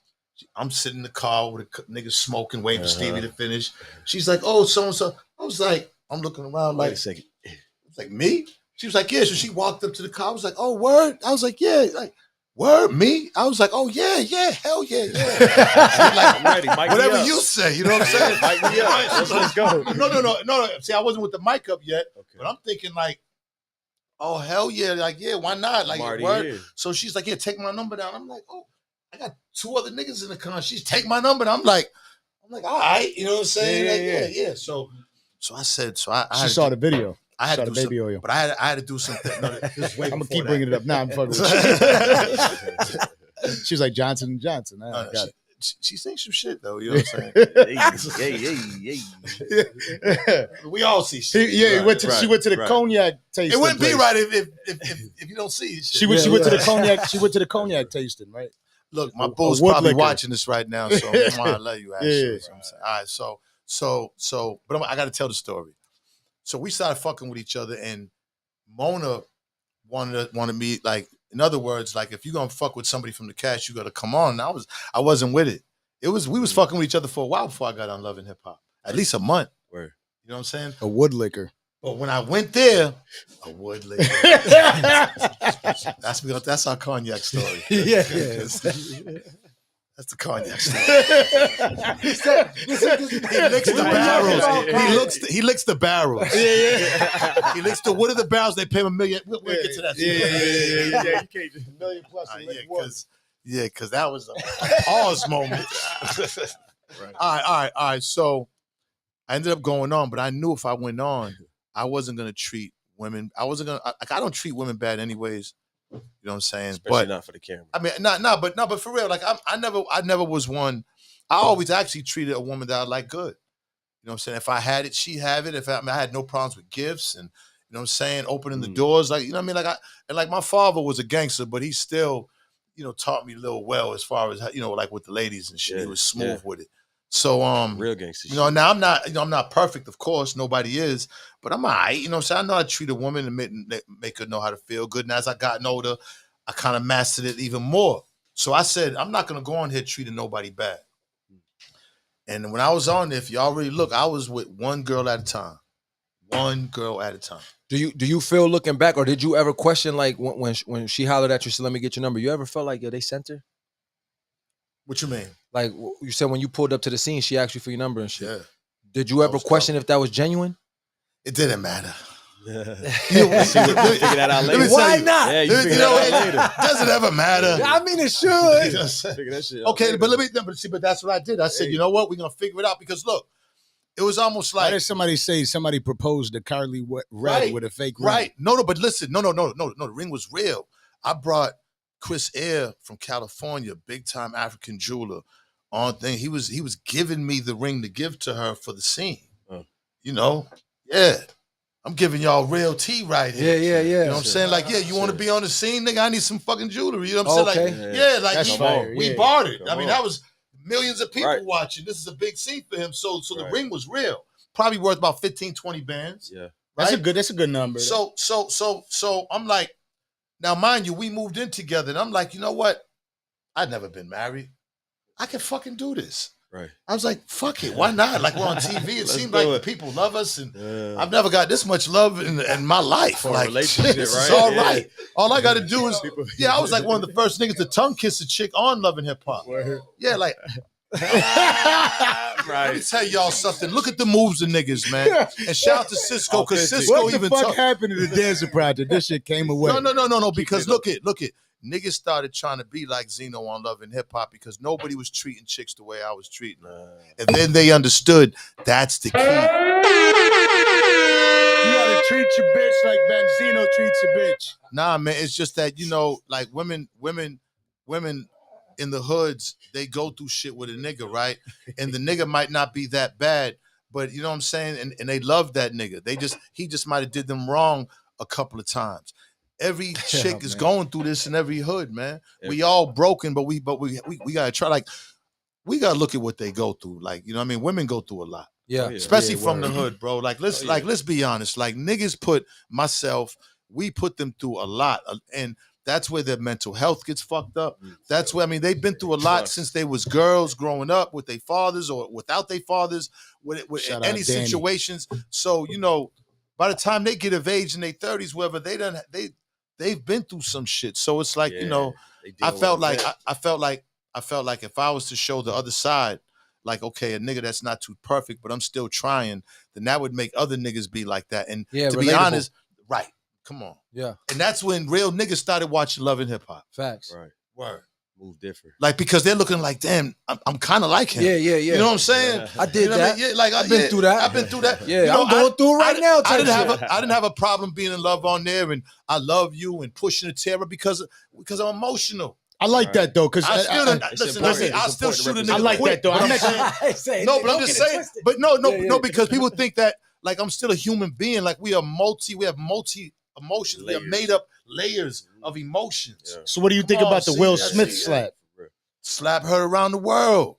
I'm sitting in the car with a nigga smoking, waiting for Stevie to finish. She's like, oh, so-and-so. I was like, I'm looking around like, wait a second. It's like, me? She was like, yeah. So she walked up to the car. I was like, oh, word? I was like, yeah. Like, word, me? I was like, oh, yeah, hell yeah. Like, I'm ready. Mike whatever you say, you know what I'm saying? Mike me up. Let's go. No. See, I wasn't with the mic up yet, but I'm thinking like, oh, hell yeah. Like, yeah, why not? Like, word. Here. So she's like, yeah, take my number down. I'm like, oh, I got 2 other niggas in the car. She's take my number. And I'm like, all right. You know what I'm saying? Yeah. So I said, she saw the video. I had to do baby oil. But I had to do something. No, I'm gonna keep bringing it up. Now I'm fucking with you. She was like Johnson & Johnson. I got it. She saying some shit though. You know what I'm saying? Hey. We all see shit. She went to the cognac tasting. It wouldn't be right if you don't see it. She went to the cognac. She went to the cognac tasting, right? Look, my bull's probably watching this right now, so I love you. Actually, you know what I'm saying? All right, so, but I got to tell the story. So we started fucking with each other, and Mona wanted me, like, in other words, like, if you're gonna fuck with somebody from the cast, you gotta come on. And I wasn't with it. We was fucking with each other for a while before I got on Love and Hip Hop. At least a month. Word. You know what I'm saying? A wood liquor. But when I went there, a wood liquor. That's our cognac story. Yeah. That's the cognac story. He licks the barrels. He licks the barrels. Yeah. He licks the wood of the barrels. They pay him $1 million. We'll get to that. Yeah. You can't just $1 million plus. Because that was a pause moment. Right. All right. So I ended up going on, but I knew if I went on, I wasn't gonna treat women. I don't treat women bad anyways. You know what I'm saying? Especially but not for the camera. I mean, but for real, like I never was one. I always actually treated a woman that I like good. You know what I'm saying? If I had it, she have it. If I had no problems with gifts and you know what I'm saying, opening the doors, like you know what I mean. Like my father was a gangster, but he still, taught me a little well as far as like with the ladies and shit. Yeah, he was smooth with it. So real gangster. now I'm not, I'm not perfect, of course, nobody is, but I'm all right. You know what I'm saying? I know how to treat a woman and make her know how to feel good. And as I gotten older, I kind of mastered it even more. So I said, I'm not gonna go on here treating nobody bad. And when I was on there, if y'all really look, I was with one girl at a time. One girl at a time. Do you feel looking back, or did you ever question like when she hollered at you, said, "Let me get your number"? You ever felt like they sent her? What you mean? Like you said, when you pulled up to the scene, she asked you for your number and shit. Yeah. Did you ever question if that was genuine? It didn't matter. Figure that out later. Why not? Yeah, you figure that out later. Doesn't ever matter. I mean, it should. Figure that shit out Okay, later. but that's what I did. I said, you know what? We're gonna figure it out because look, it was almost Why like did somebody say somebody proposed to Carly Red with a fake ring? right. No, but listen, no. The ring was real. I brought Chris Air from California, big time African jeweler, on thing. He was giving me the ring to give to her for the scene. Yeah. I'm giving y'all real tea right here. Yeah. You know what I'm saying? Like, yeah, you want to be on the scene, nigga? I need some fucking jewelry. You know what I'm saying? Like, yeah, like That's fire. we Yeah. bartered. Come I mean, on. that was millions of people Right. watching. This is a big scene for him. So the Right. ring was real. Probably worth about 15, 20 bands. Yeah. That's Right? a good number. So I'm like, now mind you, we moved in together, and I'm like, you know what? I'd never been married. I can fucking do this. Right. I was like, fuck it, why not? Like we're on TV. It Let's seems do like it. people love us, and Yeah. I've never got this much love in my life. For a like relationship, this right? is all Yeah. right. All I got to do is, I was like one of the first niggas to tongue kiss a chick on Love and Hip Hop. Yeah, like. Let me tell y'all something. Look at the moves of niggas, man. And shout out to Cisco, because Cisco what the even fuck happened to the Danza project? This shit came away. No, because look it. Niggas started trying to be like Zeno on Love and Hip Hop because nobody was treating chicks the way I was treating them. And then they understood that's the key. You gotta treat your bitch like Benzino treats a bitch. Nah, man, it's just that, like women in the hoods, they go through shit with a nigga, right? And the nigga might not be that bad, but you know what I'm saying? And they love that nigga. He just might have did them wrong a couple of times. Every chick is going through this in every hood, man. We all broken, but we gotta try. Like, we gotta look at what they go through. Like, you know what I mean? Women go through a lot. Yeah. Especially from the hood, bro. Like, let's be honest. Like, niggas we put them through a lot. And that's where their mental health gets fucked up. That's where, they've been through a lot since they was girls growing up with their fathers or without their fathers, with any situations. So, by the time they get of age in their 30s, whatever, they've been through some shit. So it's like, I felt like if I was to show the other side, like, okay, a nigga that's not too perfect, but I'm still trying, then that would make other niggas be like that. And to be honest, right. Come on. Yeah. And that's when real niggas started watching Love and Hip Hop. Facts. Right. Word. Move different. Like, because they're looking like, damn, I'm kind of like him. Yeah. You know what I'm saying? I did that. I mean? Yeah, like I've been through that. I've been through that. Yeah, I'm going through it right now. I didn't have a problem being in love on there, and I love you and pushing the terror because I'm emotional. I like that though, because I still shoot a nigga. I like quick, that though. I'm saying, no, but I'm just saying. But no, because people think that like I'm still a human being. Like we have multi emotions. Layers. We have made up layers of emotions. Yeah. So what do you think about the Will Smith slap? Slap her around the world.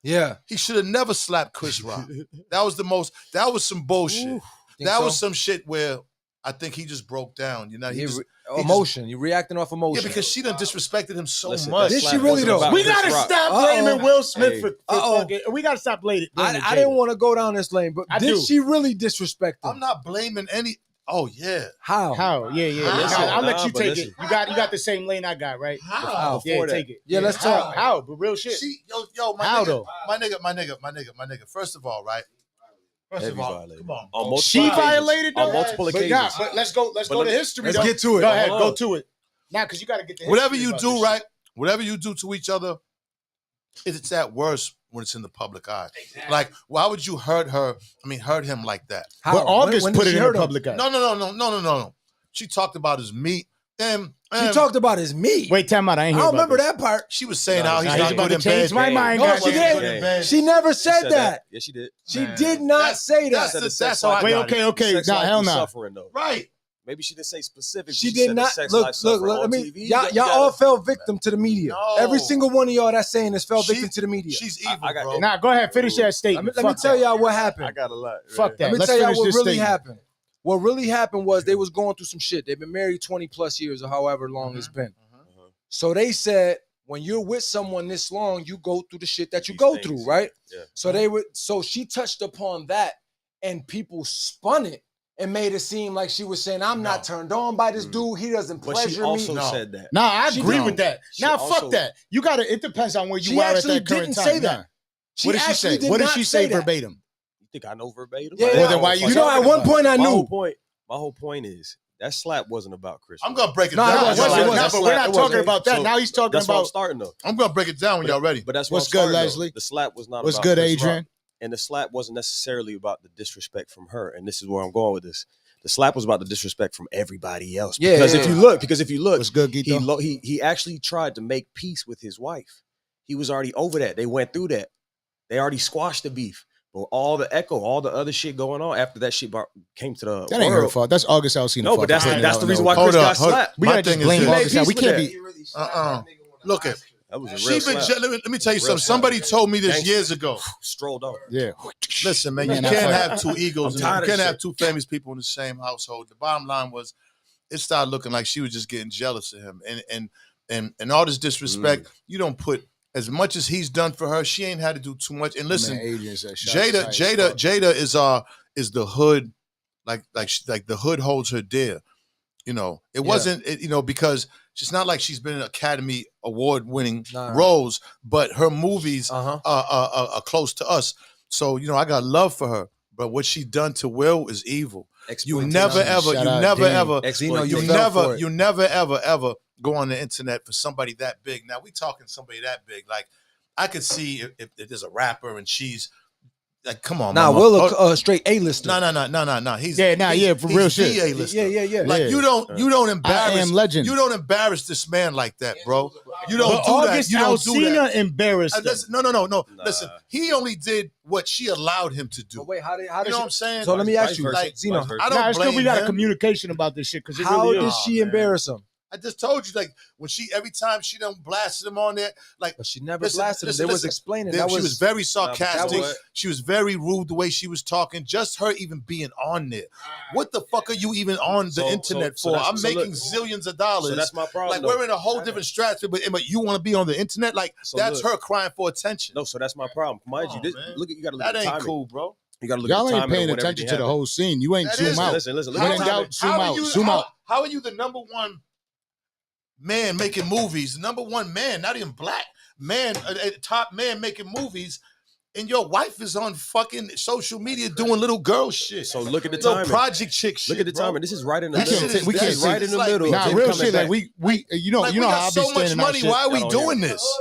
Yeah. He should have never slapped Chris Rock. That was some bullshit. Ooh, that was some shit where I think he just broke down. You know, he just emotion. You reacting off emotion. yeah, because she done disrespected him so Listen, much. Did she really though? We gotta stop blaming Will Smith for fucking. We gotta stop blaming. I didn't want to go down this lane, but did she really disrespect him? I'm not blaming any. Oh yeah. How? Yeah. Listen, I'll let you take listen. it. You got the same lane I got, right? How? Yeah, take it. Yeah, let's talk. How? But real shit. She, yo, my How nigga, though? my nigga. First of all, right? First of all, violated. come on. On multiple She occasions. violated though. On multiple But occasions. nah, but let's go to history. Let's though. get to it. Go ahead, Hold go on. to it. Now, because you got to get the history Whatever you about do, this right? Whatever you do to each other, it's at worst when it's in the public eye. Exactly. Like, why would you hurt him like that? Shit. But August When put did it she in hurt the him? public eye. No. She talked about his meat. She talked about his meat. Wait, time out. I ain't I hear don't about remember this. that part. She was saying No, how nah, he's he's not about good to in change bed. my mind. No, guys. she He wasn't didn't. good in bed. She never She said that. Yeah, she did. She Man. did not say that. That's how I Wait, got it. okay. Sex Nah, life hell was no. suffering though. Right. Maybe she didn't say specifically. She said did the not. sex Look, life suffering let on me. TV. Y'all all fell victim to the media. No. Every single one of y'all that's saying this fell She- victim to the media. She's evil, I got bro. Nah, go ahead. Finish that Let statement. me tell y'all what happened. I got a lot. Fuck that. Let me Let's tell y'all finish what this really statement. happened. What really happened was they was going through some shit. They've been married 20 plus years or however long it's been. So they said when you're with someone this long, you go through the shit that you These go things. through, right? Yeah. So she touched upon that, and people spun it and made it seem like she was saying, "I'm not turned on by this dude. He doesn't But she pleasure also me." No. said that. Nah, I She agree did. with that. She Nah, also- fuck that. You gotta. It depends on where you She are at actually that current didn't time. say that. Nah. She What did she actually say? did What did not she say that. verbatim? You think I know verbatim? Yeah, Like, Well, I then why don't you You fucking- know, at talking one about point I My whole knew. point. My whole point is that slap wasn't about Chris. I'm gonna break it No, it down. wasn't. Nah, It but wasn't. we're not It talking wasn't. about that. So Now he's talking That's where I'm about starting though. I'm gonna break it down when y'all ready. But that's What's where I'm good, starting, though. Leslie? The slap was not what's about good, Chris Rock. Adrian. And the slap wasn't necessarily about the disrespect from her. And this is where I'm going with this. The slap was about the disrespect from everybody else. Yeah, Because yeah, if yeah. you look, What's good, Gito? he actually tried to make peace with his wife. He was already over that. They went through that. They already squashed the beef. But all the echo, all the other shit going on after that shit came to the That ain't her world. fault. That's August Alsina. No, but that's fault. the reason why Hold Chris got up, hold- slapped. We My gotta just thing is blame this. August out. We He made can't peace be. Look at. That was a She real been. slap. Let me tell you Real something. slap. Somebody told me this Gangster. years ago. Strolled on. Yeah. Listen, man, you Man, can't that's have two egos. I'm You tired of can't have shit. two famous people in the same household. The bottom line was, it started looking like she was just getting jealous of him, and all this disrespect. You don't put as much as he's done for her. She ain't had to do too much. And listen, Man, Adrian said, Jada is the hood, like the hood holds her dear. You know, it wasn't, because it's not like she's been in Academy Award winning Nah. roles, but her movies Uh-huh. are close to us. So, I got love for her. But what she done to Will is evil. You never ever, Shout you out never Dean. ever, Zeno, you you fell for never, it. you never ever ever go on the internet for somebody that big. Now we talking somebody that big. Like I could see if there's a rapper and she's like, come on, Nah, mama. Will a straight A-lister. No. He's for real shit. the A-lister. Yeah. Like Yeah. you don't embarrass. I am legend. You don't embarrass this man like that, bro. You don't But do that. August You don't do that. Alsina embarrassed him. Listen, no. Listen, he only did what she allowed him to do. But wait, how You did know she? what I'm saying? So let me ask you, Vice versa. like, Zeno, Vice versa. I don't Nah, it's still blame we got a him. communication about this shit because it how really did is. she man. embarrass him? I just told you, like when every time she done blasted him on there, like But she never Listen, blasted him. listen, They was listen. explaining. she That was very that sarcastic. was- She was very rude the way she was talking. Just her even being on there. What the fuck are you even on the So- internet so for? that's- I'm so making look- zillions of dollars. So that's my problem. Like though. we're in a whole different stratosphere, but you want to be on the internet? Like So that's look. her crying for attention. No, so that's my problem. Mind Come you, on, man. you got to look That at the ain't timing. cool, bro. You got to look Y'all at the ain't timing paying of when attention to everything the whole scene. You ain't That zoom is- out. Listen. When How in are doubt, you- zoom how are out. you- Zoom how- out. How are you the number one man making movies? The number one man, not even black man, top man making movies, and your wife is on fucking social media doing little girl shit. So look at the little timing. project chick shit. Look at the bro. timing. This is right in the That middle. shit is- we that can't shit right is in the like- middle. Nah, of him real coming shit. back. Like we you know Like, you we know got how I be so much standing money. out shit. Why are we I don't hear doing it. this?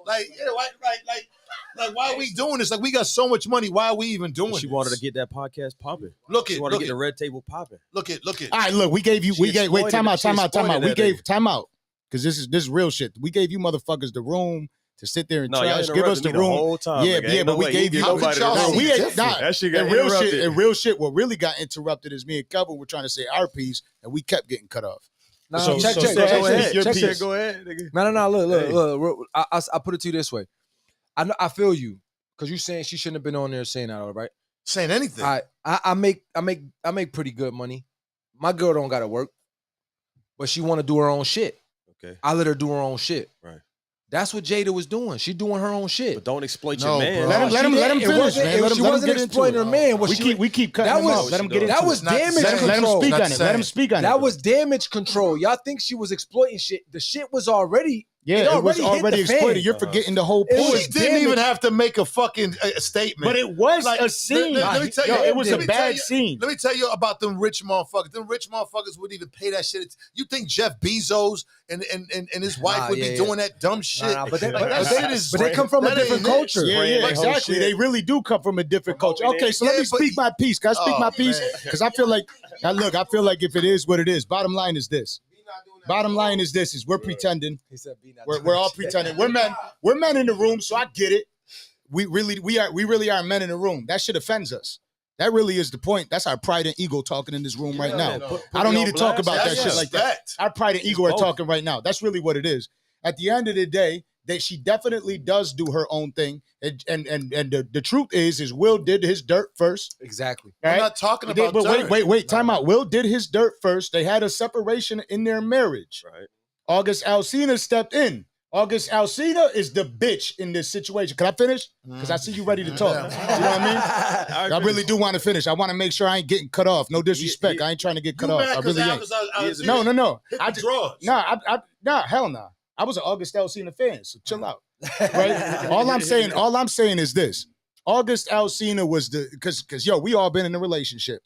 Like, why are we doing this? Like, we got so much money. Why are we even doing She this? wanted to get that podcast popping. Look She it, wanted to look get the it, red table popping. look it. All right, look, we gave you. She Wait, exploited time out. it. She We exploited gave that time out because this is real shit. We gave you motherfuckers the room to sit there and No, y'all trash. Give us interrupted the me the room. whole time. Yeah, nigga. Ain't yeah, no but we way. gave you. How could nobody y'all the see room. we ain't different? not. That shit And got real shit. interrupted. And real shit. What really got interrupted is me and Kevin were trying to say our piece, and we kept getting cut off. Nah, So- check. so Check go ahead. this. Your Check piece. this. Go ahead, nigga. No. Look. Hey. Look. I put it to you this way. I feel you because you saying she shouldn't have been on there saying that, all right? Saying anything. I make pretty good money. My girl don't gotta work, but she want to do her own shit. Okay. I let her do her own shit. Right. That's what Jada was doing. She doing her own shit. But don't exploit No, your man. bro. Let him finish, man. She Let him wasn't get into exploiting it. her man. What We keep cutting him off. Let him get into it. That was Not the damage same. Let him control. speak Not on the it. Let him same. speak on it. That was damage control. Y'all think she was exploiting shit. The shit was already Yeah, it was hit already the fan. exploited. You're forgetting the whole It point. was She didn't even have to make a fucking statement. But it was Like, a scene. let me tell you, Yo, it was let a me tell bad you- scene. Let me tell you about them rich motherfuckers. Them rich motherfuckers wouldn't even pay that shit. You think Jeff Bezos and his wife would be doing that dumb shit? But they, Like, that shit is. but they come from a that different ain't it. culture. Yeah, Spraying yeah, that whole exactly. shit. They really do come from a different culture. Okay, so let me but- speak my piece. Can I speak Oh, my piece? man. Because I feel like, now look, I feel like if it is what it is, bottom line is this. Bottom line is this: is we're pretending. He said, "Be not We're doing all shit." pretending. We're men. We're men in the room, so I get it. We really are men in the room. That shit offends us. That really is the point. That's our pride and ego talking in this room right now. I don't need to talk about that shit like that. Our pride and ego are talking right now. That's really what it is. At the end of the day, that she definitely does do her own thing, and the truth is Will did his dirt first. Exactly. I'm Right? not talking He did- about. but dirt. wait, time out. Will did his dirt first. They had a separation in their marriage. Right. August Alsina stepped in. August Alsina is the bitch in this situation. Can I finish? Because I see you ready to talk. Yeah. You know what I mean? I really do want to finish. I want to make sure I ain't getting cut off. No disrespect. I ain't trying to get cut off. I really ain't. No. No, hell no. I was an August Alsina fan, so chill out. Right? All I'm saying is this. August Alsina was because we all been in a relationship.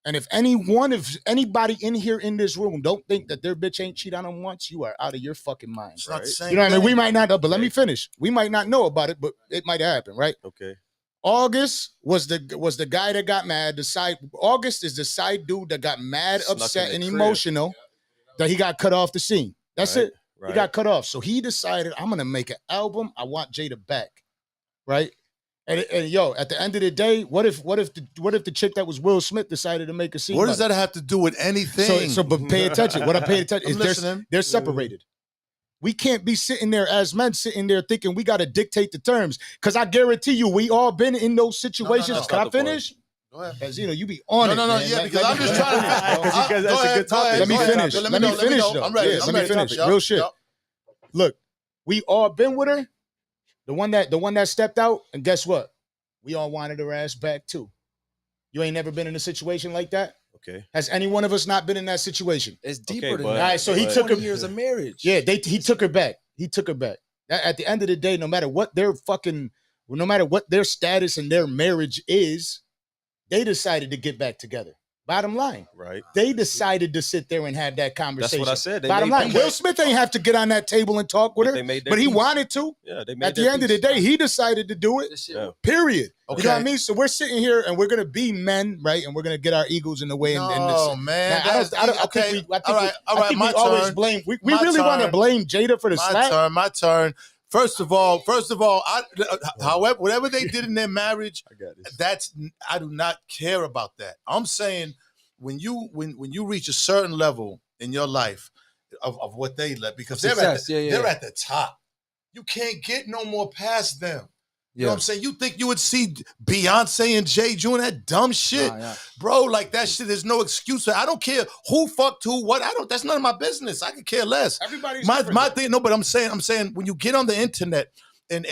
And if anybody in here in this room don't think that their bitch ain't cheat on them once, you are out of your fucking mind. It's not the same You know what I mean? thing. We might not know, but let me finish. We might not know about it, but it might happen, right? Okay. August was the guy that got mad. August is the side dude that got mad, Snuck in upset, the and crib. emotional that he got cut off the scene. That's Right, it. Right. He got cut off. So he decided, I'm gonna make an album. I want Jada back. Right? And at the end of the day, what if the chick that was Will Smith decided to make a scene? What does about that have to do with anything? So but pay attention. What I paid attention I'm is listening. they're separated. We can't be sitting there as men sitting there thinking we got to dictate the terms. Because I guarantee you, we all been in those situations. no. Can I Not the point. finish? Go ahead. Benzino, you be on No, it. no, man. yeah, because Let I'm me- just let me trying to. finish, bro. Because that's a good topic. Let me Go ahead. finish. Let Let me finish, though. I'm ready. Yeah, I'm let me ready. finish. Yup, Real shit. yup. Look, we all been with her. The one that stepped out, and guess what? We all wanted her ass back too. You ain't never been in a situation like that? Okay. Has any one of us not been in that situation? It's deeper Okay, than but- that. All right, so he but- took 20 her. years of marriage. Yeah, he took her back. He took her back. At the end of the day, no matter what their status in their marriage is, they decided to get back together. Bottom line, Right. they decided to sit there and have that conversation. That's what I said. They Bottom made line, that Will way. Smith ain't have to get on that table and talk with But her, they made their but he peace. wanted to. Yeah, they made At the their end of the peace. day, he decided to do it. This shit- Yeah. Period. Okay. You know what I mean? So we're sitting here and we're gonna be men, right? And we're gonna get our egos in the way. No, and man. Now, that's- I okay. think we all right. we My always turn. blame. We My really want to turn. blame Jada for the slap. My turn. First of all, however, whatever they did in their marriage, I got this. I do not care about that. I'm saying when you reach a certain level in your life of what they let, because they're at the top. You can't get no more past them. You know what I'm saying? You think you would see Beyonce and Jay doing that dumb shit? Nah. Bro, like that shit, there's no excuse. I don't care who fucked who, what. That's none of my business. I could care less. Everybody's my different. thing, no, but I'm saying when you get on the internet and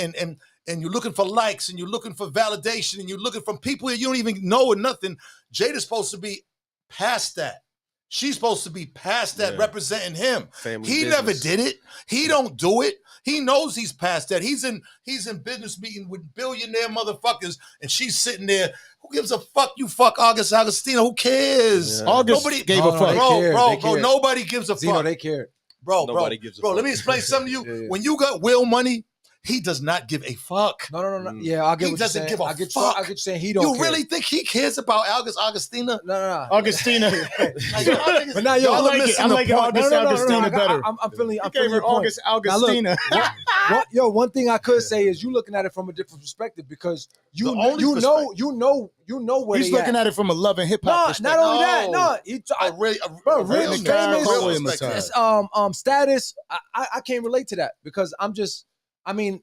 you're looking for likes and you're looking for validation and you're looking from people that you don't even know or nothing, Jada's supposed to be past that. She's supposed to be past that, representing him. Family He business. never did it. He don't do it. He knows he's past that. He's in business meeting with billionaire motherfuckers, and she's sitting there. Who gives a fuck? You fuck August Agostino. Who cares? Yeah. August Nobody gave a fuck. They Bro, cared. bro, They bro. cared. Nobody gives a Zeno, fuck. they cared. Nobody gives a bro. fuck. Let me explain something to you. Yeah. When you got Will money, he does not give a fuck. No. Yeah, I get He what you're doesn't saying. give a I get fuck. you saying he don't You care. really think he cares about Agostina? No. Augustina. But now, yo, I Y'all like are it. missing I the like point. August Augustina better. I'm feeling. He I'm gave feeling her your point. August Augustina. One thing I could say is you looking at it from a different perspective because you The only know where He's they looking at it from a love and hip hop No, perspective. not only that. No, bro, real Right, Nicole famous. Williams side. Status. I can't relate to that because I mean,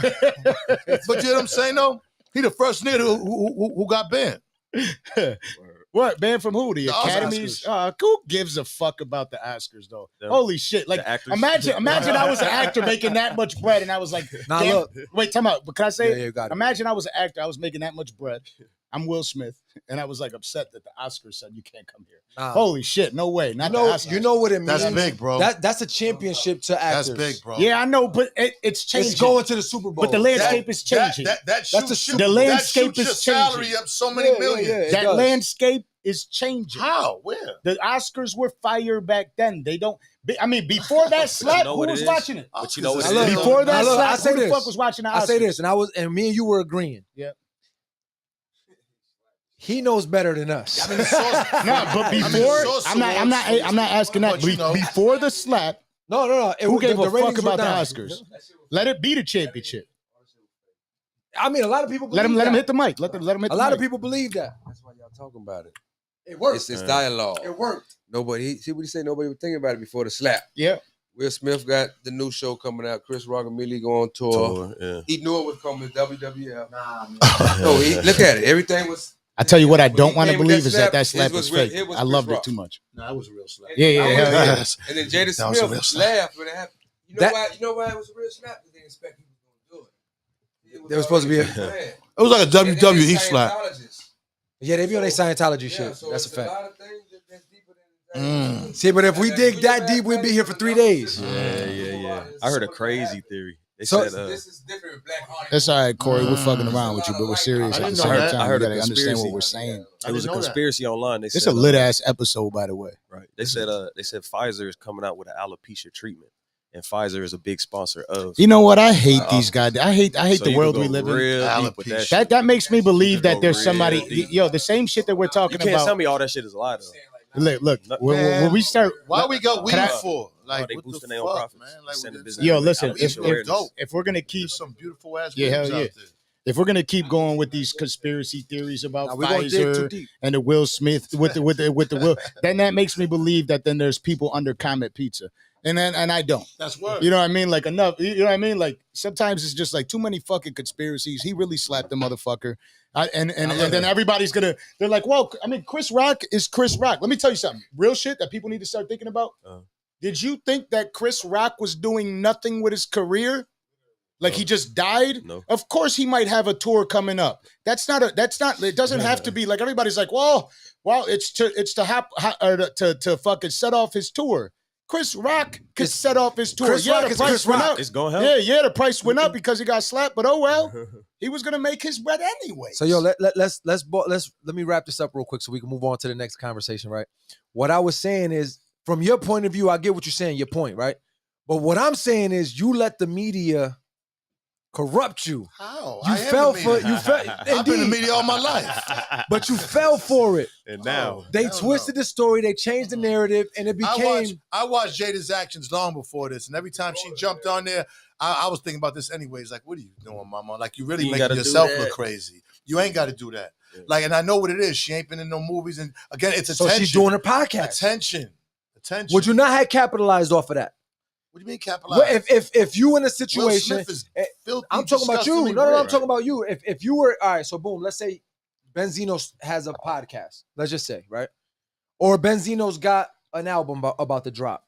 But you know what I'm saying though? He the first nigga who got banned. What, banned from who? The The Academies? Who gives a fuck about the Oscars, though? The- Holy shit. Like, the actors? imagine I was an actor making that much bread, and I was like, Nah, damn, look. wait, time out. But can I say, Yeah, you got it. imagine I was an actor, I was making that much bread. I'm Will Smith, and I was like upset that the Oscars said you can't come here. Nah. Holy shit, no way. Not You know, the Oscars. you know what it means. That's big, bro. That's a championship to actors. That's big, bro. Yeah, I know, but it's changing. It's going to the Super Bowl. But the landscape is changing. That That's shoots the your landscape your is salary changing. up so many million. it That does. landscape is changing. How? Where? The Oscars were fire back then. They don't. I mean, before that slap, who was watching it? But you know what Now it look, is? Before that Now look, I slap, say who the this. fuck was watching the Oscars? I say this, and me and you were agreeing. Yeah. He knows better than us. I mean, the source, No, but before, I'm not asking that. But you know. Before the slap, No. who gave a fuck ratings were about the down. Oscars? Let it be the championship. I mean, a lot of people Let believe him that. hit the mic. Let him hit the A lot mic. of people believe that. That's why y'all talking about it. It worked. It's dialogue. It worked. Nobody, see what he said? Nobody was thinking about it before the slap. Yeah. Will Smith got the new show coming out. Chris Rock immediately go on tour. Yeah. He knew it was coming to WWF. No, look at it. Everything was. I tell you what, I When don't he want to came with believe that is that slap, slap it was is real- fake. it was I Chris loved it Rock. too much. Nah, it was a real slap. Yeah, hell yeah. Yes. And then Jada That was a real Smith slap. laughed when it happened. You know That- why? You know why it was a real slap? Because they didn't expect he was going to do it. There was supposed to be a- It It was like a WWE slap. Yeah, they be on their Scientology Yeah, shit. so That's a it's fact. lot of things that's deeper than See, but if we dig that deep, we'd be here for 3 days. Yeah. I heard a crazy theory. They So- said This is different with Black Hollywood. That's all right, Corey. We're fucking around with you, but we're serious I at the didn't same know that. time. I heard You a gotta understand what conspiracy. we're saying. it was a didn't know that. conspiracy online. They It's said a lit ass episode, by the way. right. They said Pfizer is coming out with an alopecia treatment, and Pfizer is a big sponsor of. You know what? I hate these guys. I hate So the you world could we go live in. real deep with that. Alopecia. shit. That makes me believe could that go there's real somebody. deep. Yo, the same shit that we're You talking can't tell about. me all that shit is a lie though. Look, Man, when we start. Why we got weed Can I- for? Like, they what boosting the their own fuck, profits. man? Like, Sending we business. Yo, listen. Outreach If awareness. dope. if we're gonna keep There's some beautiful ass Yeah, hell weeds yeah. out there. if we're gonna keep going with these conspiracy theories about Now, we're going to dig too Pfizer deep. and the Will Smith with the Will, then that makes me believe that then there's people under Comet Pizza, and I don't. That's word. You know what I mean? Like enough. You know what I mean? Like sometimes it's just like too many fucking conspiracies. He really slapped the motherfucker, and then everybody's gonna. They're like, well, I mean, Chris Rock is Chris Rock. Let me tell you something. Real shit that people need to start thinking about. Did you think that Chris Rock was doing nothing with his career? Like he just died? No. Of course he might have a tour coming up. It doesn't have to be like everybody's like, well, it's to fucking set off his tour. Chris Rock could set off his tour. Chris Rock the is price Chris went Rock. up. It's gonna help. Yeah, the price went up because he got slapped, but oh well. He was gonna make his bread anyway. So yo, let me wrap this up real quick so we can move on to the next conversation, right? What I was saying is, from your point of view, I get what you're saying, your point, right? But what I'm saying is, you let the media corrupt you. How? You I am fell the for media. you fell. I've been in the Indeed. media all my life. But you fell for it. And now They hell twisted no. the story. They changed the narrative, and it became. I watched Jada's actions long before this, and every time she jumped on there, I was thinking about this anyways. Like, what are you doing, mama? Like, you really You ain't making gotta do yourself that. look crazy. You ain't got to do that. Yeah. Like, and I know what it is. She ain't been in no movies, and again, it's So attention. she's doing her podcast. Attention. Would you not have capitalized off of that? What do you mean Well, capitalize? if you in a Will situation, Smith is eh, filthy, I'm talking about you. disgustingly No, I'm rich. talking about you. If you were all right, so boom, let's say Benzino has a podcast. Let's just say, right? Or Benzino's got an album about to drop,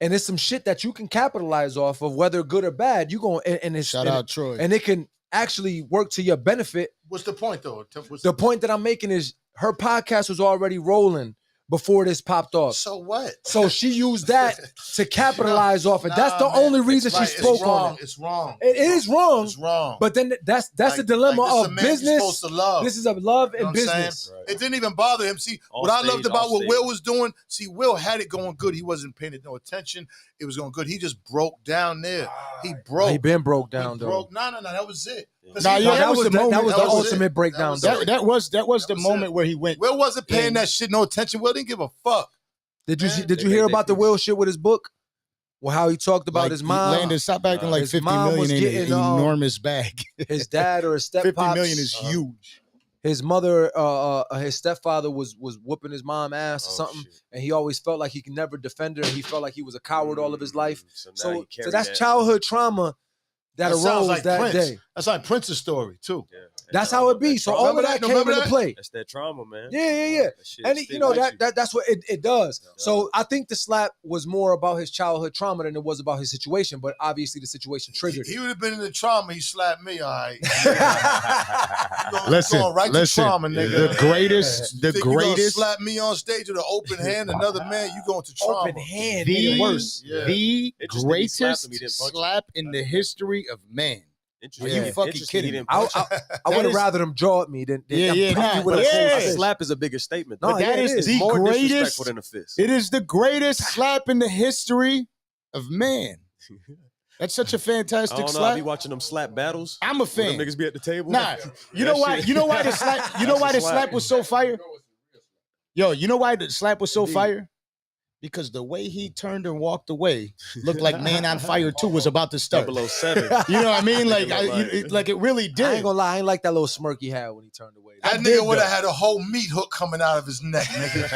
and it's some shit that you can capitalize off of, whether good or bad. You go and it's Shout out Troy. and it can actually work to your benefit. What's the point, though? The point that I'm making is her podcast was already rolling before this popped off. So what? So she used that to capitalize off it. That's the Nah, man. only reason Right, she spoke it's wrong. on it. It's wrong. It is wrong, It's wrong. but then that's Like- the dilemma like, this is a of man you're business. supposed to love. This is a love You know and what I'm saying? business. Right. It didn't even bother him. See, On what I stage, loved about off what stage. Will was doing, see, Will had it going good. He wasn't paying it no attention. It was going good. He just broke down there. He broke. He been broke He down though. broke. No, that was it. 'Cause Nah, he- yeah, No, that was the moment. that was the That was ultimate it. breakdown. That though. that was the was moment it. where he went. Will wasn't paying And- that shit no attention. Will didn't give a fuck. Did you Man, did you they hear made about the their Will shit with his book? Well, how he talked about Like, his mom, Landon, stop acting like His 50 mom was million in getting, an enormous bag. his dad or his step 50 million is huge. His mother, his stepfather was whooping his mom ass or Oh, something, shit. and he always felt like he could never defend her. And he felt like he was a coward all of his life. So, now So he carried that's that. childhood trauma that sounds arose like that Prince. day. That's like Prince's story too. Yeah. That's how it be. That So trauma. all of Remember that that? came Remember into that? play. That's that trauma, man. Yeah. That shit And stick you know with you. that's what it does. So I think the slap was more about his childhood trauma than it was about his situation. But obviously the situation triggered He it. would have been in the trauma. He slapped me. All right. Listen, going right listen. to trauma, nigga. The greatest, Think you gonna slap me on stage with an open hand, another man, you going to trauma. Open hand, the nigga, worse. Yeah. the It just that he slapped greatest him, he didn't punch him. slap in the history of man. Interesting. Are you Yeah. fucking Interesting, kidding he me? didn't I punch would have is- rather them draw at me than Yeah, yeah, punch nah, you with a yeah. full A fist. slap is a bigger statement. No, But that yeah, is it is. the more greatest. disrespectful than a fist. It is the greatest slap in the history of man. That's such a I fantastic don't know. I be slap. watching them slap battles. I'm a When fan. them niggas be at the table. Nah, you That know why? shit- You know why the slap? You know That's why a the slap. slap was so fire? Yo, you know why the slap was so fire? Because the way he turned and walked away looked like Man on Fire 2 was about to start. 007. You know what I mean? Like, Nigga like it really I ain't did. gonna lie, I ain't like that little smirk he had when he turned away. That did, nigga would have though. had a whole meat hook coming out of his neck, nigga.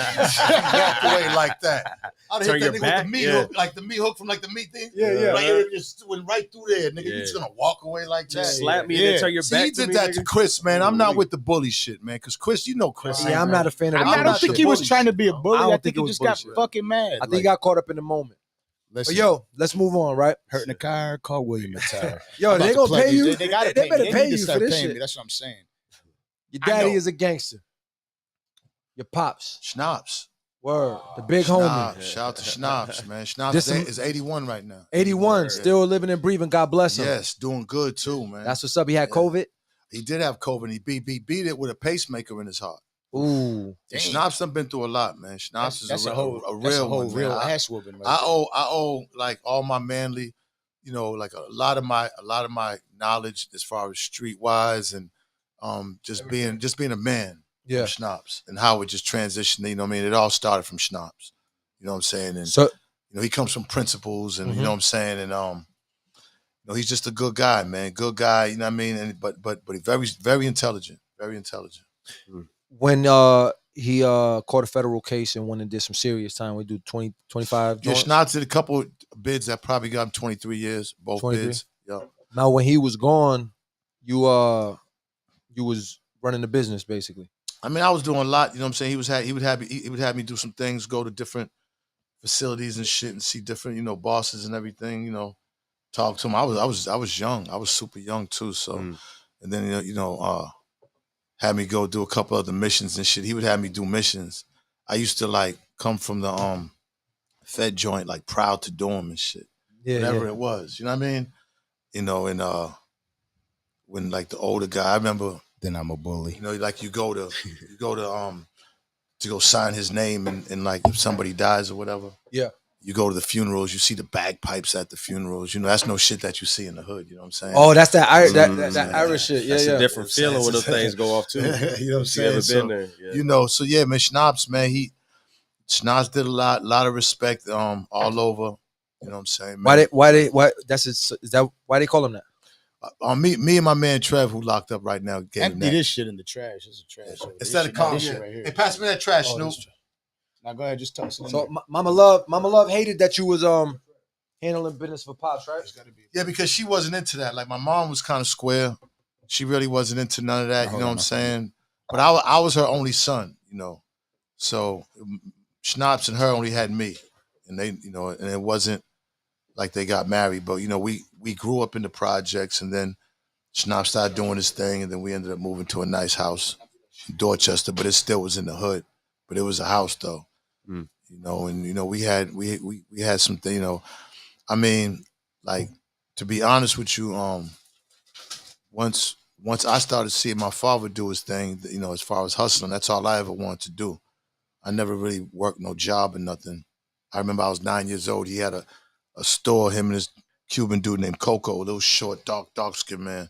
He walked away like that. I'd Turn hit your that nigga back? with the meat Yeah. hook, like the meat hook from like the meat thing. Yeah, yeah. Right here, just went right through there, nigga. Yeah. You just gonna walk away like that. Just slap me and Yeah. then turn your See, back he to did me, that to nigga. Chris, man. I'm not Ooh. with the bully shit, man. Because Chris, you know Chris. Yeah, I'm not a fan of the I bully don't think shit. he was Bully trying to shit, be a bro. bully. I I, don't think think he it was just got bullshit. fucking mad. I think like, he got caught up in the moment. listen, But yo, let's move on, right? hurt in the car, call William a tire. Yo, I'm they about to gonna plug pay these. you. They gotta They pay better me. They pay need to you for start this paying shit. me. That's what I'm saying. Your I daddy know. is a gangster. Your pops. Schnaps. Word. The big homie. Schnaps. Shout out to Schnaps, man. Schnaps This is 81 right now. 81, Word. still living and breathing. God bless him. Yes, doing good too, man. That's what's up. He had Yeah. COVID. He did have COVID. And he beat it with a pacemaker in his heart. Ooh. And Schnaps done been through a lot, man. Schnaps is That's a a whole real one, man. real ass whooping. Right I owe like all my manly, you know, like a lot of my knowledge as far as streetwise and just being a man. Yeah. From Schnaps and how it just transitioned. You know what I mean? It all started from Schnaps. You know what I'm saying? And So you know, he comes from principles and you know what I'm saying? And you know, he's just a good guy, man. Good guy, you know what I mean? And but he's very, very intelligent. Very intelligent. when he caught a federal case and went and did some serious time, we do 20, 25 Yeah, joints. Schnaps did a couple bids that probably got him 23 years, both 23? bids. Yeah. Now when he was gone, you was running the business basically. I mean, I was doing a lot. You know what I'm saying? He would have me do some things, go to different facilities and shit, and see different, you know, bosses and everything. You know, talk to him. I was young. I was super young too. So, and then had me go do a couple other missions and shit. He would have me do missions. I used to like come from the Fed joint, like proud to do them and shit. Yeah, Whatever yeah. it was. You know what I mean? You know, and when like the older guy, I remember. Then I'm a bully. You know, like you go to go sign his name and like if somebody dies or whatever. Yeah. You go to the funerals, you see the bagpipes at the funerals. You know, that's no shit that you see in the hood. You know what I'm saying? Oh, that's that Irish shit. Yeah, That's yeah. a different feeling when those things go off too. you know what I'm You saying? ever So, been there? Yeah. you know, so yeah, man, Schnaps, man, Schnaps did a lot of respect all over. You know what I'm saying? Man. Why they call him that? Me and my man Trev, who locked up right now, gave him Empty that. this shit in the trash. It's a trash. over there. Instead of This calm, shit right here. Hey, pass me that trash, Oh, Snoop. this trash. Now go ahead, just toss it in So there. Mama Love hated that you was handling business for Pops, right? Yeah, because she wasn't into that. Like my mom was kind of square. She really wasn't into none of that. You know what I'm saying? But I was her only son. You know, so Schnaps and her only had me, and they, you know, and it wasn't like they got married. But you know, we grew up in the projects, and then Schnaps started doing his thing, and then we ended up moving to a nice house in Dorchester. But it still was in the hood. But it was a house though. You know, and you know, we had something. You know, I mean, like, to be honest with you, once I started seeing my father do his thing, you know, as far as hustling, that's all I ever wanted to do. I never really worked no job or nothing. I remember I was 9 years old. He had a store, him and his Cuban dude named Coco, a little short, dark skinned man.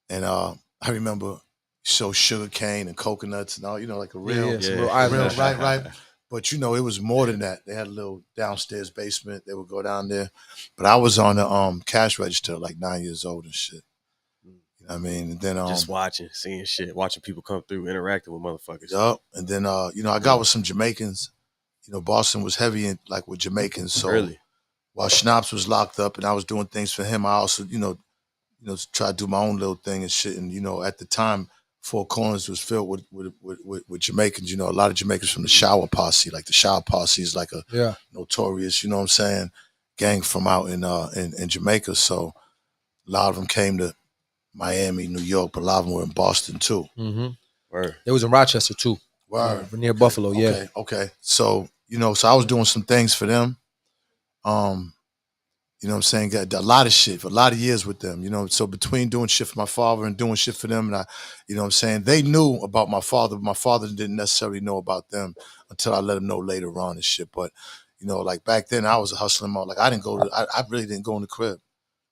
And I remember he sold sugar cane and coconuts and all, you know, like a real, some real island. right. But you know, it was more than that. They had a little downstairs basement. They would go down there. But I was on the cash register like 9 years old and shit. You know what I mean? And then Just watching, seeing shit, watching people come through, interacting with motherfuckers. yup. And then you know, I got with some Jamaicans. You know, Boston was heavy in like with Jamaicans. So Really? while Schnaps was locked up and I was doing things for him, I also, you know, try to do my own little thing and shit. And you know, at the time, Four Corners was filled with Jamaicans. You know, a lot of Jamaicans from the Shower Posse. Like the Shower Posse is like a notorious, you know what I'm saying, gang from out in Jamaica. So a lot of them came to Miami, New York, but a lot of them were in Boston too. Mm-hmm. Word. They was in Rochester too. Word. Near Buffalo, yeah. Okay. So, you know, so I was doing some things for them. You know what I'm saying? Got a lot of shit for a lot of years with them. You know, so between doing shit for my father and doing shit for them, and I, you know what I'm saying, they knew about my father, but my father didn't necessarily know about them until I let them know later on and shit. But, you know, like back then I was a hustling mode. Like I really didn't go in the crib.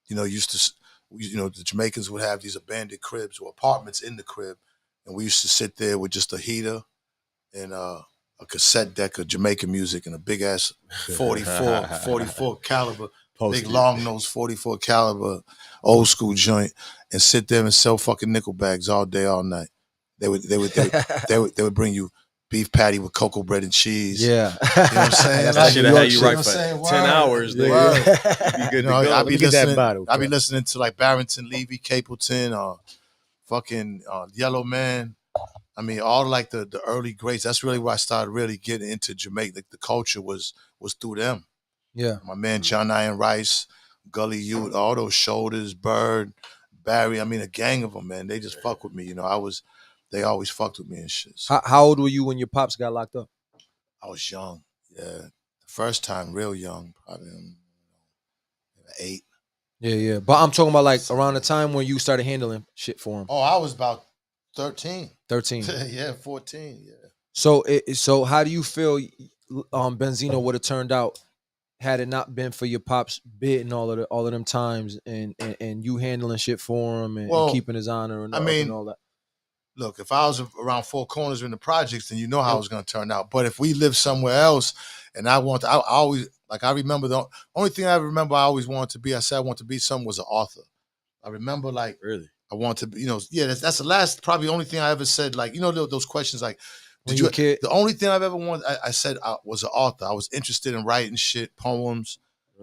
You know, the Jamaicans would have these abandoned cribs or apartments in the crib, and we used to sit there with just a heater and a cassette deck of Jamaican music and a big ass 44 caliber. Big long nose 44 caliber old school joint, and sit there and sell fucking nickel bags all day, all night. They would bring you beef patty with cocoa bread and cheese. Yeah. You know what I'm saying? That Like, shit you had you know right what for I'm saying? 10 hours. Word. Nigga. Be good You know, to go. I'd be listening to like Barrington Levy, Capleton, fucking Yellow Man. I mean, all like the early greats. That's really where I started really getting into Jamaica. Like the culture was through them. Yeah. My man John Iron Rice, Gully Youth, all those Shoulders, Bird, Barry. I mean, a gang of them, man. They just fuck with me. You know, they always fucked with me and shit. So How old were you when your pops got locked up? I was young. Yeah. The first time, real young, probably 8. Yeah. But I'm talking about like around the time when you started handling shit for him. Oh, I was about 13. 13. Yeah, 14. Yeah. So how do you feel Benzino would have turned out had it not been for your pops bidding all of them times and you handling shit for him and keeping his honor and all that? Look, if I was around Four Corners in the projects, then you know how it was going to turn out. But if we lived somewhere else, and I always, like, I remember the only thing I remember I always wanted to be, I said I wanted to be something, was an author. I remember, like, really, I want to be, you know, yeah, that's the last, probably only thing I ever said, like, you know, those questions, like, when you a kid? The only thing I've ever wanted, I said I was an author. I was interested in writing shit, poems,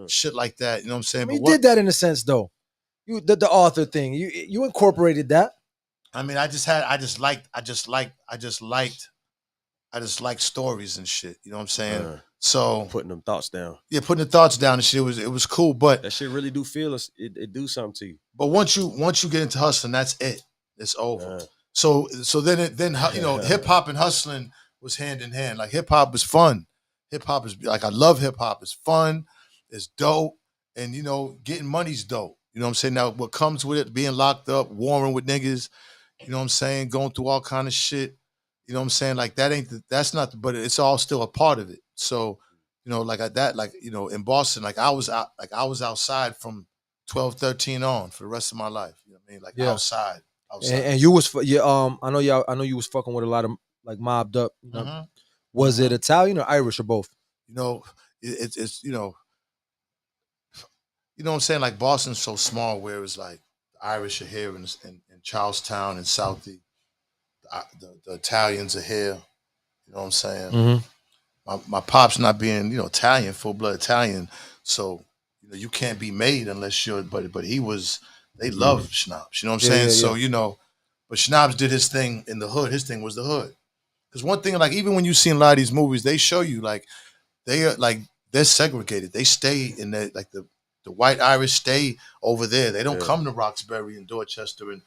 shit like that. You know what I'm saying? I mean, you did that in a sense, though. You did the author thing. You incorporated that. I mean, I just liked stories and shit. You know what I'm saying? So putting them thoughts down. Yeah, putting the thoughts down and shit. It was cool, but that shit really do feel it do something to you. But once you get into hustling, that's it. It's over. So then you know, hip hop and hustling was hand in hand. Like hip hop is fun. Hip hop is like, I love hip hop. It's fun. It's dope, and you know, getting money's dope. You know what I'm saying? Now, what comes with it, being locked up, warring with niggas, you know what I'm saying, going through all kind of shit. You know what I'm saying? Like that's not, but it's all still a part of it. So, you know, like that, like, you know, in Boston, like I was outside from 12, 13 on for the rest of my life. You know what I mean? Like outside. And you was I know you was fucking with a lot of like mobbed up. You know? Was it Italian or Irish or both? You know, it's you know what I'm saying? Like Boston's so small, where it's like the Irish are here in Charlestown and Southie. The Italians are here. You know what I'm saying? My pop's not being, you know, Italian, full blood Italian, so you know you can't be made unless you're. But he was. They love Schnaps. You know what I'm saying? So you know, but Schnaps did his thing in the hood. His thing was the hood. Because one thing, like even when you see in a lot of these movies, they show you like they're segregated. They stay in the white Irish stay over there. They don't come to Roxbury and Dorchester. And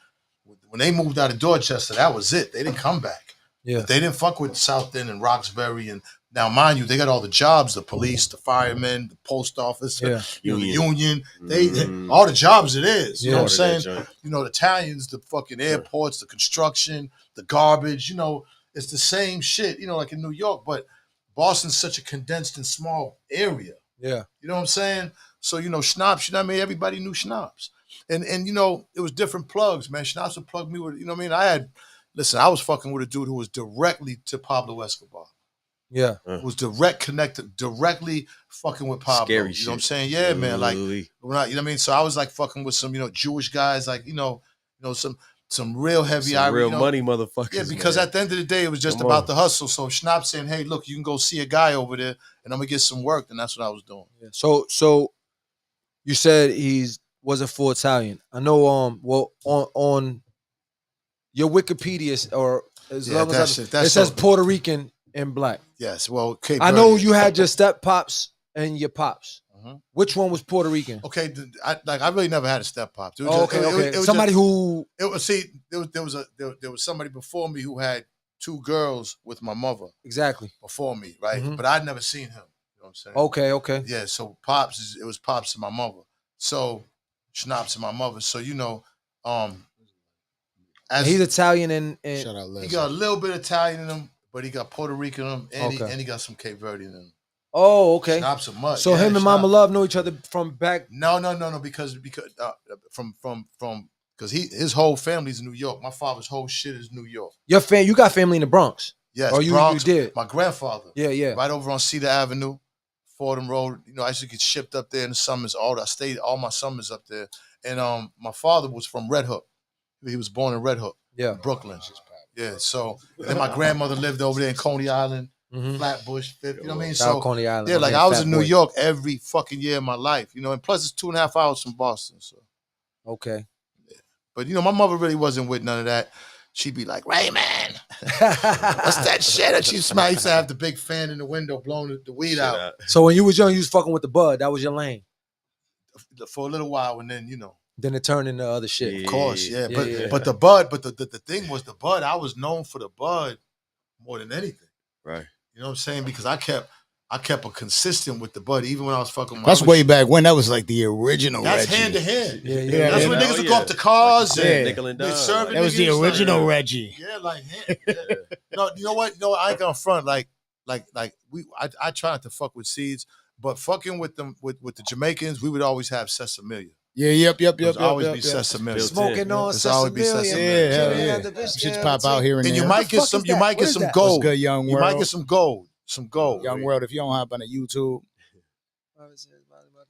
when they moved out of Dorchester, that was it. They didn't come back. Yeah. But they didn't fuck with South End and Roxbury. And now, mind you, they got all the jobs: the police, the firemen, the post office, you know, the union. They all the jobs it is. You know what I'm saying? You know, the Italians, the fucking airports, the construction, the garbage. You know, it's the same shit. You know, like in New York, but Boston's such a condensed and small area. Yeah. You know what I'm saying? So, you know, Schnaps, you know what I mean? Everybody knew Schnaps. And you know, it was different plugs, man. Schnaps would plug me with, you know what I mean? I was fucking with a dude who was directly to Pablo Escobar. Yeah. Was directly fucking with Pablo. Scary shit. You know what I'm saying? Yeah, man. Like, you know what I mean? So I was like fucking with some, you know, Jewish guys, like, you know, some real heavy real money motherfuckers. Yeah, because at the end of the day, it was just about the hustle. So Schnaps saying, hey, look, you can go see a guy over there and I'm gonna get some work. And that's what I was doing. Yeah. So you said wasn't full Italian. I know well on your Wikipedia or as long as it says Puerto Rican and black. Yes. Well, I know you had your step pops and your pops. Which one was Puerto Rican? Okay, I really never had a step pop. It was somebody who there was somebody before me who had 2 girls with my mother. Exactly. Before me, right? But I'd never seen him. You know know what I'm saying? Okay. Yeah, so it was Pops and my mother. So Schnaps and my mother. So, as He's Italian and Shout out, he Leslie. got a little bit Italian in him, but he got Puerto Rican in him, and, Okay. he got some Cape Verdean in him. oh, okay. Schnaps are much. So yeah, him and Mama Love know each other from back. No, because his whole family's in New York. My father's whole shit is New York. You got family in the Bronx. Yes, Or you Bronx. did. My grandfather. Yeah. Right over on Cedar Avenue, Fordham Road. I used to get shipped up there in the summers. I stayed all my summers up there. And my father was from Red Hook. He was born in Red Hook, Brooklyn. Yeah, so then my grandmother lived over there in Coney Island, Flatbush, Fifth, you know what I mean? Shout out So Coney Island. yeah, My like man, I was Fat in New Boy. York every fucking year of my life, and plus it's 2.5 hours from Boston. So Okay. but my mother really wasn't with none of that. She'd be like, Rayman, what's that shit? And she used to have the big fan in the window blowing the weed out. So when you was young, you was fucking with the bud. That was your lane. For a little while, and then Then it turned into other shit. of course, yeah. Yeah. But the bud, the thing was the bud. I was known for the bud more than anything. Right. You know what I'm saying? Because I kept a consistent with the bud, even when I was fucking. That's way back when. That was like the original. That's Reggie. hand to hand. Yeah. That's when niggas would go up to cars Like, and nickel and dime. serving That was the niggas, original like, Reggie. Yeah, like no, you know what? I ain't gonna front. I try not to fuck with seeds, but fucking with them with the Jamaicans, we would always have Sesamilia. Yeah, yep. There's always be Sesamilia. Smoking on There's always be Sesamilia. Sesamilia. Yeah, hell Chilling yeah. at the bitch Shits down pop the out here and And there. you might get fuck some. is You that? might What get is some that? gold. What's good, Young You World? might get some gold. Some gold. Young World, if you don't hop on a YouTube.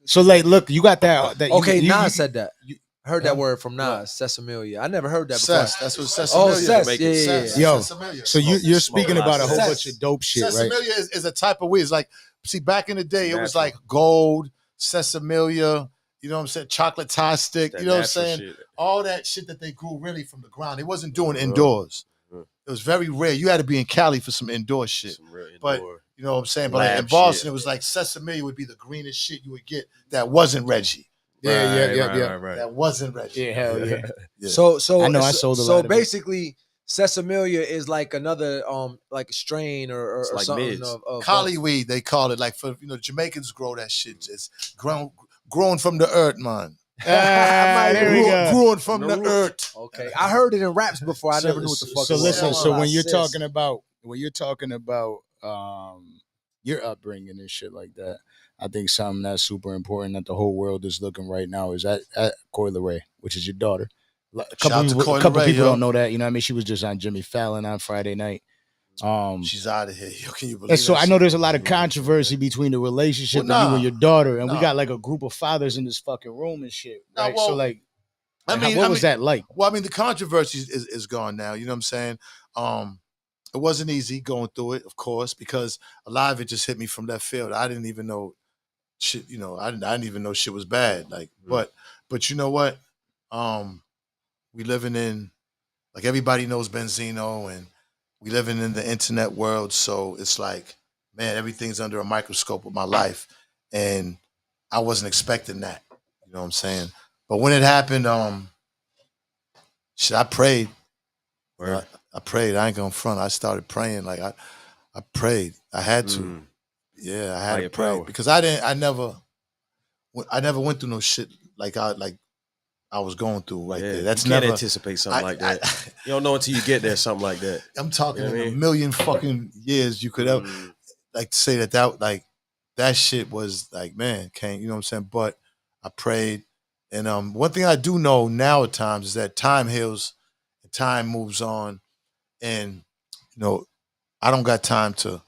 So like, look, you got that. Okay, you, Nas said that. you- Heard that word from Nas, Sesamilia. I never heard that before. Ses. That's what Sesamilia. Oh, Ses. Yeah. Ses. Yo, Sesamilia. So you're speaking about a whole Ses. bunch of dope shit, right? Sesamilia is a type of weed. It's like, see, back in the day, it was Natural. like gold, Sesamilia, you know what I'm saying? Chocolate tie stick, That you know what I'm natural saying? shit. All that shit that they grew really from the ground. They wasn't doing indoors. It was very rare. You had to be in Cali for some indoor shit. Some real But indoor. you know what I'm saying? But like, in Lab Boston, shit. it was like Sesamilia would be the greenest shit you would get that wasn't Reggie. Right. That wasn't Reggie. Yeah, hell yeah. Yeah. I So know I sold a lot So of it. basically, Sesamilia is like another like a strain or It's like something mids. of Collie weed, they call it. Like for Jamaicans grow that shit. It's grown from the earth, man. There we go. Growing from the earth. Okay, I heard it in raps before. I never knew what the fuck. So it was. listen. So when you're Sis. talking about your upbringing and shit like that, I think something that's super important that the whole world is looking right now is at Coi Leray, which is your daughter. A Shout out to Coi couple Leray, people yo. don't know that. You know what I mean? She was just on Jimmy Fallon on Friday night. She's out of here. Yo, can you believe And so that I know shit? there's a lot of controversy between the relationship Well, of you and your daughter, and we Nah. got like a group of fathers in this fucking room and shit. Nah, Right? well, So like, I what was that like? Well, I mean, the controversy is gone now. You know what I'm saying? It wasn't easy going through it, of course, because a lot of it just hit me from left field. I didn't even know shit. I didn't even know shit was bad. Like, but you know what? We living in, like, everybody knows Benzino, and we living in the internet world. So it's like, man, everything's under a microscope with my life, and I wasn't expecting that. You know what I'm saying? But when it happened, shit, I prayed. I prayed. I ain't gonna front. I started praying. Like I prayed. I had to. Yeah, I had to pray power. because I never went through no shit like I was going through right there. That's you can't never anticipate something like that. You don't know until you get there. Something like that. I'm talking You know what I in a mean? million fucking years you could ever like to say that like that shit was like, man, can't, you know what I'm saying? But I prayed. And one thing I do know now at times is that time heals and time moves on. And, I don't got time to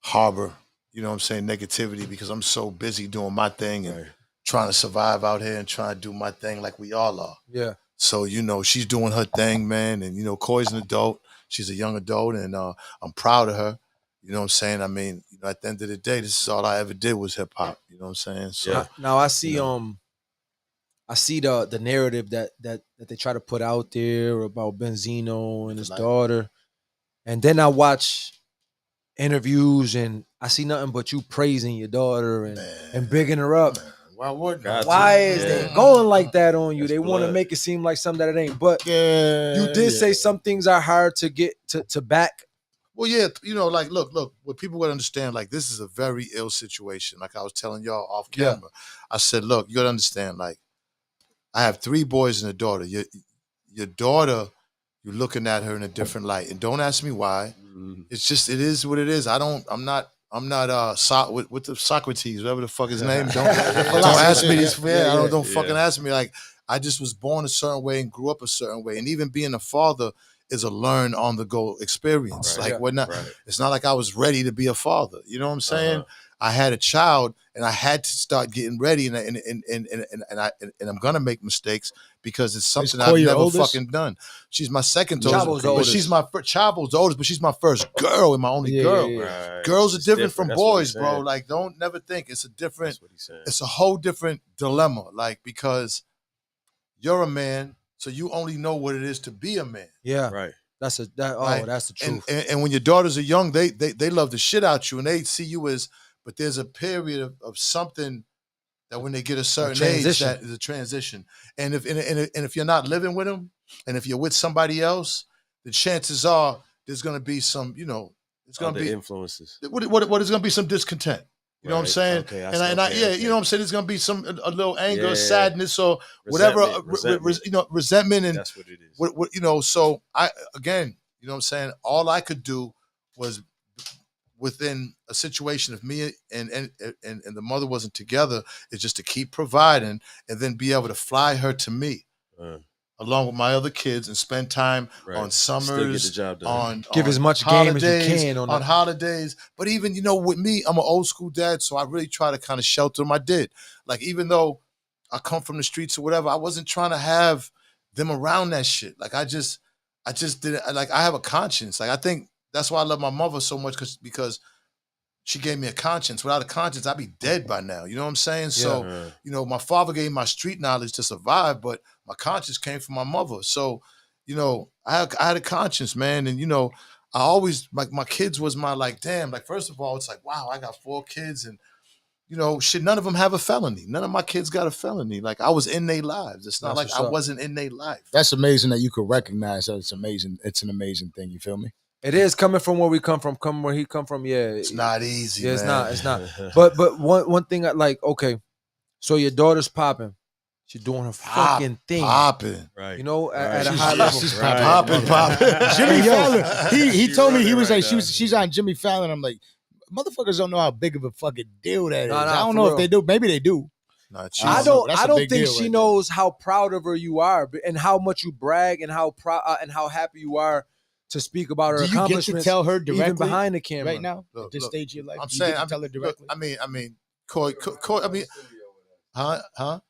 harbor, you know what I'm saying, negativity because I'm so busy doing my thing and trying to survive out here and trying to do my thing like we all are. Yeah. So, she's doing her thing, man. And, Coy's an adult. She's a young adult. And I'm proud of her. You know what I'm saying? I mean, at the end of the day, this is all I ever did was hip hop. You know what I'm saying? So Now I see I see the narrative that they try to put out there about Benzino and his daughter. And then I watch interviews and I see nothing but you praising your daughter and bigging her up. Why wouldn't Why is they going like that on you? That's they want to blood. make it seem like something that it ain't. But Yeah, you did say some things are hard to get to back. Well, yeah, you know, like, look, what people would understand, like, this is a very ill situation. Like I was telling y'all off camera. I said, look, you gotta understand, like, I have 3 boys and a daughter. Your daughter, you're looking at her in a different light. And don't ask me why. It's just, it is what it is. I'm not with the Socrates, whatever the fuck his name. Don't ask me these. Don't fucking ask me. Like, I just was born a certain way and grew up a certain way. And even being a father is a learn on the go experience. Right. Like, we're not. Right. It's not like I was ready to be a father. You know what I'm saying? I had a child, and I had to start getting ready, and I'm gonna make mistakes because it's something I've never fucking done. She's my second oldest, but she's my Chavo's oldest, but she's my first girl and my only girl. Right. Girls are different from boys, bro. Like, don't never think it's a different. It's a whole different dilemma. Like, because you're a man, so you only know what it is to be a man. Yeah, right. That's the truth. And when your daughters are young, they love the shit out you, and they see you as. But there's a period of something that when they get a certain age, that is a transition. And if you're not living with them, and if you're with somebody else, the chances are there's going to be some, you know, it's going to be influences. What is going to be some discontent. You know what I'm saying? Okay, you know what I'm saying. There's going to be a little anger, sadness, or whatever, resentment, and that's what it is. What you know? So you know what I'm saying. All I could do was, within a situation of me and the mother wasn't together, is just to keep providing and then be able to fly her to me along with my other kids and spend time on summers, on give as much game as you can on holidays. But even, you know, with me, I'm an old school dad, so I really try to kind of shelter them. I did. Like, even though I come from the streets or whatever, I wasn't trying to have them around that shit. Like, I just didn't, like, I have a conscience. Like, I think that's why I love my mother so much, because she gave me a conscience. Without a conscience, I'd be dead by now. You know what I'm saying? So, you know, my father gave me my street knowledge to survive, but my conscience came from my mother. So, you know, I had a conscience, man. And, you know, I always, like, my kids was my, like, damn, like, first of all, it's like, wow, I got 4 kids, and, you know, shit, none of them have a felony. None of my kids got a felony. Like, I was in their lives. It's not like I wasn't in their life. That's amazing that you could recognize that. It's amazing. It's an amazing thing. You feel me? It is coming from where we come from, coming where he come from. Yeah, it's not easy. Yeah, man. It's not. But one thing I like. Okay, so your daughter's popping. She's doing her fucking thing. Popping. Right. You know, at a high level. She's popping. Jimmy Fallon. He told me, he was like, she's on Jimmy Fallon. I'm like, motherfuckers don't know how big of a fucking deal that is. I don't know if they do. Maybe they do. I don't think she knows how proud of her you are, and how much you brag, and how proud and how happy you are to speak about her accomplishments. Do you get to tell her directly, even behind the camera right now, at this stage of your life? I'm saying, I tell her directly. I mean, Coy, I mean, huh?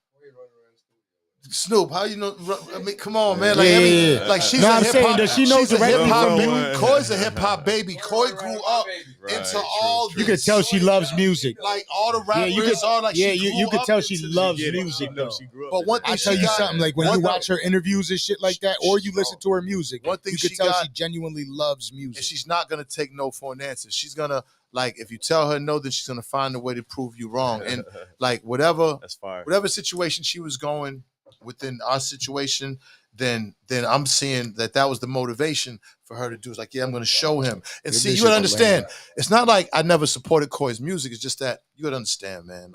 Snoop, how you know? I mean, come on, man. Like, like, she's a hip hop. Does she know directly from you? Coy's a hip hop baby. Coy grew up into all this. You could tell she loves music. Like, all the rappers are like, you could tell she loves music, though. But one thing I tell you something, like, when you watch her interviews and shit like that, or you listen to her music, you could tell she genuinely loves music. And she's not gonna take no for an answer. She's gonna, like, if you tell her no, then she's gonna find a way to prove you wrong. And like, whatever situation she was going within our situation, then I'm seeing that was the motivation for her to do. It's like, yeah, I'm going to show him. And see, you got to understand, it's not like I never supported Coy's music. It's just that you got to understand, man.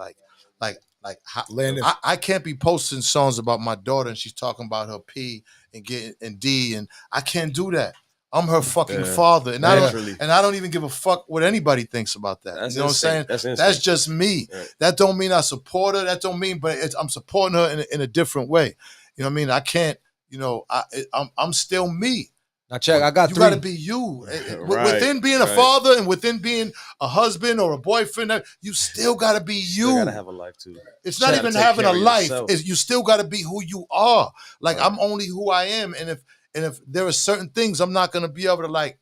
I can't be posting songs about my daughter and she's talking about her P and getting and D, and I can't do that. I'm her fucking father, and I don't even give a fuck what anybody thinks about that. You know what I'm saying? That's just me. Right. That don't mean I support her. That don't mean, but I'm supporting her in a different way. You know what I mean? I can't. You know, I'm still me. Now check. I got you 3. You got to be you. Within being a father and within being a husband or a boyfriend, you still got to be you. You got to have a life too. It's not even having a life. You still got to be who you are. Like, I'm only who I am, and if there are certain things I'm not going to be able to, like,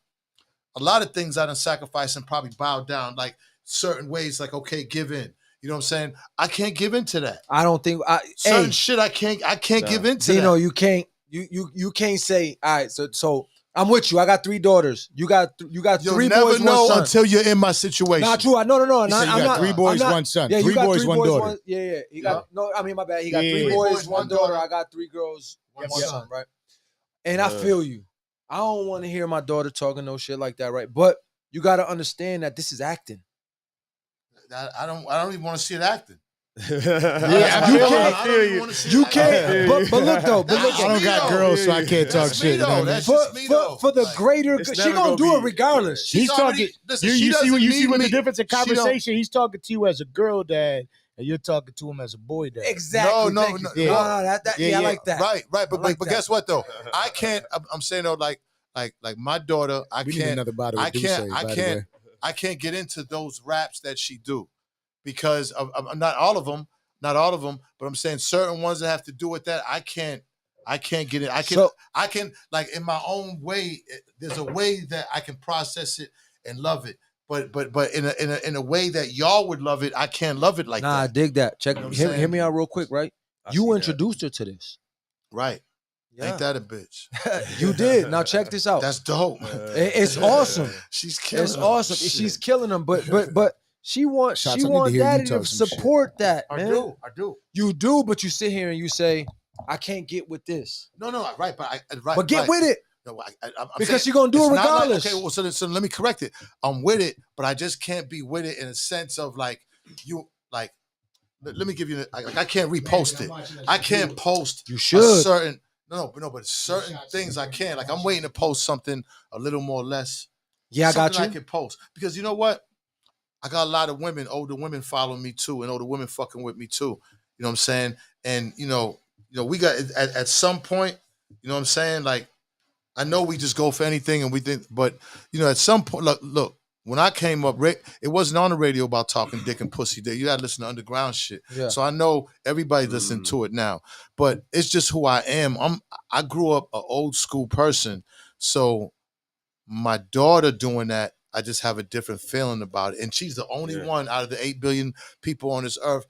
a lot of things I done sacrifice and probably bow down, like certain ways, like, okay, give in. You know what I'm saying? I can't give into that. I don't think certain shit I can't give into. You know, you can't you can't say, all right, so I'm with you. I got 3 daughters. You got 3 boys, 1 son. You'll never know until you're in my situation. Not true. No. You got 3 boys, 1 son. Yeah, 3 boys, 1 daughter. Yeah. He got my bad. He got 3 boys, 1 daughter. I got 3 girls, 1 son, right? And I feel you. I don't want to hear my daughter talking no shit like that, right? But you got to understand that this is acting. I don't even want to see it acting. Yeah, I don't even want to see You it can't. acting. But look though. That's I don't got girls, so I can't talk That's me, shit. You know though. what I mean? That's just me, though. For the Like, greater, it's she never gonna do gonna it be- regardless. She's He's already- talking. listen, You she see doesn't what you need see with me. the difference in She don't- conversation. He's talking to you as a girl dad, and you're talking to him as a boy dad. Exactly. No, Thank you. no, yeah. I like that. Right. But like but that. guess what though? I can't. I'm saying though, like my daughter, I We need can't. another bottle I of Douce, can't. by the way. I can't get into those raps that she do because of not all of them, but I'm saying certain ones that have to do with that. I can't get it. I can like in my own way. There's a way that I can process it and love it. But in a way that y'all would love it, I can't love it like Nah, I that. dig that. Check. You know what I'm Hear saying? me out real quick, right? I You see that. introduced her to this. Right? Yeah. Ain't that a bitch? You did. Now check this out. That's dope. It's awesome. She's killing. It's them. awesome. Shit. She's killing them. But she wants Shots, I need to hear you daddy talk to some shit. support that, I man. do. I do. You do, but you sit here and you say, I can't get with this. No, right, but right. But get right. with it. No, I'm Because saying you're gonna do it's it not like- regardless. okay, well, so let me correct it. I'm with it, but I just can't be with it in a sense of like you like. Let me give you. I can't repost it. I can't post. You a should. certain but certain things I can. Like I'm waiting to post something a little more less. Yeah, I got something you. I can post because you know what? I got a lot of women, older women following me too, and older women fucking with me too. You know what I'm saying? And you know, we got at some point. You know what I'm saying? Like I know we just go for anything, and we think, but you know, at some point, look. When I came up, it wasn't on the radio about talking dick and pussy. You got to listen to underground shit. Yeah. So I know everybody's listening to it now, but it's just who I am. I grew up an old school person, so my daughter doing that, I just have a different feeling about it. And she's the only one out of the 8 billion people on this earth.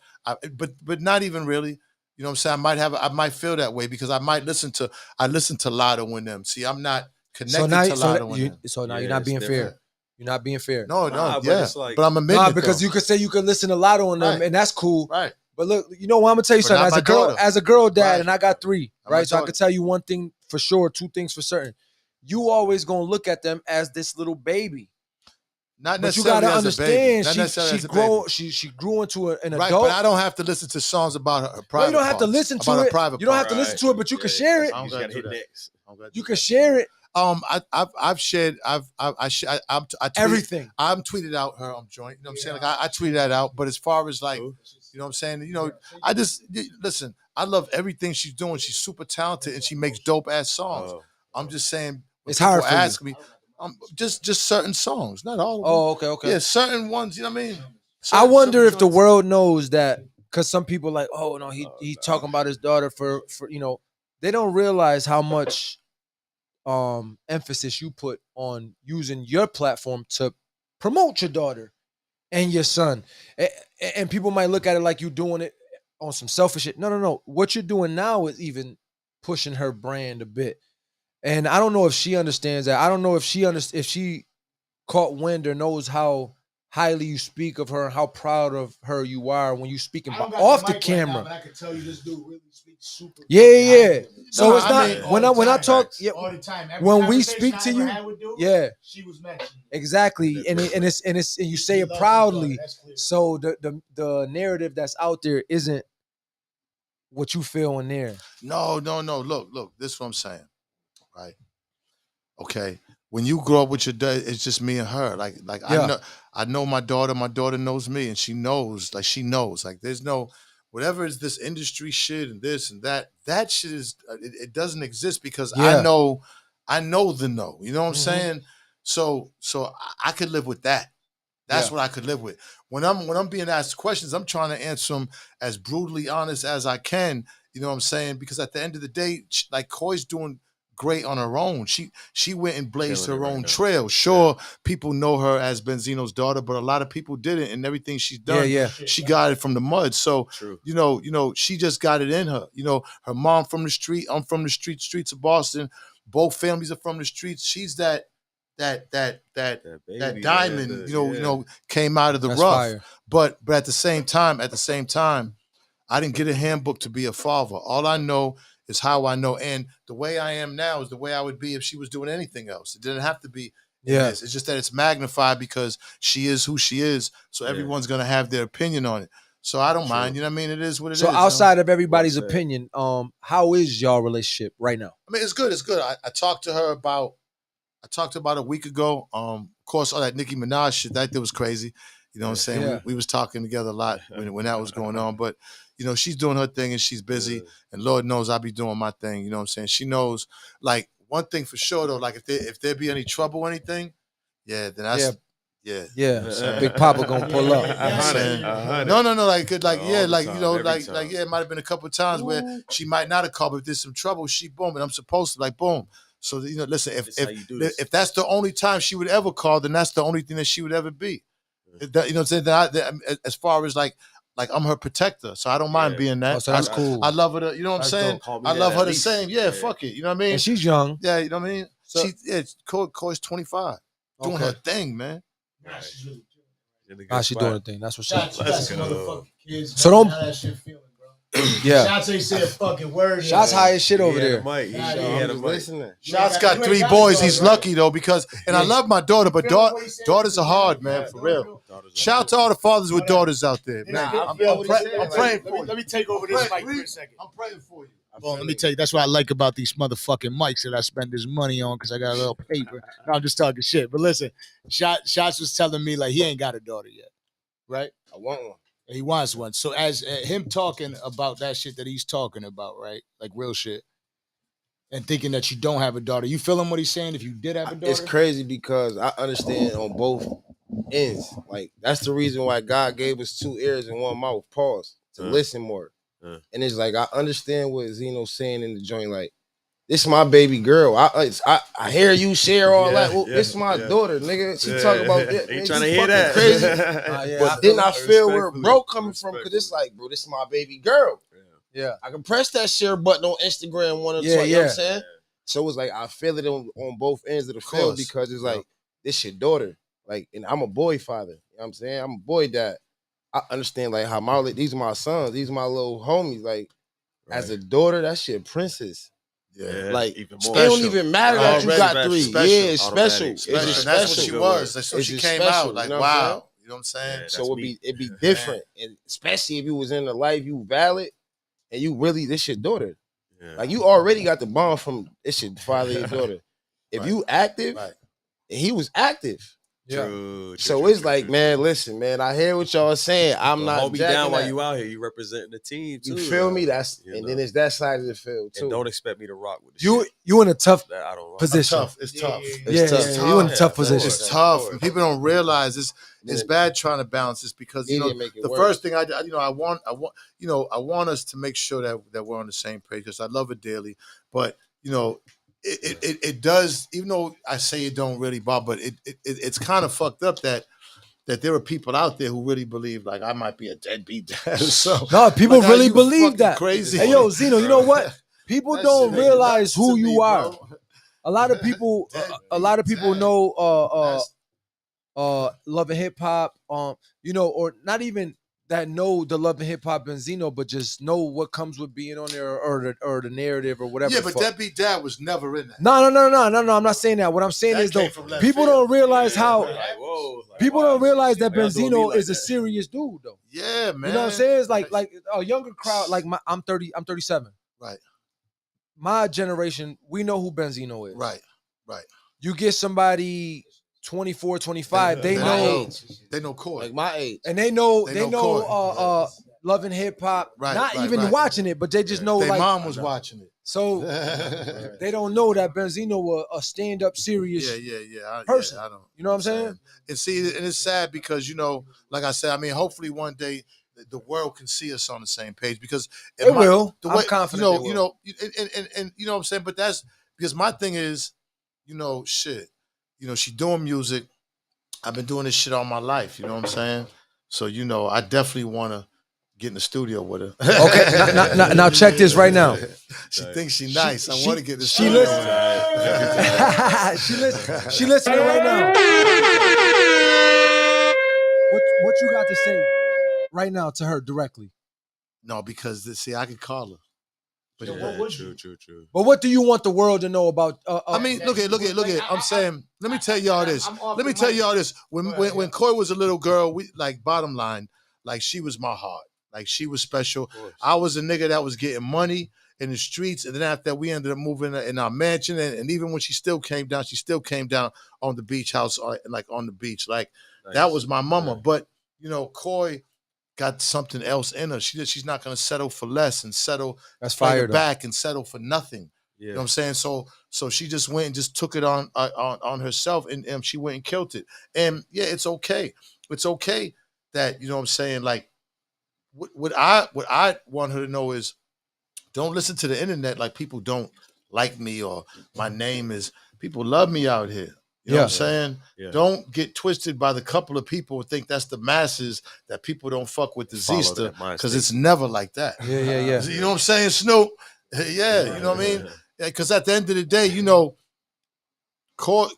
But not even really. You know what I'm saying? I might feel that way because I listen to Lotto and them. See, I'm not connected to Lotto and them. So now Yeah, you're not it's being different. fair. You're not being fair. No, Nah, but yeah. it's like- But I'm admitting Nah, it, because though. you could say you could listen to Lotto on them, Right. and that's cool. Right. But look, you know what? I'm gonna tell you But something. not As my a girl, daughter. as a girl dad, Right. and I got 3, Not my right? So I daughter. could tell you one thing for sure, 2 things for certain. You always gonna look at them as this little baby. Not But you necessarily gotta as a baby. understand, Not necessarily as a baby. she grew into an Right, adult. but I don't have to listen to songs about her private No, you don't have to parts, listen to about her it. private You don't have to parts. listen to it, but you can share it. I don't You just gotta gotta hit do that. next. I don't gotta You do can that. share it. I've shared. I tweeted, Everything. I'm tweeted out her joint. You know what I'm saying? Like I tweeted that out. But as far as like, you know what I'm saying? You know, I just listen. I love everything she's doing. She's super talented and she makes dope ass songs. I'm just saying. When It's people hard for you. ask me, just certain songs, not all of them. Oh, okay. Yeah, certain ones. You know what I mean? I wonder if the joints. world knows that, because some people like, oh no, he talking about his daughter for you know, they don't realize how much emphasis you put on using your platform to promote your daughter and your son. And people might look at it like you doing it on some selfish shit. No. What you're doing now is even pushing her brand a bit. And I don't know if she understands that. I don't know if she caught wind or knows how highly you speak of her and how proud of her you are when you speaking off the camera. but I can tell you this dude really speaks super. Yeah. So No, it's I not mean, when I talk. Yeah, all the time. when we speak to you, yeah, she was mentioned. exactly, and you say it proudly. So the narrative that's out there isn't what you feel in there. No. Look. This is what I'm saying. Right. Okay. When you grow up with your dad, it's just me and her. Like Yeah. I know my daughter. My daughter knows me, and she knows. Like there's no whatever is this industry shit and this and that. That shit is it doesn't exist because Yeah. I know the no. You know what I'm Mhm. saying? So I could live with that. That's Yeah. what I could live with. When I'm being asked questions, I'm trying to answer them as brutally honest as I can. You know what I'm saying? Because at the end of the day, like Koi's doing great on her own. She went and blazed Killing her it right own now. trail. Sure, people know her as Benzino's daughter, but a lot of people didn't. And everything she's done, Yeah. she got it from the mud. So True. you know, she just got it in her. You know, her mom from the street. I'm from the streets of Boston. Both families are from the streets. She's that baby, diamond. man, You know, came out of the That's rough. fire. But at the same time, I didn't get a handbook to be a father. All I know It's how I know. And the way I am now is the way I would be if she was doing anything else. It didn't have to be this. It's just that it's magnified because she is who she is. So everyone's going to have their opinion on it. So I don't mind. You know what I mean? It is what it is. So outside of everybody's opinion, how is y'all relationship right now? I mean, it's good. It's good. I talked to her about a week ago. Of course, all that Nicki Minaj shit, that was crazy. You know what I'm saying? Yeah. We was talking together a lot when that was going on. But, you know, she's doing her thing and she's busy. And Lord knows I'll be doing my thing. You know what I'm saying? She knows, like, one thing for sure, though, like, if there be any trouble or anything, then that's... Yeah. Big Papa gonna pull up. No, like, it might have been a couple of times where she might not have called, but if there's some trouble, she boom, and I'm supposed to, like, boom. So, you know, listen, if that's the only time she would ever call, then that's the only thing that she would ever be. You know what I'm saying? As far as like I'm her protector, so I don't mind being that. Oh, so that's cool. I love her. You know what I'm saying? I love her the same. Yeah, fuck it. You know what I mean? And she's young. Yeah, you know what I mean? So, Coy's 25, doing her thing, man. She's doing her thing. That's what's up. Let's go. So don't. Yeah. Shots ain't said a fucking word. Shots high as shit over there. Listening. Shots got 3 boys. He's lucky though because, and I love my daughter, but daughters are hard, man, for real. Shout out to all the fathers with daughters out there, man. I'm praying for you. Let me take over this mic for a second. I'm praying for you. Well, let me tell you, that's what I like about these motherfucking mics that I spend this money on because I got a little paper. No, I'm just talking shit. But listen, Shots was telling me like he ain't got a daughter yet, right? I want one. He wants one. So as him talking about that shit that he's talking about, right? Like real shit. And thinking that you don't have a daughter. You feeling what he's saying if you did have a daughter? It's crazy because I understand on both ends. Like, that's the reason why God gave us 2 ears and 1 mouth, pause, to listen more. And it's like, I understand what Zeno's saying in the joint. Like, this is my baby girl. I hear you share all that. Well, this is my daughter, nigga. She talk about that. Ain't trying to hear that. Crazy. But then I feel where bro coming from, because it's like, bro, this is my baby girl. Yeah. I can press that share button on Instagram one or twice, you know what I'm saying? So it's like, I feel it on both ends of the field because it's like, this your daughter. Like, and I'm a boy father. You know what I'm saying? I'm a boy dad. I understand, like, how these are my sons. These are my little homies. Like, as a daughter, that shit princess. Yeah, like, even it more. don't even matter that you got 3. Special. Yeah, it's special. And that's what she was. That's what she came out. Like, wow. You know what I'm saying? So it'd be different. And especially if you was in the life, you valid, and you really, this your daughter. Yeah. Like, you already got the bond from, this your father, your daughter. If you active, and he was active. True, so it's like, man, listen, man, I hear what y'all saying. I'm not hold me down while you out here. You representing the team too. You feel me? That's and then it's that side of the field too. And don't expect me to rock with the you in a tough position. It's tough. You in a tough position. It's tough. And people don't realize it's bad trying to balance this because you know the first thing I want us to make sure that we're on the same page because I love her dearly, but you know. It does, even though I say it don't really bother, but it's kind of fucked up that there are people out there who really believe like I might be a deadbeat dad. So no, people like, really believe that. Crazy. Hey yo, Zeno, you know what? People don't realize who you are. A lot of people know Love and Hip Hop, you know, or not even that know the Love and Hip Hop Benzino, but just know what comes with being on there or the narrative or whatever. Yeah, but Deadbeat Dad was never in that. No. I'm not saying that. What I'm saying is though, people don't realize how people don't realize that Benzino is a serious dude though. Yeah, man. You know what I'm saying? It's like a younger crowd. Like I'm 37. Right. My generation, we know who Benzino is. Right. You get somebody 24, 25, they know Coy. Like my age. And they know Love and Hip Hop. Not even watching it, but they just know their like mom was watching it. So they don't know that Benzino was a stand-up serious person. I don't. You know what I'm saying? And see, and it's sad because, you know, like I said, I mean, hopefully one day the world can see us on the same page because it will. I'm confident. You know, and you know what I'm saying? But that's because my thing is, you know, shit. You know, she doing music. I've been doing this shit all my life. You know what I'm saying? So, you know, I definitely want to get in the studio with her. Okay, now check this right now. She thinks she's nice. I want to get in the she studio with her. She listening right now. What you got to say right now to her directly? No, because, see, I could call her. But True. But what do you want the world to know about? I mean, look at. I'm saying, let me tell y'all this. Let me tell y'all this. When Koi was a little girl, we like bottom line, like she was my heart. Like she was special. I was a nigga that was getting money in the streets, and then after that, we ended up moving in our mansion. And even when she still came down on the beach house, like on the beach. Like that was my mama. Yeah. But you know, Koi got something else in her. She's not gonna settle for less and settle. That's fire back and settle for nothing. Yeah. You know what I'm saying? So she just went and just took it on herself, and she went and killed it. And yeah, it's okay. It's okay that, you know what I'm saying, like. What I want her to know is, don't listen to the internet like people don't like me or my name is. People love me out here. You know what I'm saying? Yeah. Don't get twisted by the couple of people who think that's the masses, that people don't fuck with the Zista, because it's never like that. Yeah. You know what I'm saying, Snoop? Yeah, you know what I mean? Because at the end of the day, you know, Koi's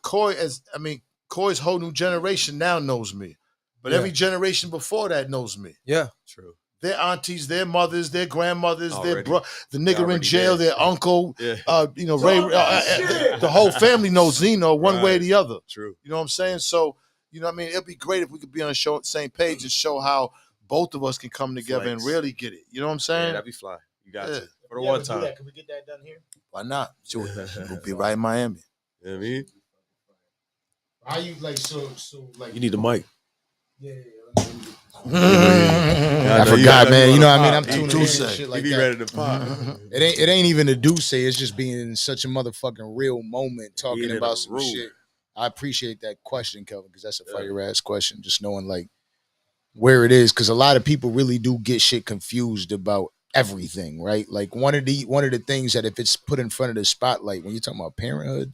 whole new generation now knows me. But every generation before that knows me. Yeah. True. Their aunties, their mothers, their grandmothers, the nigger in jail, their uncle, Ray, the whole family knows Zeno one way or the other. True. You know what I'm saying? So, you know what I mean? It'd be great if we could be on the same page and show how both of us can come together and really get it. You know what I'm saying? Yeah, that'd be fly. You got to. For the one time. Can we get that done here? Why not? Sure. We'll be right in Miami. You know what I mean? How you like you need the mic. Yeah. I forgot, man. You know what I mean? I'm tuning in and shit like be that. ready to pop. It ain't even a do say. It's just being in such a motherfucking real moment, talking about some shit. I appreciate that question, Kelvin, because that's a fire ass question. Just knowing like where it is, because a lot of people really do get shit confused about everything, right? Like one of the things that if it's put in front of the spotlight when you're talking about parenthood.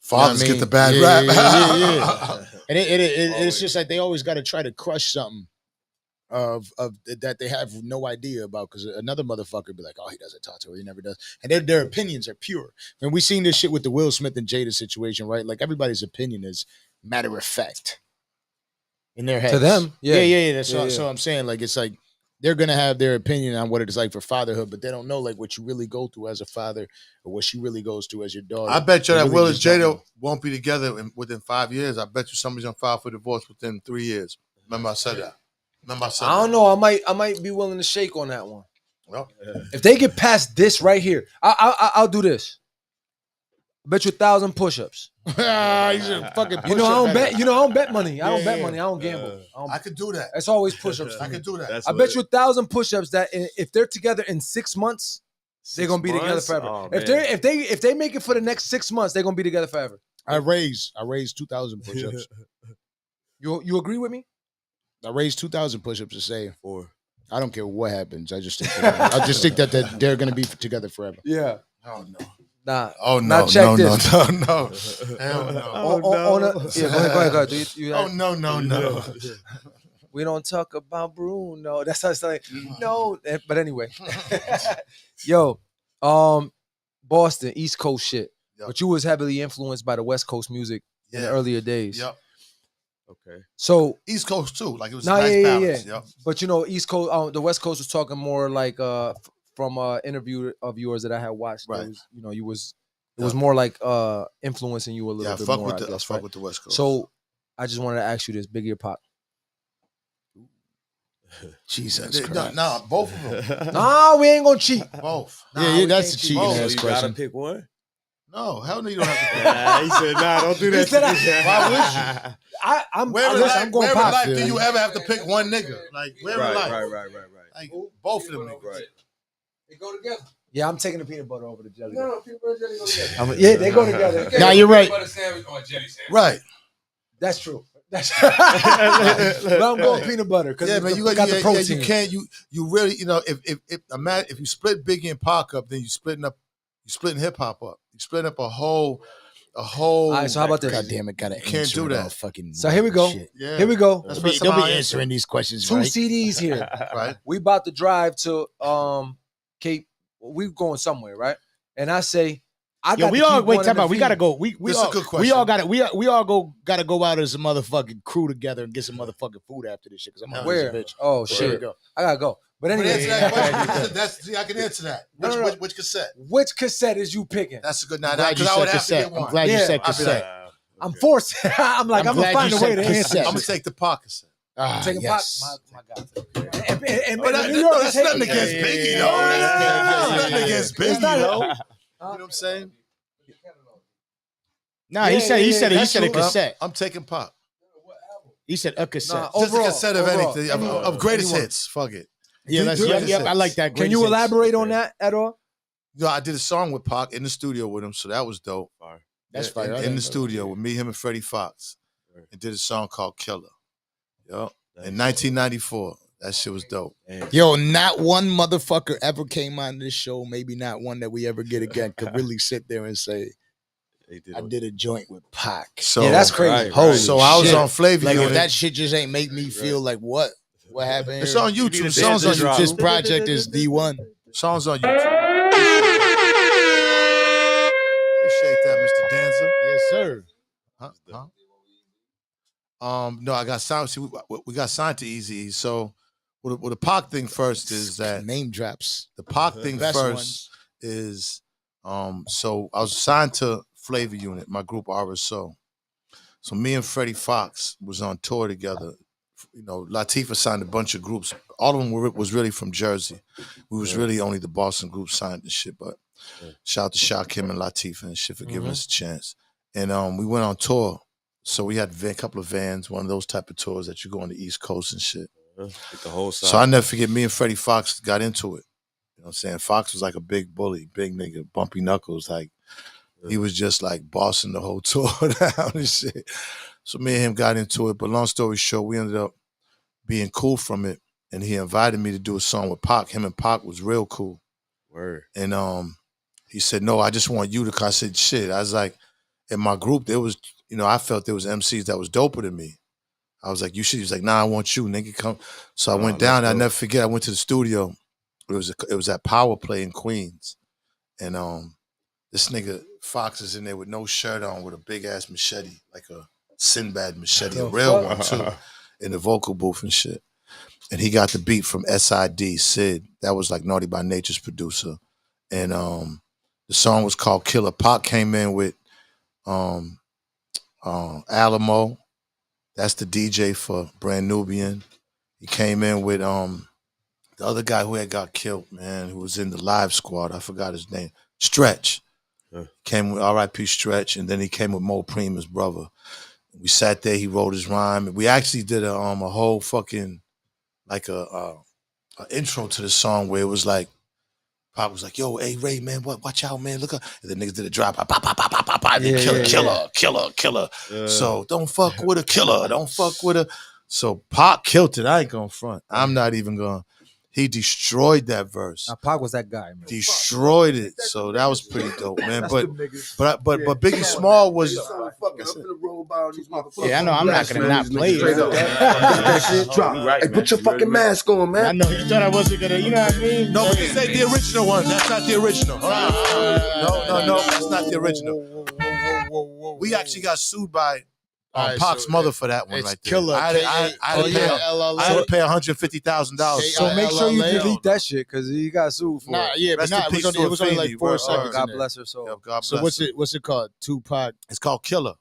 Fathers get the bad rap. Yeah. And it's just like they always got to try to crush something of that they have no idea about, because another motherfucker be like, oh, he doesn't talk to her, he never does. And their opinions are pure. And we seen this shit with the Will Smith and Jada situation, right? Like everybody's opinion is matter of fact in their heads. To them, yeah. That's what I'm saying. Like it's like they're gonna have their opinion on what it's like for fatherhood, but they don't know like what you really go through as a father or what she really goes through as your daughter. I bet you that Will and Jada won't be together within 5 years. I bet you somebody's gonna file for divorce within 3 years. Remember I said that. I don't know. I might be willing to shake on that one. Well, if they get past this right here, I'll do this. I bet you 1,000 push-ups. He's a fucking push-up. I don't bet money. I don't bet money. I don't gamble. I could do that. It's always push-ups. I could do that. I bet you 1,000 push-ups that if they're together in 6 months, they're gonna be together forever. Oh, if they make it for the next 6 months, they're gonna be together forever. I raised 2,000 push-ups. You agree with me? I raised 2,000 push-ups to say 4. I don't care what happens. I just think that they're gonna be together forever. Yeah. Oh no. Nah. Oh no. Now check no. this. Hell no. Go ahead. No. We don't talk about Bruno. That's how it's like. No, but anyway. Yo, Boston, East Coast shit. Yep. But you was heavily influenced by the West Coast music in the earlier days. Yep. Okay. So East Coast too, like it was nice balance. Yeah. Yep. But you know, East Coast, the West Coast was talking more like from an interview of yours that I had watched. Right. It was more like influencing you a little bit more. Let's fuck with the West Coast. So I just wanted to ask you this: Biggie or Pac? Jesus Christ. No, both of them. No, we ain't gonna cheat. Both. Yeah, that's a cheating ass you question. gotta pick one. No, hell no, you don't have to pick. He said, "Nah, don't do that." He said, why would you? I'm where going in Pac. life do you ever have to pick one nigga? Like where in life? Right. Like both of them niggas. Right. They go together. Yeah, I'm taking the peanut butter over the jelly. No, peanut butter jelly go together. Yeah, they go together. Nah, you're right. Butter sandwich or jelly sandwich. Right. That's true. But I'm going peanut butter because man, you got the protein. You can't. You really, if you split Biggie and Pac up, then you splitting hip hop up. You splitting up a whole. All right, so how about this? God damn it, gotta can't do that. Fucking so here we go. Yeah. Here we go. Don't be answering these questions. Two right? CDs here. Right. We about to drive to Cape. We going somewhere, right? And I say, we all wait. Time out. We gotta go. We This all, is a good question. We all gotta. We all gotta go out as a motherfucking crew together and get some motherfucking food after this shit. Because I'm where? a bitch. Oh So shit! go. I gotta go. But anyway, answer that question. See, I can answer that. Which cassette? Which cassette is you picking? That's a good I'm night. glad you Because I would said have to cassette. get one. I'm glad you said I'll be cassette. like, I'm forced. I'm like, I'm gonna glad find you a way said to answer. cassette. I'm gonna take the Park cassette. Taking Yes. Pop, my God. But that's nothing against Biggie, though. That's nothing against Biggie, though. You know what I'm saying? Nah, he said a cassette. I'm taking Pop. He said a cassette. Just a cassette of anything, of greatest hits. Fuck it. Yeah, I like that. Can you elaborate on that at all? No, I did a song with Pac in the studio with him, so that was dope. That's fire. In the studio with me, him, and Freddie Fox, and did a song called Killer. Yo, in 1994, that shit was dope. Yo, not one motherfucker ever came on this show, maybe not one that we ever get again, could really sit there and say, I did a joint with Pac. So, yeah, that's crazy. Holy so I was shit. on Flavor Like, Unit. if that shit just ain't make me feel like what happened? It's on YouTube. Songs on YouTube. This project is D1. Songs on YouTube. Appreciate that, Mr. Danza. Yes, sir. Huh? No, I got signed. See, we got signed to Easy. So, well, the Pac thing first is that name drops. The Pac thing Best first ones. is so I was signed to Flavor Unit, my group RSO. So me and Freddie Fox was on tour together. You know, Latifah signed a bunch of groups. All of them was really from Jersey. We was really only the Boston group signed and shit. But shout out to Shakim and Latifah and shit for giving us a chance. And we went on tour. So we had a couple of vans, one of those type of tours that you go on the East Coast and shit. The whole side. So I never forget, me and Freddie Fox got into it. You know what I'm saying? Fox was like a big bully, big nigga, bumpy knuckles. Like, he was just like bossing the whole tour down and shit. So me and him got into it. But long story short, we ended up being cool from it. And he invited me to do a song with Pac. Him and Pac was real cool. Word. And he said, no, I just want you to. I said, shit. I was like, in my group, there was, you know, I felt there was MCs that was doper than me. I was like, you should. He was like, nah, I want you, nigga, come. So I went down. I never forget. I went to the studio. It was at Power Play in Queens, and this nigga Fox is in there with no shirt on, with a big ass machete, like a Sinbad machete, a real one too, in the vocal booth and shit. And he got the beat from SID, Sid. That was like Naughty by Nature's producer, and the song was called Killer. Pac came in with Alamo. That's the DJ for Brand Nubian. He came in with the other guy who had got killed, man, who was in the Live Squad. I forgot his name. Stretch. Came with R.I.P. Stretch, and then he came with Mo Preem, his brother. We sat there. He wrote his rhyme. We actually did a whole fucking like a intro to the song where it was like, Pop was like, yo, hey, Ray, man, watch out, man, look up. And the niggas did a drop, pop, pop, pop, pop, pop, pop, and then killer. So don't fuck with a killer. Don't fuck with a. So Pac killed it. I ain't gonna front. I'm not even gonna. He destroyed that verse. Now, Pac was that guy, man. Destroyed it. So that was pretty dope, man. But Biggie Small was. Yeah, I know. I'm not gonna not play it. Hey, put your fucking mask on, man. I know you thought I wasn't gonna. You know what I mean? No, but this ain't the original one. That's not the original. No, that's not the original. We actually got sued by Pac's mother for that one right there. Killer. I had to pay $150,000. So make sure you delete that shit because he got sued for it. It was only like 4 seconds. God bless her soul. God bless So her. what's it called? Tupac. It's called Killer.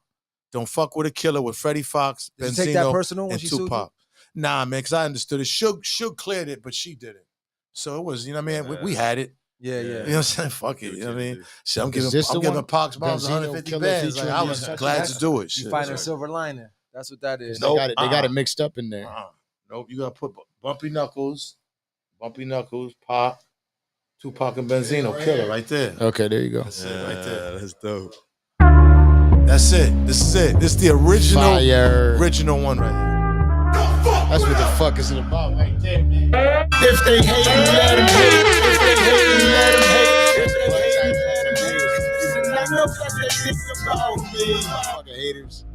Don't fuck with a killer with Freddie Fox, Did you take that Benzino, personal when and she sued you? Tupac. Nah, man, because I understood it. Suge cleared it, but she didn't. So it was, you know what I mean? We had it. Yeah. You know what I'm saying? Fuck it. You know what I mean? Shit, I'm Is this the giving one? Pac's moms Benzino 150 Killer bands. featuring Like, I was the- glad to do it. You Shit. find a silver lining. That's what that is. They got it mixed up in there. Nope, you gotta put Bumpy Knuckles, Pac, Tupac and Benzino, Killer right there. Okay, there you go. That's it right there. That's dope. That's it. This is it. This is the original, Fire. original one right here. That's what the fuck is it about right there, man. If they hate, let them hate. If they hate, let them hate. If they hate, let them hate. I know what they think about me. Fucking haters.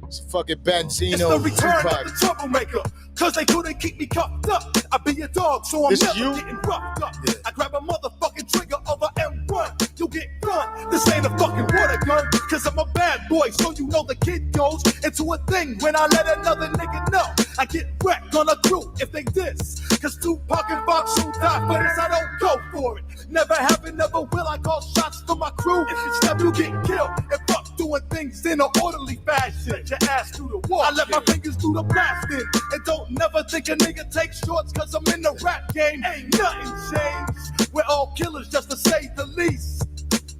It's fucking Benzino. It's the return Tupac. of the troublemaker. Cause they couldn't keep me cuffed up. I be a dog, so I'm This never you? getting roughed up. I grab a motherfucking trigger over and run. You get run. This ain't a fucking water gun, cause I'm a bad boy, so you know the kid goes into a thing when I let another nigga know. I get wrecked on a crew if they diss, cause Tupac and Fox who die for this, I don't go for it. Never have and never will, I call shots for my crew. If you step, you get killed, and fuck doing things in an orderly fashion. Let your ass through the wall, I let my fingers do the blasting, and don't never think a nigga takes shorts, cause I'm in the rap game. Ain't nothing changed, we're all killers just to say the least.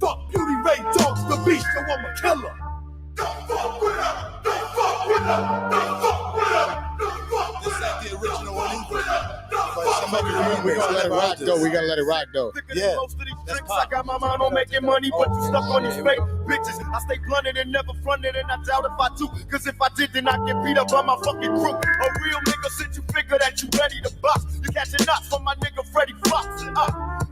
Fuck Beauty Ray Dogs, the beast, so I'm a killer. Don't fuck with her, don't fuck with her, don't fuck with her, don't fuck with her. This ain't the original one either. We gotta let it rock though. We gotta let it rock though. Yeah. I got my mind on making money, but you stuck on these fake bitches. I stay blunted and never fronted, and I doubt if I do. Cause if I did, then I get beat up by my fucking crew. A real nigga since you figure that you ready to box. You catching knots from my nigga Freddie Fox.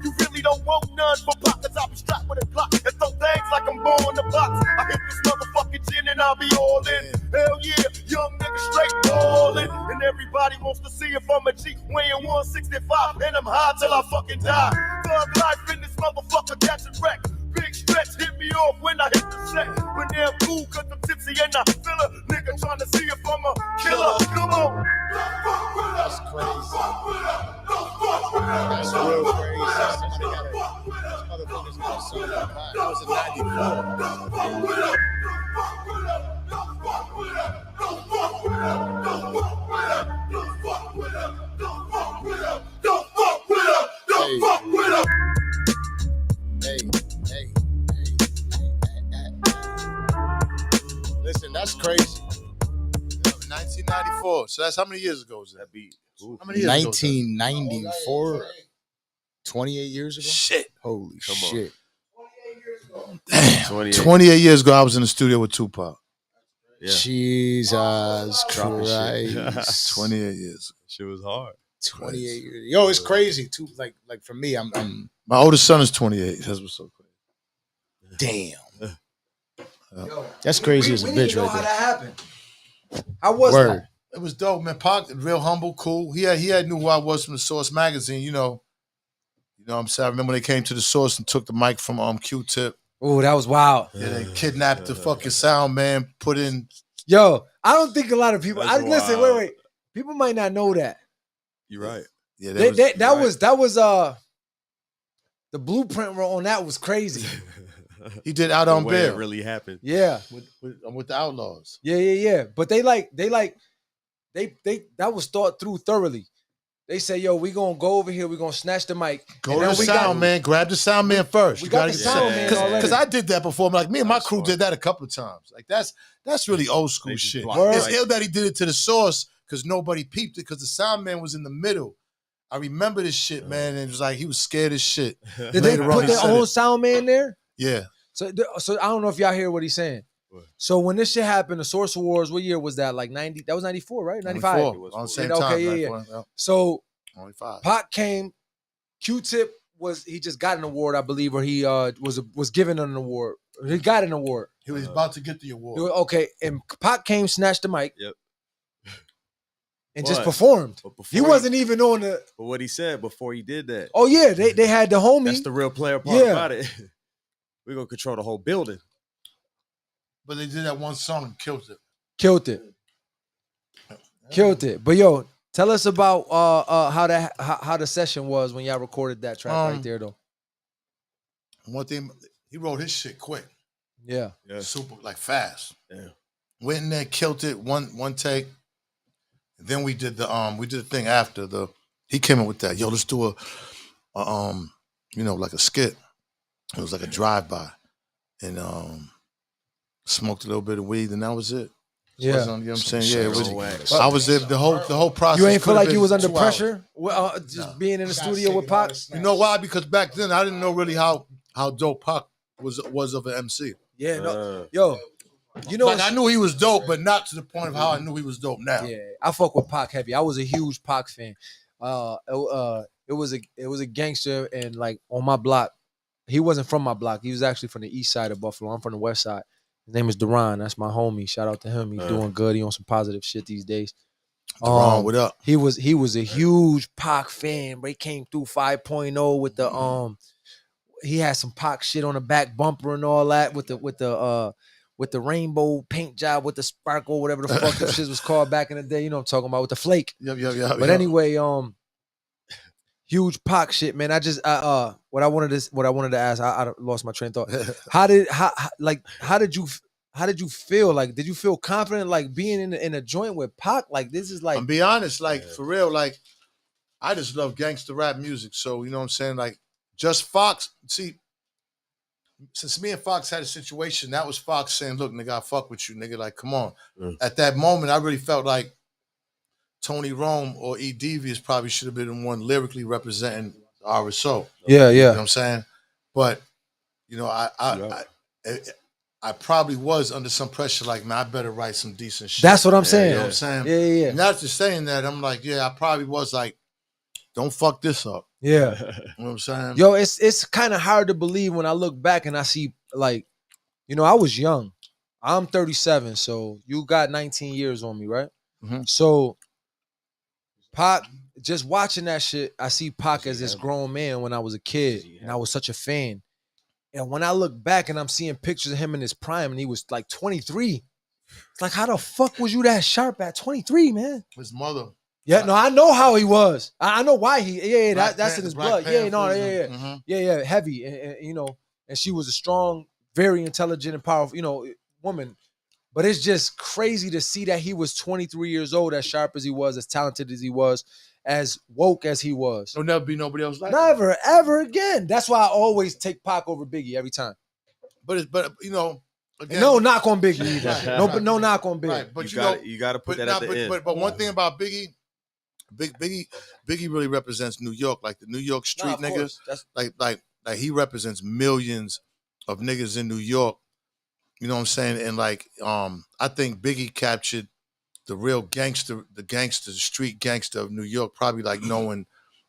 You really don't want none from pop, cause I be strapped with a Glock and throw things like I'm born the box. I hit this motherfucking chin and I'll be all in. Hell yeah, young nigga straight ballin'. And everybody wants to see if I'm a G weighing 165 and I'm high till I fucking die. Thug life in this motherfucker catching wreck. Big stretch hit me off when I hit the set. But damn cool cause I'm tipsy and I feel a nigga trying to see if I'm a killer. Come on. That's crazy. That's real crazy. Motherfuckers got so hot. That was in 94. Listen, that's crazy. 1994. So that's how many years ago is that? beat. How many years ago is that? 1994. 28 years ago? Shit. Holy shit. Damn. 28 years ago, I was in the studio with Tupac. Yeah. Jesus Dropping shit. Christ. 28 years. Shit was hard. 28 years. Yo, it's crazy too. Like for me, I'm My oldest son is 28. That's what's so crazy. damn. That's crazy as a bitch right how there. that happened. How was Word. that? It was dope, man. Pac, real humble, cool. He had knew who I was from the Source magazine, you know. You know what I'm saying? I remember when they came to the Source and took the mic from Q-Tip. Oh, that was wild. Yeah, they kidnapped the fucking sound man, put in. Yo, I don't think a lot of people. That's Listen, wild. wait. People might not know that. You're right. Yeah, That was the blueprint on that was crazy. he did Out on The way Bail it really happened. Yeah. with the Outlaws. Yeah. But they that was thought through thoroughly. They say, yo, we gonna go over here, we gonna snatch the mic. Go to the sound man, grab the sound man first. We You got gotta the get sound man already. Because I did that before. Like me and my crew did that a couple of times. Like that's really old school They just shit. blocked It's it. ill that he did it to the Source because nobody peeped it because the sound man was in the middle. I remember this shit, man, and it was like he was scared as shit. Did they Later on, put he their said own it. sound man there? Yeah. So I don't know if y'all hear what he's saying. What? So when this shit happened, the Source Awards, what year was that? Like 90? That was 94, right? 95. 94, on the same Okay, time. yeah. 94, So 25. Pac came. Q-Tip he just got an award, I believe, or he was given an award. He got an award. He was about to get the award. Okay, and Pac came, snatched the mic. Yep. And just But- performed. But before He wasn't even on the. But what he said before he did that. Oh yeah, they had the homie. That's the real player part Yeah. about it. We're gonna control the whole building. But they did that one song and killed it. Killed it. But yo, tell us about how the session was when y'all recorded that track right there though. One thing, he wrote his shit quick. Yeah. Super, like fast. Yeah. Went in there, killed it, one take. Then we did the thing after he came in with that. Yo, let's do like a skit. It was like a drive-by. And smoked a little bit of weed, and that was it. Yeah. You know what I'm saying? Yeah, it was. wax. I was there the whole process. You ain't feel could've like been you was under 2 hours. pressure? Just being in the studio with Pac? You know why? Because back then I didn't know really how dope Pac was of an MC. Yeah, no. Yo, you know Like I knew he was dope, but not to the point of how I knew he was dope now. Yeah, I fuck with Pac heavy. I was a huge Pac fan. It was a gangster, and like on my block, he wasn't from my block. He was actually from the east side of Buffalo. I'm from the west side. His name is Duran. That's my homie. Shout out to him. He's doing good. He on some positive shit these days. Duran, what up? He was a huge Pac fan. But he came through 5.0 with the he had some Pac shit on the back bumper and all that with the rainbow paint job with the sparkle, whatever the fuck them shit was called back in the day. You know what I'm talking about, with the flake. But anyway, huge Pac shit, man. What I wanted to ask, I lost my train of thought. How did you feel? Like, did you feel confident, like, being in a joint with Pac? Like, this is like, I'm be honest, like, for real, like, I just love gangster rap music. So, you know what I'm saying? Like, just Fox, see, since me and Fox had a situation, that was Fox saying, look, nigga, I fuck with you, nigga. Like, come on. At that moment, I really felt like Tony Rome or E. Devious probably should have been the one lyrically representing RSO. Yeah. You know what I'm saying? But, you know, I probably was under some pressure, like, man, I better write some decent shit. That's what I'm saying. You know what I'm saying? Yeah. Not just saying that, I'm like, yeah, I probably was like, don't fuck this up. Yeah. You know what I'm saying? Yo, it's kind of hard to believe when I look back and I see, like, you know, I was young. I'm 37, so you got 19 years on me, right? Mm-hmm. So Pac, just watching that shit, I see Pac as this grown man when I was a kid, and I was such a fan. And when I look back and I'm seeing pictures of him in his prime, and he was like 23, it's like, how the fuck was you that sharp at 23, man? His mother. Yeah, no, I know how he was. I know why he. Yeah, that's in his Black blood. Yeah, no, Panthers, yeah, yeah, heavy, and you know, and she was a strong, very intelligent and powerful, you know, woman. But it's just crazy to see that he was 23 years old, as sharp as he was, as talented as he was, as woke as he was. There'll never be nobody else like Never, ever again. That's why I always take Pac over Biggie every time. But you know, again, no knock on Biggie either. No knock on Biggie. Right, but you got to put that at the end. But one thing about Biggie really represents New York, like the New York street niggas. Like he represents millions of niggas in New York. You know what I'm saying? And like, I think Biggie captured the real gangster, the street gangster of New York, probably like no one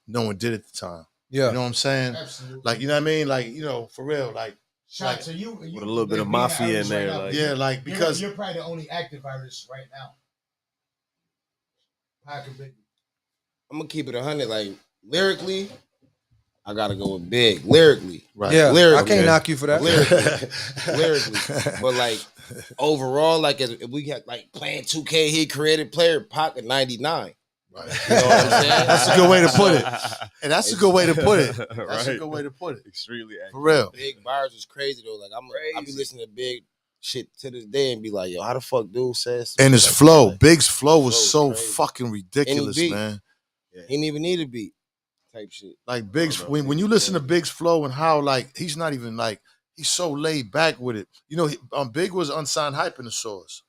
did at the time. Yeah. You know what I'm saying? Absolutely. Like, you know what I mean? Like, you know, for real, like. Shout to you with a little bit of mafia in there. Right like, yeah, like, because you're probably the only active artist right now. Pac and Biggie. I'm gonna keep it 100. Like, lyrically, I gotta go with Big. Lyrically, right? Yeah, lyrically. I can't knock you for that. Lyrically, but like overall, like if we had like playing 2K, he created player Pac at 99. Right. You know what I'm saying? That's a good way to put it. And that's a good way to put it. That's Right. a good way to put it. Extremely accurate. For real. Big bars was crazy though. Like I be listening to Big shit to this day and be like, yo, how the fuck dude says? And his like, flow, like, Big's flow was so crazy. fucking ridiculous, beat. man. He didn't even need a beat type shit. Like Big's, when you listen to Big's flow and how like he's not even like he's so laid back with it. You know, Big was unsigned hype in the Source.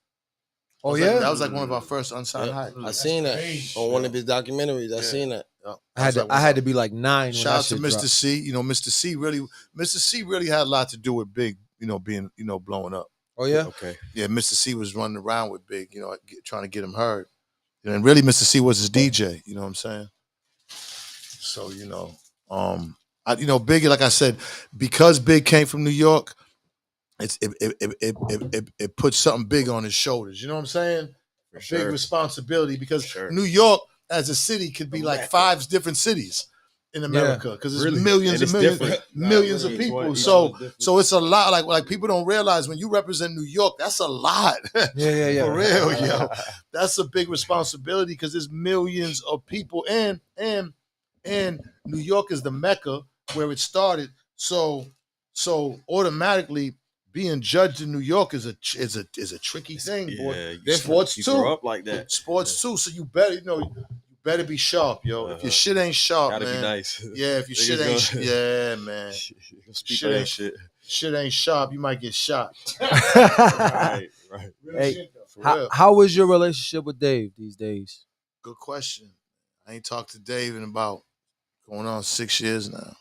Oh yeah, that was like one of our first unsigned hype. I seen that on one of his documentaries. I seen that. I had to be like 9. Shout out to Mr. C. You know, Mr. C really had a lot to do with Big. You know, being blowing up. Oh yeah, Okay. Yeah, Mr. C was running around with Big. You know, trying to get him heard. And really, Mr. C was his DJ. You know what I'm saying? So you know, Biggie, like I said, because Big came from New York, it puts something big on his shoulders. You know what I'm saying? Big responsibility because New York as a city could be like 5 different cities in America because there's millions and millions of people. So it's a lot. Like people don't realize when you represent New York, that's a lot. Yeah. For real, yo. That's a big responsibility because there's millions of people and New York is the Mecca where it started. So automatically being judged in New York is a tricky thing, boy. Yeah, Sports you too. grew up like that. Sports too. So you better be sharp, yo. If your shit ain't sharp, Gotta man. be nice. Yeah, if your shit ain't, yeah, man. Shit ain't sharp, you might get shot. Right. Hey, how is your relationship with Dave these days? Good question. I ain't talked to Dave in about going on 6 years now.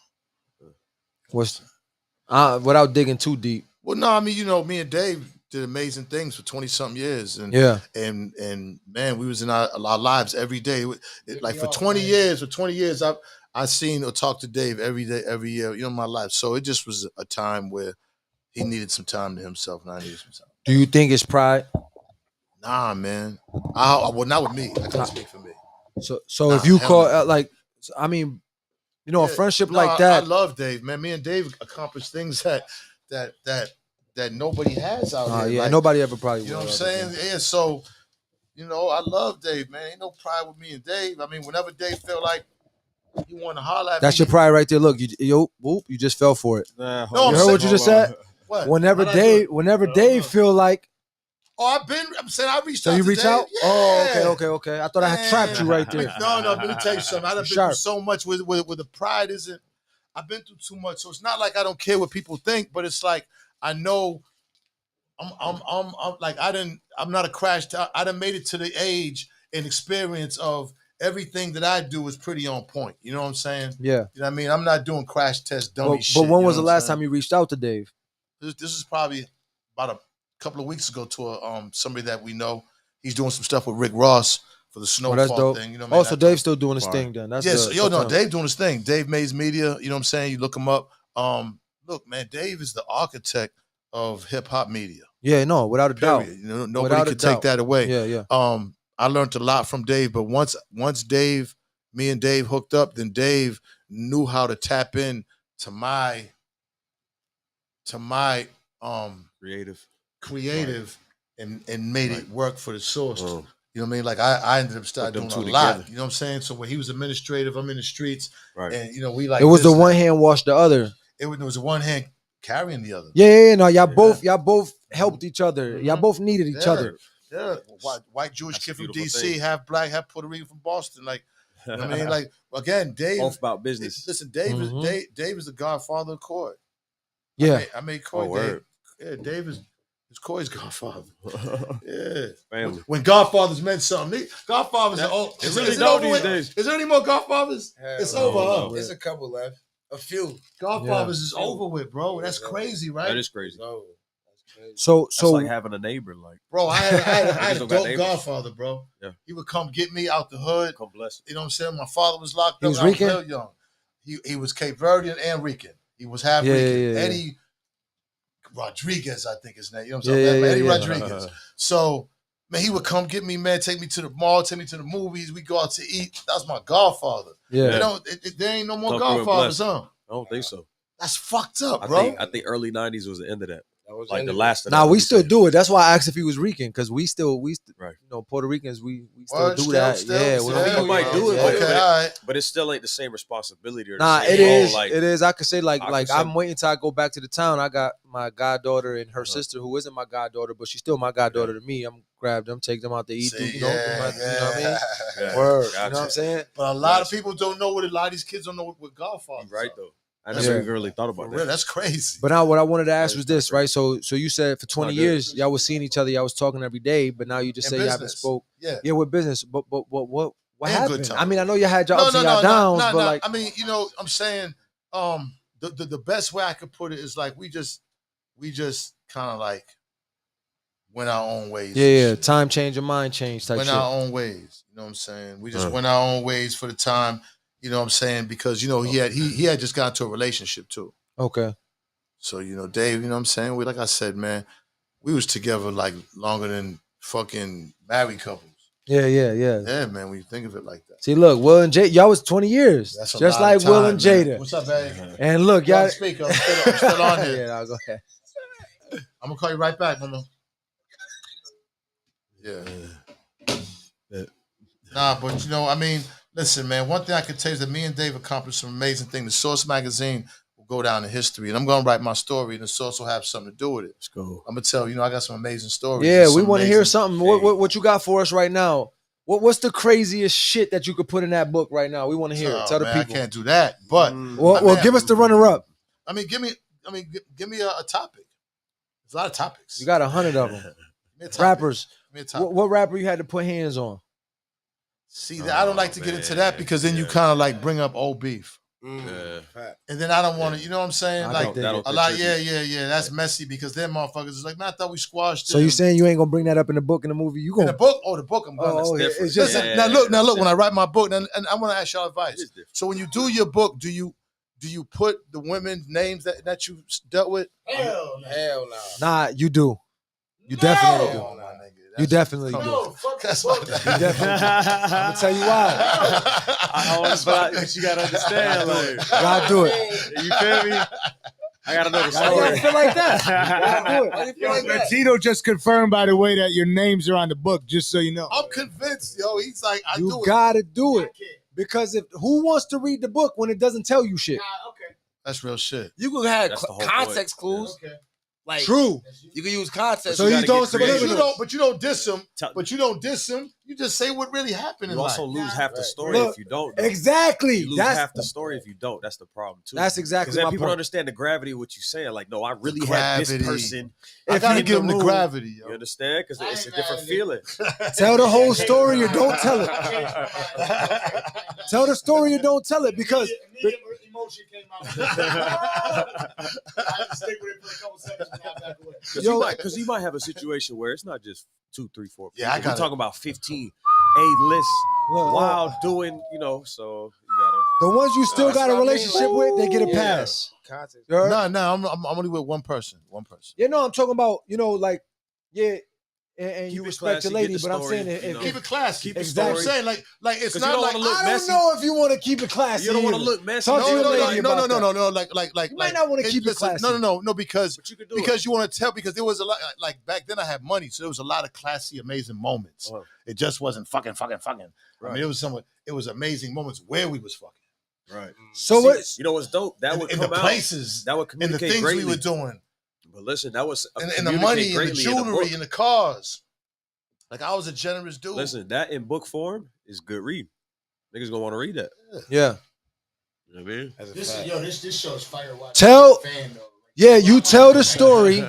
Without digging too deep. Well, no, I mean, me and Dave did amazing things for 20-something years, and and man, we was in our lives every day. Like for 20 years, I seen or talked to Dave every day, every year, in my life. So it just was a time where he needed some time to himself, and I needed some time. Do you think it's pride? Nah, man. Well, not with me. I can't speak for me. So if you call You know, a Yeah. friendship No, like that. I love Dave, man. Me and Dave accomplished things that nobody has out here. Yeah, Like, nobody ever probably. you know will what I'm ever saying? do. Yeah, so you know, I love Dave, man. Ain't no pride with me and Dave. I mean, whenever Dave felt like he wanted to holler at That's me, your pride right there. Look, you just fell for it. No, You I'm heard saying- what you just said? What? Whenever How'd I do Dave it? feel like. Oh, I'm saying I reached out. So you to reach Dave. out? Yeah. Oh, okay. I thought I had Man. trapped you right there. No, let me tell you something. I've been Sharp. through so much with the pride isn't. I've been through too much, so it's not like I don't care what people think, but it's like I know. I'm like I'm not a crash. I done made it to the age and experience of everything that I do is pretty on point. You know what I'm saying? Yeah. You know what I mean? I'm not doing crash test dummy shit. But when you was know the what I'm last saying? time you reached out to Dave? This is probably about a couple of weeks ago to somebody that we know. He's doing some stuff with Rick Ross for the Oh, that's Snowfall dope. thing. You know what I mean? Oh, so Dave's still doing his thing then. That's yes, good. yo, Good no, for him. Dave doing his thing. Dave Mays Media. You know what I'm saying? You look him up. Look, man, Dave is the architect of hip hop media. Yeah, no, without a doubt. Period. You know, nobody Without a could take doubt. that away. Yeah. I learned a lot from Dave, but once me and Dave hooked up, then Dave knew how to tap in to my creative and made it work for the source. You know what I mean? Like I ended up starting doing a lot. You know what I'm saying? So when he was administrative, I'm in the streets, and you know we like it was this the one and that. hand wash the other. It was a one hand carrying the other. Yeah. No, y'all both helped each other. Y'all both needed each other. Yeah, white Jewish That's a kid from beautiful DC, thing. half black, half Puerto Rican from Boston. Like, you know what I mean? Like, again, Dave. Both about business. Listen, Dave is the godfather of Coy. Yeah. I made Coy. word. Dave is Coy's godfather. Yeah. Family. When godfathers meant something. Godfathers are old. It really is don't over these with? days. Is there any more godfathers? It's over, huh? There's a couple left. A few. Godfathers is over with, bro. That's crazy, right? That is crazy. No, that's crazy. So That's like having a neighbor, like Bro, I had a Still got dope neighbors. godfather, bro. Yeah. He would come get me out the hood. come bless. You know what I'm saying? My father was locked He up. was I was Rican? real young. He was Cape Verdean and Rican. He was half Yeah, Rican. yeah. Eddie Rodriguez, I think his name. You know what I'm saying? Yeah, Eddie yeah. Rodriguez. So, man, he would come get me, man, take me to the mall, take me to the movies. We go out to eat. That's my godfather. Yeah. You know, there ain't no more Come through and godfathers, bless. huh? I don't think so. That's fucked up, I bro. think early '90s was the end of that. That was Like the ended. last. Of Nah, that, we let me still say. do it. That's why I asked if he was Rican, because we Right. you know, Puerto Ricans, we still Word, do still, that. still, yeah, still. we You might do it, yeah. but Okay, all right. But it still ain't the same responsibility. Or the Nah, same it role, is. Like, It is. I could say like I could say- I'm waiting till I go back to the town. I got my goddaughter and her sister, who isn't my goddaughter, but she's still my goddaughter to me. I'm grab them, take them out to eat. See, you know what I mean? Yeah. Word. You Gotcha. know what I'm saying? But a lot of people don't know what a lot of these kids don't know what godfathers Right are. though. I That's never Yeah. even really thought For about real, that. that's crazy. But now what I wanted to ask That was is this, not right? So you said for 20 not good. years y'all was seeing each other, y'all was talking every day, but now you just In say you haven't business. spoke. Yeah. Yeah, with business. But what And happened? good I mean, I times. know you had your ups and your downs, but like I mean, you know, I'm saying the best way I could put it is like we just kind of like went our own ways. yeah, time change, your mind change type Went shit. our own ways. You know what I'm saying? We just went our own ways for the time. You know what I'm saying? Because you know he had just got into a relationship too. Okay. So you know, Dave. You know what I'm saying? We like I said, man, we was together like longer than fucking married couples. Yeah. Yeah, man. When you think of it like that. See, look, Will and Jada, y'all was 20 years. That's a Just lot like of Will time, and man. Jada. What's up, babe? And look, Y'all y'all. speak. I'm still on here. Yeah, no, go ahead. I'm gonna call you right back, mama. Yeah. Nah, but you know, I mean, listen, man. One thing I can tell you is that me and Dave accomplished some amazing things. The Source magazine will go down in history, and I'm gonna write my story, and the Source will have something to do with it. Let's go. I'm gonna tell you know, I got some amazing stories. Yeah, and we some want to hear amazing- something. What you got for us right now? What's the craziest shit that you could put in that book right now? We want to hear it. Oh, Tell the man, people. I can't do that, but Well, give us the runner up. I mean, give me a topic. There's a lot of topics. You got 100 of them. Give me a topic. Rappers. Give me a topic. What rapper you had to put hands on? See, I don't like to get into that because then you kind of like bring up old beef. Yeah. And then I don't want to, you know what I'm saying? I Like dig it. a lot, yeah. That's messy because then motherfuckers is like, man, I thought we squashed it. So you saying you ain't gonna bring that up in the book in the movie? You in gonna the book? Oh, the book I'm gonna. Oh, different. it's just Listen, Yeah, now look. When I that's write my book, and I want to ask y'all advice. It's different. So when you do your book, do you put the women's names that you dealt with? Hell no. nah. You do. You definitely do. Oh, my nigga. You definitely do. No, fuck that's not that. You definitely. I'm gonna tell you why. But you gotta understand, like, Gotta do it. you feel me? I gotta know the Why story. you feel like that? Gotta do it. Why you feel like that? Benzino just confirmed, by the way, that your names are on the book, just so you know. I'm convinced, yo. He's like, I do You it. gotta do it. Because who wants to read the book when it doesn't tell you shit? That's real shit. You can have That's the whole context clues. Okay. Like True. you can use context. So you gotta don't get creative. subliminal. But you don't diss him. Tell- But you don't diss him. You just say what really happened in You life. also lose half the story Look, if you don't. Though. Exactly. You lose That's half the story if you don't. That's the problem too. That's Because exactly then my people don't point. understand the gravity of what you're saying. Like, no, I really The had this gravity. person. I gotta in give him the room. gravity, yo. You understand? Because it's a different feeling. Tell the whole story or don't tell it. Tell the story or don't tell it because Emotion came out. I had to stick with it for a couple seconds and got back away. Because you might have a situation where it's not just 2, 3, 4 people. Yeah, I We're gotta- talking about 15 A-list Look, while doing, so you gotta. the ones you still That's got a what I mean. relationship with, they get a Yeah. pass. Context. You heard? No, I'm only with one person. One person. You know, I'm talking about, like, yeah, and Keep you it respect classy, your lady, get the but I'm story, saying you if, know. Keep it classy. Keep the Exactly. I'm story. saying like it's 'Cause you not don't like wanna look I messy. don't know if you want to keep it classy. You don't want to either. look messy. Talk to your lady about that. no. Like You might not wanna keep it listen, classy. No, because But you could do you want to tell because there was a lot like back then I had money, so there was a lot of classy, amazing moments. Oh. It just wasn't fucking. I Right. mean, it was amazing moments where we was fucking. Right. So See, what? You know what's dope? That would in come the out. places, That would in the communicate things greatly. we were doing, But listen, that was and the money, and the jewelry, and the cars. Like I was a generous dude. Listen, that in book form is good read. Niggas gonna want to read that. Yeah. You know what I mean? This show is fire watch. Tell, Fan, though. yeah, you tell the story.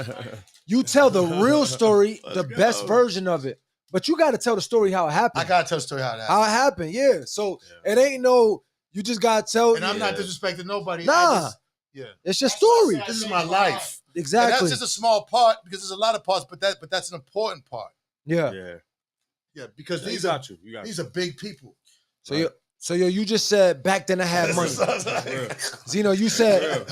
You tell the real story, Let's the go. best version of it. But you got to tell the story how it happened. I gotta tell the story how that. How it happened, yeah. So it ain't you just got to tell. And I'm not disrespecting nobody. Nah. Yeah. It's your story. This is my life. And Exactly. that's just a small part because there's a lot of parts, but that's an important part. Yeah. Yeah. Yeah, because You these are got you. these are big people. So you just said back then I had money. Zeno, you said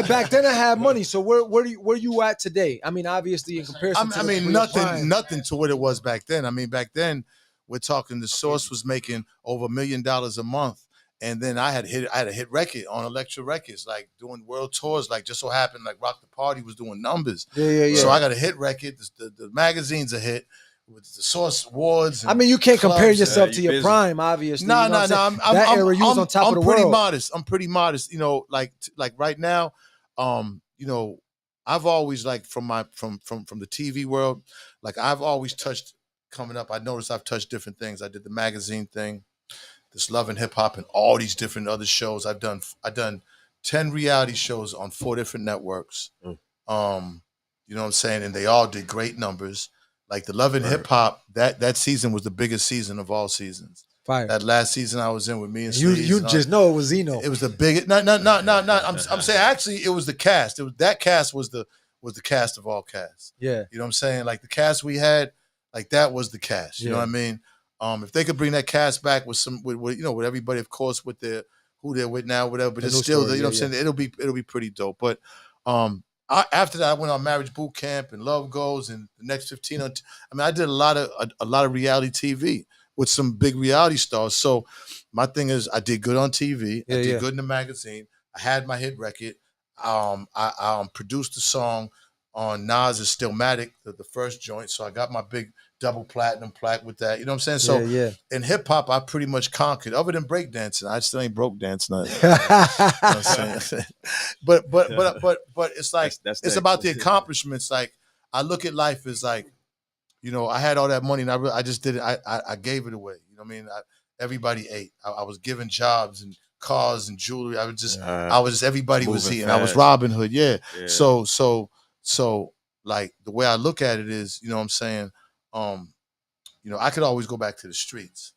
back then I had money. So where you at today? I mean, obviously in comparison to nothing to what it was back then. I mean, back then we're talking the Source was making over $1 million a month. And then I had a hit record on Electra Records, like doing world tours, like just so happened like Rock the Party was doing numbers. Yeah. So I got a hit record. The magazine's a hit with the Source Awards. I mean, you can't compare clubs. yourself Yeah, to you your busy. prime, obviously. No. You know what I'm saying? I'm That era, you was on top of the pretty world. modest. I'm pretty modest. You know, like right now, you know, I've always like from the TV world, like I've always touched coming up. I noticed I've touched different things. I did the magazine thing, this Love and Hip Hop, and all these different other shows. I've done 10 reality shows on 4 different networks. You know what I'm saying? And they all did great numbers. Like the Love and Hip Hop, that season was the biggest season of all seasons. Fire. That last season I was in with me and You Sleaze and all- just know it was Zeno. it was the biggest. No. I'm saying actually it was the cast. That cast was the cast of all casts. Yeah. You know what I'm saying? Like the cast we had, like that was the cast. You know what I mean? If they could bring that cast back with with everybody, of course, with who they're with now, whatever. But The it's new still, story, you know what I'm saying? It'll be pretty dope. But after that, I went on Marriage Boot Camp and Love Goes and the next 15. I mean, I did a lot of reality TV with some big reality stars. So my thing is, I did good on TV. I did good in the magazine. I had my hit record. I produced a song on Nas' Stillmatic, the first joint. So I got my big double platinum plaque with that. You know what I'm saying? So in hip hop, I pretty much conquered. Other than breakdancing, I still ain't broke dancing. You know what I'm saying? but it's like That's it's about the accomplishments. Like I look at life as like, you know, I had all that money and I just did it. I gave it away. You know what I mean? Everybody ate. I was given jobs and cars and jewelry. I was just everybody was moving eating. fast. I was Robin Hood. Yeah. So like the way I look at it is, you know what I'm saying? You know, I could always go back to the streets.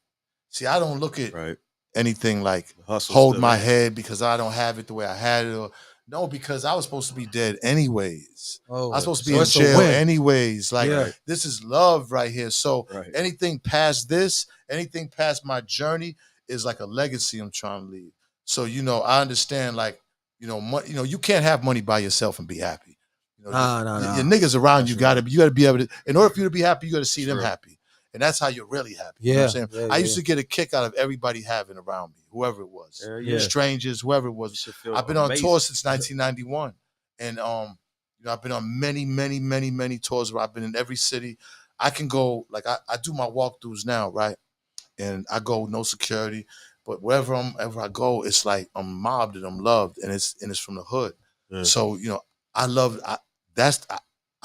See, I don't look at anything like hold my head because I don't have it the way I had it. No, because I was supposed to be dead anyways. I was supposed to be in jail anyways. Like this is love right here. So anything past this, anything past my journey is like a legacy I'm trying to leave. So, you know, I understand like, you know, you can't have money by yourself and be happy. You know, your niggas around you gotta be able to. In order for you to be happy, you gotta see them happy, and that's how you're really happy. You know what I'm saying? I used to get a kick out of everybody having around me, whoever it was, strangers, whoever it was. I've been on tour since 1991, and you know, I've been on many tours where I've been in every city. I can go, like, I do my walkthroughs now, right? And I go no security, but wherever I go, it's like I'm mobbed and I'm loved, and it's from the hood. Yeah. So, you know, I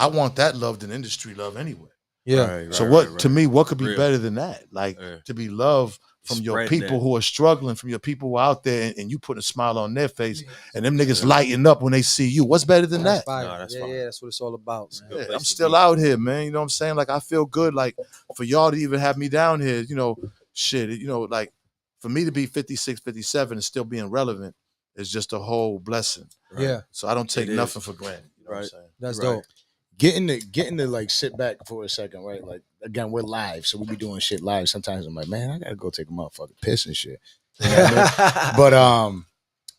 want that loved in industry love anyway. Yeah. To me, what could be better than that? Like to be loved from your people who are struggling, from your people who are out there, and you put a smile on their face, and them niggas lighting up when they see you. What's better than that? That's that's what it's all about, man. Yeah, I'm still out here, man. You know what I'm saying? Like, I feel good, like, for y'all to even have me down here, you know, shit, you know, like, for me to be 56, 57 and still being relevant is just a whole blessing. Right? Yeah. So I don't take nothing for granted. You know what I'm saying? That's dope. Getting to like sit back for a second, right? Like, again, we're live, so we be doing shit live. Sometimes I'm like, man, I gotta go take a motherfucking piss and shit. You know what I mean?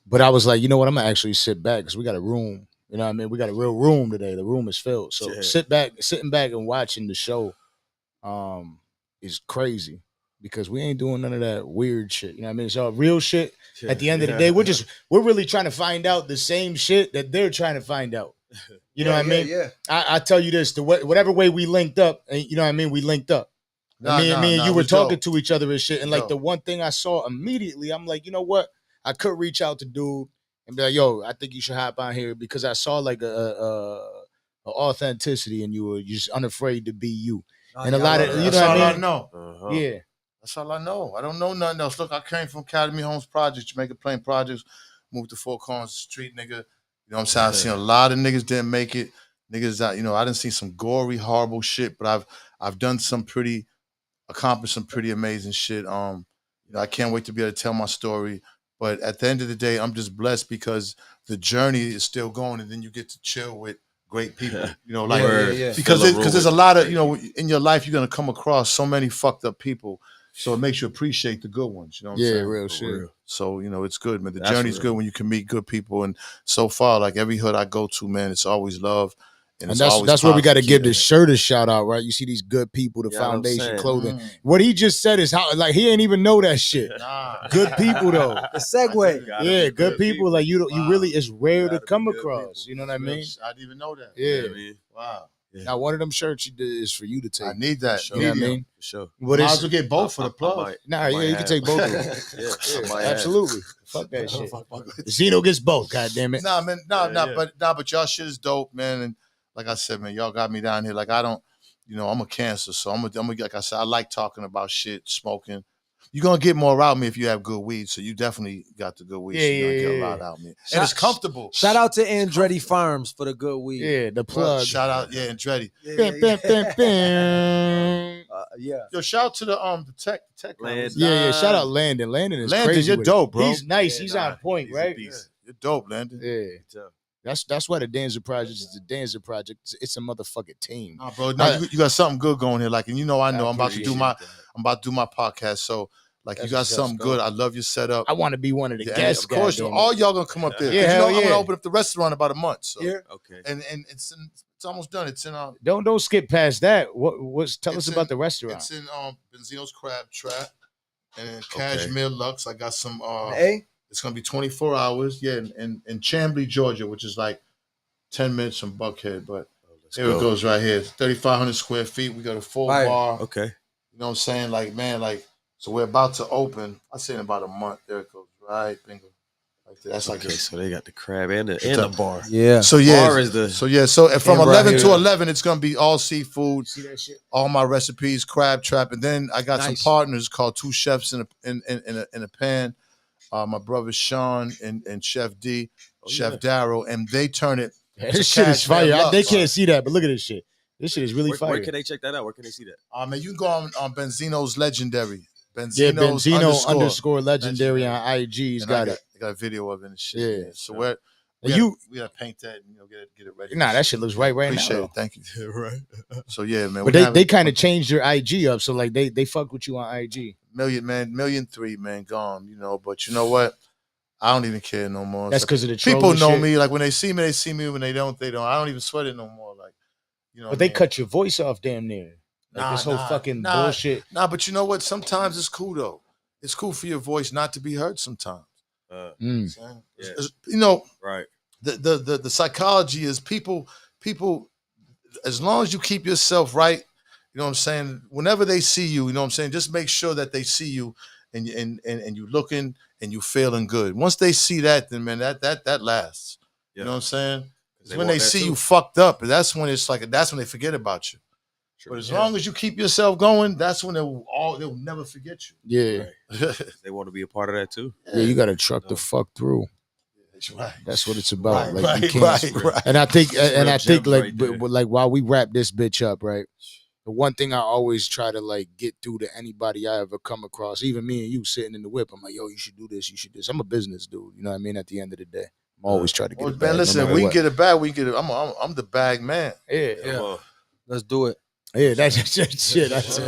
But I was like, you know what? I'm gonna actually sit back because we got a room. You know what I mean? We got a real room today. The room is filled. So sitting back and watching the show is crazy because we ain't doing none of that weird shit. You know what I mean? It's all real shit. At the end of the day, we're really trying to find out the same shit that they're trying to find out. You know what I mean? Yeah. I tell you this, whatever way we linked up, you know what I mean? We linked up. Me and you were talking to each other and shit. And like the one thing I saw immediately, I'm like, you know what? I could reach out to dude and be like, yo, I think you should hop on here because I saw like a authenticity and you were just unafraid to be you. And a lot of, you know what I mean? Know. Yeah. That's all I know. I don't know nothing else. Look, I came from Academy Homes Projects, Jamaica Plain Projects, moved to Four Corners Street, nigga. You know what I'm saying? I've seen a lot of niggas didn't make it. Niggas, you know, I didn't see some gory, horrible shit, but I've done accomplished some pretty amazing shit. You know, I can't wait to be able to tell my story. But at the end of the day, I'm just blessed because the journey is still going, and then you get to chill with great people. You know, like because there's a lot of, you know, in your life you're gonna come across so many fucked up people. So it makes you appreciate the good ones. You know what I'm saying? Real shit. So, you know, it's good, man. The journey's good when you can meet good people. And so far, like every hood I go to, man, it's always love. And that's where we got to give the shirt a shout out, right? You see these good people, the Foundation Clothing. What he just said is how, like, he ain't even know that shit. Good people, though. The segue. Yeah, good people. Like, you really, it's rare to come across. You know what I mean? I didn't even know that. Yeah. Wow. Yeah. Now, one of them shirts is for you to take. I need that. You know what I mean? For sure. Might as well get both for the plug. You can take both of them. Absolutely. Fuck that shit. Benzino gets both, goddammit. Nah, man. But y'all shit is dope, man. And like I said, man, y'all got me down here. Like, I don't, you know, I'm a cancer. So I'm like I said, I like talking about shit, smoking. You're going to get more out of me if you have good weed. So you definitely got the good weed. So you're going to get a lot out of me. And it's comfortable. Shout out to Andretti Farms for the good weed. Yeah, the plug. Shout out, Andretti. Yo, shout out to the tech Landon. Yeah, shout out Landon. Landon is crazy. You're dope, bro. He's nice. He's on point, right? You're dope, Landon. Yeah. That's why the Danza Project is the Danza Project. It's a motherfucking team. Nah, bro. You got something good going here. Like, and you know, I'm about to do my podcast. So, like, you got something good. I love your setup. I want to be one of the guests. Of course, all y'all gonna come up there. Yeah, I'm gonna open up the restaurant in about a month. So. Yeah. Okay. And it's almost done. It's in Don't skip past that. Tell us about the restaurant. It's in Benzino's Crab Trap and Cashmere Lux. I got some It's gonna be 24 hours. Yeah, in Chamblee, Georgia, which is like 10 minutes from Buckhead. But here it goes right here. It's 3,500 square feet. We got a full bar. Okay. You know what I'm saying? Like, man, like, so we're about to open. I say in about a month. There it goes. Right, bingo. Like that. That's like so they got the crab and the bar. Yeah. So yeah. Bar is the so from 11 to 11, it's gonna be all seafood. See that shit? All my recipes, crab trap, and then I got some partners called Two Chefs in a Pan. My brother Sean and Chef D, Chef Darrow, and they turn it. This shit is fire. They can't see that, but look at this shit. This shit is really fire. Where can they check that out? Where can they see that? Man, you can go on Benzino's Legendary. Benzino underscore legendary on IG. He's got it. I got a video of it and shit. Yeah. So we gotta paint that and get it ready. Nah, that shit looks right Appreciate now. It. Thank you. Right. So yeah, man. But they kind of changed their IG up, so like they fuck with you on IG. 1,300,000, man, gone. You know, but you know what? I don't even care no more. That's because of the people know shit. me. Like when they see me, they see me. When they don't, they don't. I don't even sweat it no more. Like, you know. But they cut your voice off damn near. Like this whole fucking bullshit. Nah, but you know what? Sometimes it's cool though. It's cool for your voice not to be heard sometimes. You know, right. The psychology is people, as long as you keep yourself right, you know what I'm saying? Whenever they see you, you know what I'm saying? Just make sure that they see you and you looking and you feeling good. Once they see that, then man, that lasts. You know what I'm saying? When they see you fucked up, that's when it's like that's when they forget about you. True. But as long as you keep yourself going, that's when they'll never forget you. Yeah. Right. They want to be a part of that too. Yeah, you got to truck the fuck through. Right. That's what it's about. Right, like you can't. Right. And I think, like, right like while we wrap this bitch up, right? The one thing I always try to like get through to anybody I ever come across, even me and you sitting in the whip, I'm like, yo, you should do this, you should do this. I'm a business dude, you know what I mean? At the end of the day, I'm always trying to get it back. Man, listen, we can get it back. We get it. I'm the bag man. Yeah. Let's do it. Yeah, that's shit. Yes.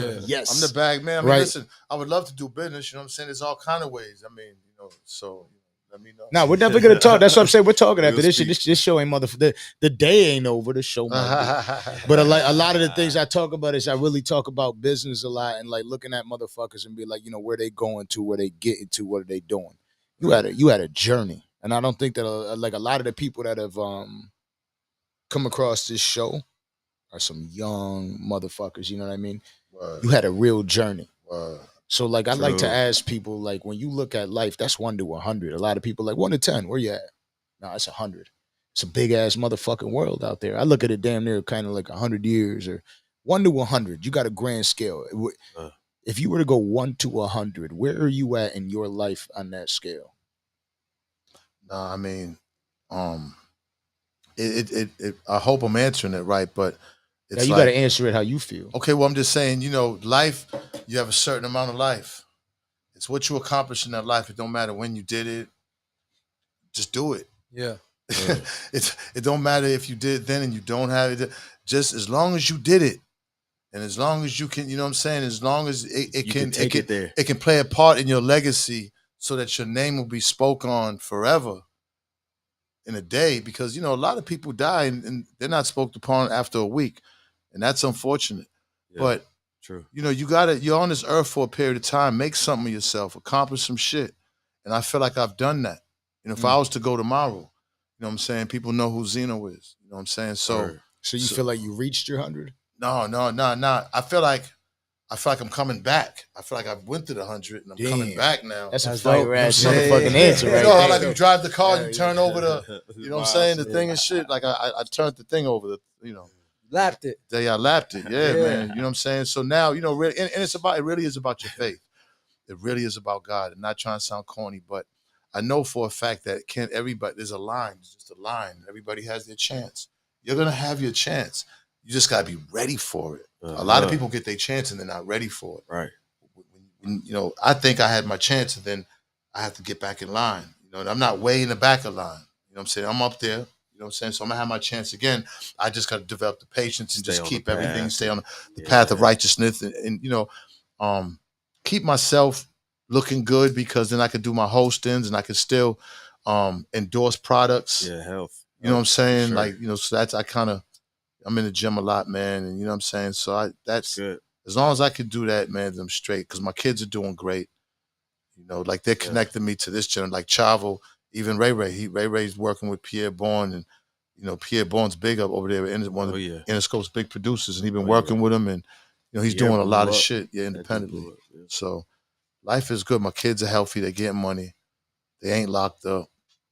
I'm the bag man. I mean, listen, I would love to do business. You know what I'm saying? There's all kind of ways. I mean, you know, so let me know. No, we're definitely gonna talk. That's what I'm saying. We're talking after this shit. This show ain't motherfucker. The day ain't over. The show might be. But a lot of the things I talk about is I really talk about business a lot and like looking at motherfuckers and be like, you know, where they going to, where they getting to, what are they doing? You had a journey, and I don't think that like a lot of the people that have come across this show are some young motherfuckers, you know what I mean? Word. You had a real journey. Word. So like I like to ask people, like when you look at life, that's 1 to 100. A lot of people like 1 to 10, where you at? No, it's 100. It's a big ass motherfucking world out there. I look at it damn near kind of like 100 years or 1 to 100. You got a grand scale. If you were to go 1 to 100, where are you at in your life on that scale? Nah, I mean, I hope I'm answering it right, but it's you got to answer it how you feel. Okay, well, I'm just saying, you know, life, you have a certain amount of life. It's what you accomplish in that life. It don't matter when you did it. Just do it. Yeah. It don't matter if you did it then and you don't have it. Just as long as you did it, and as long as you can, you know what I'm saying, as long as it can play a part in your legacy so that your name will be spoke on forever. In a day, because you know a lot of people die and they're not spoken upon after a week, and that's unfortunate. Yeah, but true, you know you're on this earth for a period of time. Make something of yourself, accomplish some shit, and I feel like I've done that. You know, if I was to go tomorrow, you know what I'm saying, people know who Zeno is. You know what I'm saying? So you feel like you reached your 100? No. I feel like I'm coming back. I feel like I went to the 100 and I'm coming back now. That's a fire ass motherfucking answer, right? You know how like you drive the car, you turn over the, you know what I'm saying, the thing and shit. Like I turned the thing over, you know. Lapped it. Yeah, I lapped it. Yeah, man. You know what I'm saying? So now, you know, really, and it really is about your faith. It really is about God. And not trying to sound corny, but I know for a fact that there's a line. It's just a line. Everybody has their chance. You're gonna have your chance. You just gotta be ready for it. A lot of people get their chance and they're not ready for it. Right. You know, I think I had my chance and then I have to get back in line. You know, and I'm not way in the back of line. You know what I'm saying? I'm up there. You know what I'm saying? So I'm gonna have my chance again. I just gotta develop the patience and just keep everything, stay on the path of righteousness and you know, keep myself looking good, because then I could do my hostings and I could still endorse products. Yeah, health. You know what I'm saying? Sure. Like, you know, so that's I'm in the gym a lot, man, and you know what I'm saying? So that's good. As long as I can do that, man, I'm straight, because my kids are doing great. You know, like they're connecting me to this channel, like Chavo, even Ray. Ray's working with Pierre Bourne, and you know, Pierre Bourne's big up over there, one of the Interscope's big producers, and he's been working with him, and you know, he's doing a lot of shit, independently. So life is good. My kids are healthy, they're getting money, they ain't locked up.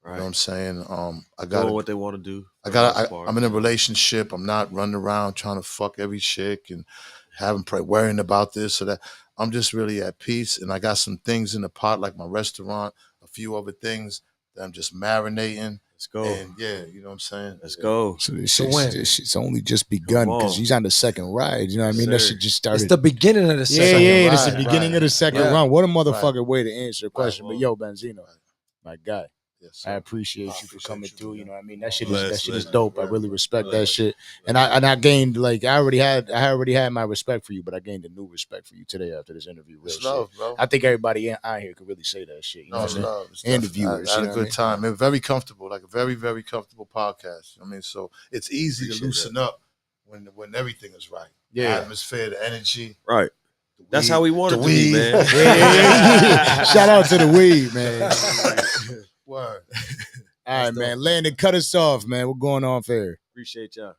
Right. You know what I'm saying? I got what they want to do. I'm in a relationship. I'm not running around trying to fuck every chick and worrying about this or that. I'm just really at peace, and I got some things in the pot, like my restaurant, a few other things that I'm just marinating. Let's go. And you know what I'm saying? Let's go. So this shit's only just begun, because he's on the second ride. You know what I mean? That shit just started. It's the beginning of the second ride. Yeah, it's the beginning of the second round. What a motherfucking way to answer the question. But yo, Benzino, my guy. Yes, I sir. appreciate I you for appreciate coming you, through. man. You know what I mean? That shit Bless, is man. dope. I really respect that shit. And I gained, like, I already had my respect for you, but I gained a new respect for you today after this interview. Real It's shit. love, bro. I think everybody out here could really say that shit. You know what I mean? Love. It's And the definitely- viewers. I had you a know good what I mean? time. It was very comfortable, like a very, very comfortable podcast. I mean, so it's easy to loosen up when everything is right. Yeah. The atmosphere, the energy. Right. the That's weed, how we want the it to be, weed. man. Yeah. Shout out to the weed, man. Word. All right, man. Landon, cut us off, man. What's going on there? Appreciate y'all.